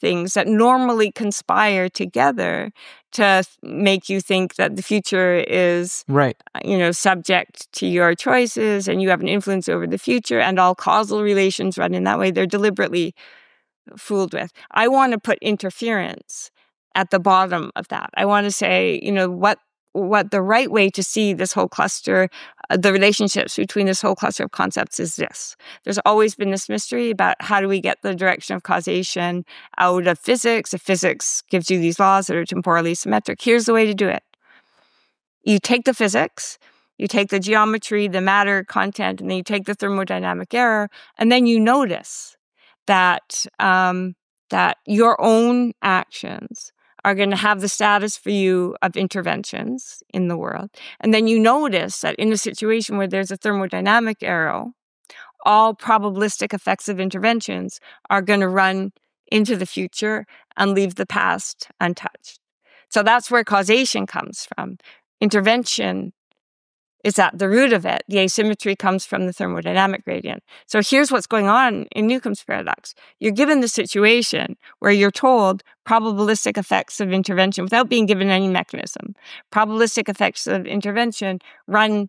things that normally conspire together to make you think that the future is, right, subject to your choices and you have an influence over the future, and all causal relations run in that way. They're deliberately fooled with. I want to put interference at the bottom of that. I want to say, what the right way to see this whole cluster, the relationships between this whole cluster of concepts is this. There's always been this mystery about how do we get the direction of causation out of physics. If physics gives you these laws that are temporally symmetric, here's the way to do it. You take the physics, you take the geometry, the matter content, and then you take the thermodynamic error, and then you notice that your own actions are going to have the status for you of interventions in the world. And then you notice that in a situation where there's a thermodynamic arrow, all probabilistic effects of interventions are going to run into the future and leave the past untouched. So that's where causation comes from. Intervention is at the root of it. The asymmetry comes from the thermodynamic gradient. So here's what's going on in Newcomb's paradox. You're given the situation where you're told probabilistic effects of intervention without being given any mechanism. Probabilistic effects of intervention run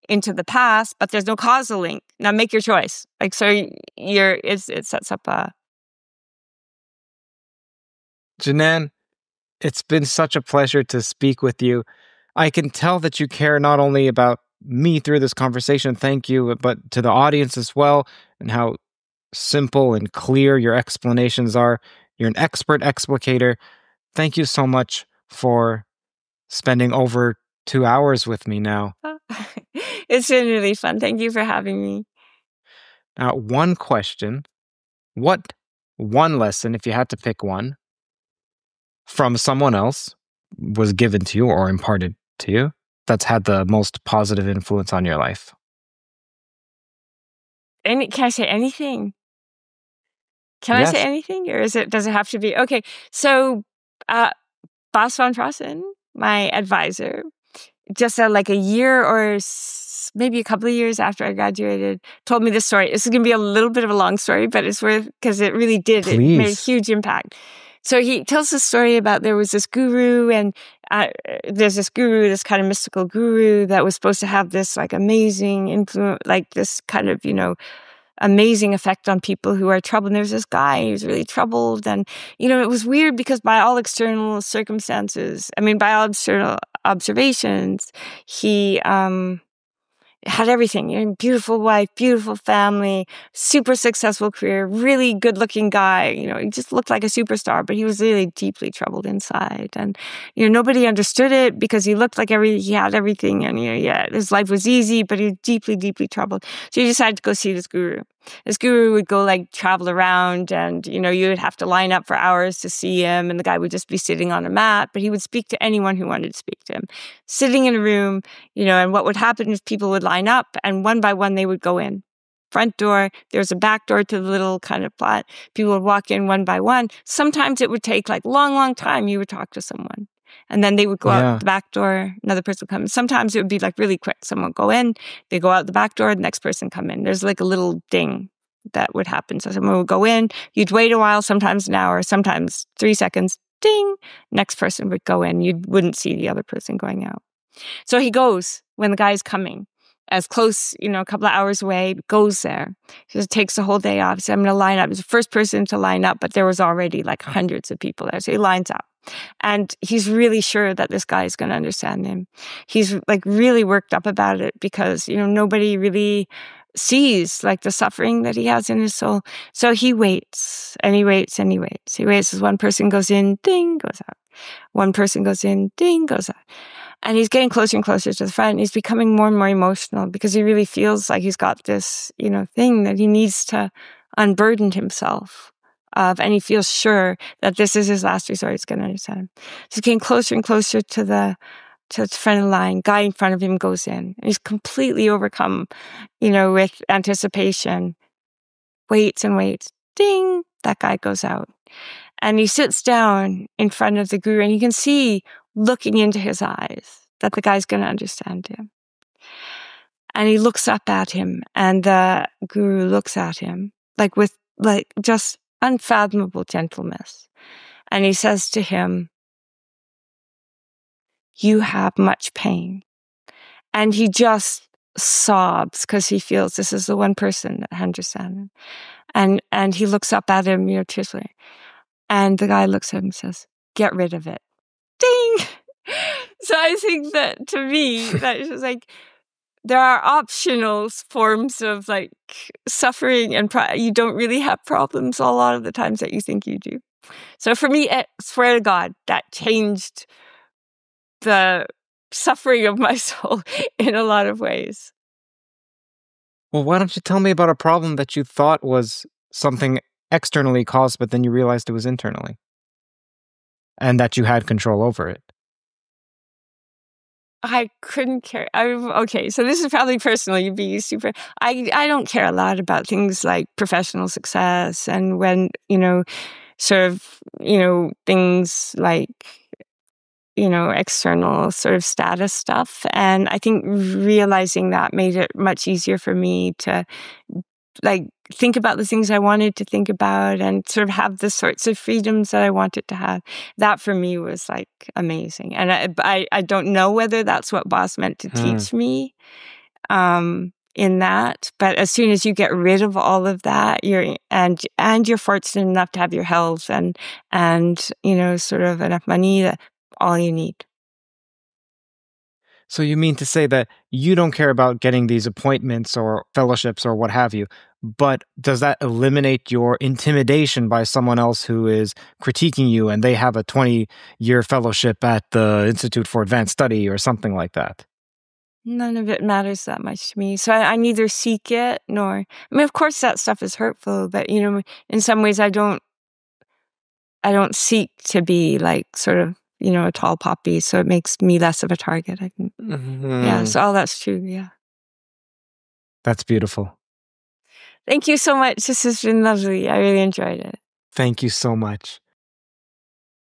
into the past, but there's no causal link. Now make your choice. It sets up a... Jenann, it's been such a pleasure to speak with you. I can tell that you care not only about me through this conversation, thank you, but to the audience as well, and how simple and clear your explanations are. You're an expert explicator. Thank you so much for spending over 2 hours with me now. It's been really fun. Thank you for having me. Now, one question. What one lesson, if you had to pick one, from someone else was given to you or imparted to you that's had the most positive influence on your life? Can I say anything? Can Yes. I say anything? Or does it have to be? Okay. So, Bas van Rossen, my advisor, just like a year or maybe a couple of years after I graduated, told me this story. This is going to be a little bit of a long story, but it's worth, because it really did. Please. It made a huge impact. So he tells the story about there was this guru, and there's this guru, this kind of mystical guru that was supposed to have this like amazing influence, like this kind of, amazing effect on people who are troubled. And there's this guy who's really troubled. And, it was weird because by all external circumstances, by all external observations, he had everything, beautiful wife, beautiful family, super successful career, really good looking guy. He just looked like a superstar, but he was really deeply troubled inside. And, nobody understood it because he looked like he had everything. And, his life was easy, but he was deeply, deeply troubled. So he decided to go see this guru. This guru would go travel around, and, you would have to line up for hours to see him. And the guy would just be sitting on a mat, but he would speak to anyone who wanted to speak to him. Sitting in a room, and what would happen is people would line up, and one by one they would go in. Front door, there's a back door to the little kind of plot. People would walk in one by one. Sometimes it would take long, long time you would talk to someone. And then they would go Yeah. out the back door, another person would come. Sometimes it would be like really quick. Someone would go in, they go out the back door, the next person come in. There's like a little ding that would happen. So someone would go in, you'd wait a while, sometimes an hour, sometimes 3 seconds, ding, next person would go in. You wouldn't see the other person going out. So he goes when the guy's coming, as close, a couple of hours away, goes there. He just takes the whole day off. So I'm going to line up. He's the first person to line up, but there was already like hundreds of people there. So he lines up. And he's really sure that this guy is going to understand him. He's like really worked up about it because, nobody really sees like the suffering that he has in his soul. So he waits and he waits and he waits. He waits as one person goes in, ding, goes out. One person goes in, ding, goes out. And he's getting closer and closer to the front. And he's becoming more and more emotional because he really feels like he's got this, thing that he needs to unburden himself of. And he feels sure that this is his last resort. He's going to understand him. So he's getting closer and closer to the front of the line. Guy in front of him goes in. And he's completely overcome, with anticipation. Waits and waits. Ding! That guy goes out. And he sits down in front of the guru and you can see looking into his eyes that the guy's going to understand him. And he looks up at him and the guru looks at him with just unfathomable gentleness. And he says to him, "You have much pain." And he just sobs because he feels this is the one person that understands him. And he looks up at him, tearfully. And the guy looks at him and says, "Get rid of it." Ding! So I think that to me, that is just like, there are optional forms of like suffering and you don't really have problems a lot of the times that you think you do. So for me, I swear to God, that changed the suffering of my soul in a lot of ways. Well, why don't you tell me about a problem that you thought was something externally caused, but then you realized it was internally and that you had control over it? I couldn't care. Okay, so this is probably personal. You'd be super. I don't care a lot about things like professional success and when, things like, external sort of status stuff. And I think realizing that made it much easier for me to think about the things I wanted to think about and sort of have the sorts of freedoms that I wanted to have. That for me was amazing. And I don't know whether that's what Boss meant to teach me in that. But as soon as you get rid of all of that, you're fortunate enough to have your health and sort of enough money, that all you need. So you mean to say that you don't care about getting these appointments or fellowships or what have you, but does that eliminate your intimidation by someone else who is critiquing you and they have a 20-year fellowship at the Institute for Advanced Study or something like that? None of it matters that much to me. So I neither seek it nor... of course that stuff is hurtful, but, in some ways I don't seek to be sort of, a tall poppy, so it makes me less of a target, I think. Mm-hmm. Yeah, so all that's true, yeah. That's beautiful. Thank you so much. This has been lovely. I really enjoyed it. Thank you so much.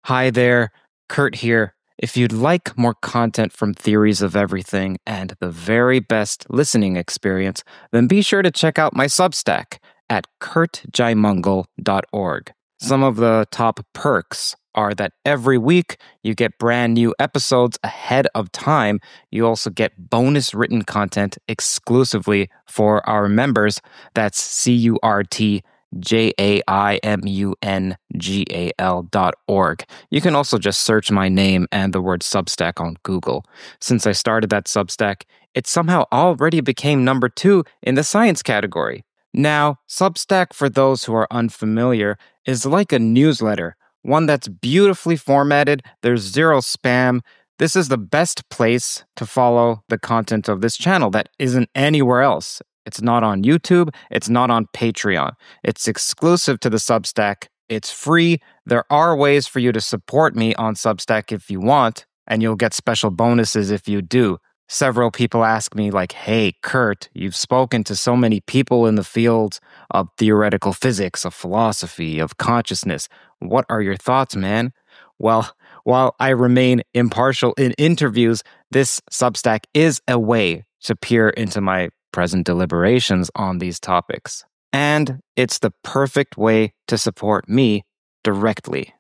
Hi there, Curt here. If you'd like more content from Theories of Everything and the very best listening experience, then be sure to check out my Substack at curtjaimungal.org. Some of the top perks are that every week you get brand new episodes ahead of time. You also get bonus written content exclusively for our members. That's CurtJaimungal.org. You can also just search my name and the word Substack on Google. Since I started that Substack, it somehow already became number 2 in the science category. Now, Substack, for those who are unfamiliar, is like a newsletter. One that's beautifully formatted, there's zero spam. This is the best place to follow the content of this channel that isn't anywhere else. It's not on YouTube, it's not on Patreon. It's exclusive to the Substack, it's free. There are ways for you to support me on Substack if you want, and you'll get special bonuses if you do. Several people ask me hey, Curt, you've spoken to so many people in the fields of theoretical physics, of philosophy, of consciousness. What are your thoughts, man? Well, While I remain impartial in interviews, this Substack is a way to peer into my present deliberations on these topics. And it's the perfect way to support me directly.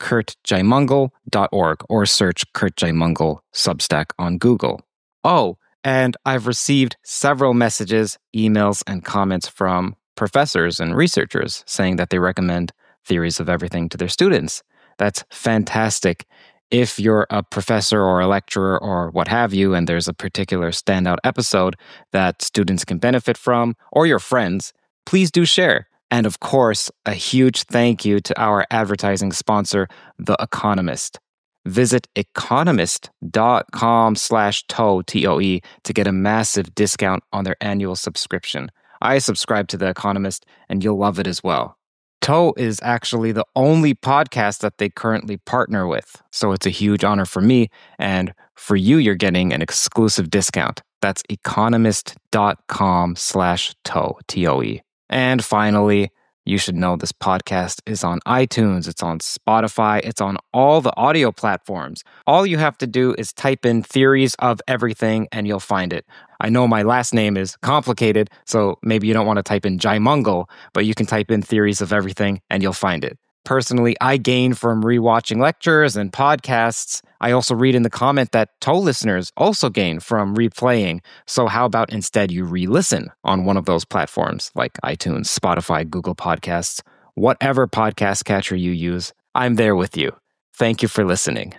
CurtJaimungal.org or search Curt Jaimungal Substack on Google. Oh, and I've received several messages, emails, and comments from professors and researchers saying that they recommend Theories of Everything to their students. That's fantastic. If you're a professor or a lecturer or what have you, and there's a particular standout episode that students can benefit from, or your friends, please do share. And of course, a huge thank you to our advertising sponsor, The Economist. Visit economist.com/toe, TOE, to get a massive discount on their annual subscription. I subscribe to The Economist, and you'll love it as well. Toe is actually the only podcast that they currently partner with, so it's a huge honor for me, and for you, you're getting an exclusive discount. That's economist.com/toe, TOE. And finally, you should know this podcast is on iTunes, it's on Spotify, it's on all the audio platforms. All you have to do is type in Theories of Everything and you'll find it. I know my last name is complicated, so maybe you don't want to type in Jaimungal, but you can type in Theories of Everything and you'll find it. Personally, I gain from rewatching lectures and podcasts. I also read in the comment that Toe listeners also gain from replaying. So how about instead you re-listen on one of those platforms like iTunes, Spotify, Google Podcasts, whatever podcast catcher you use. I'm there with you. Thank you for listening.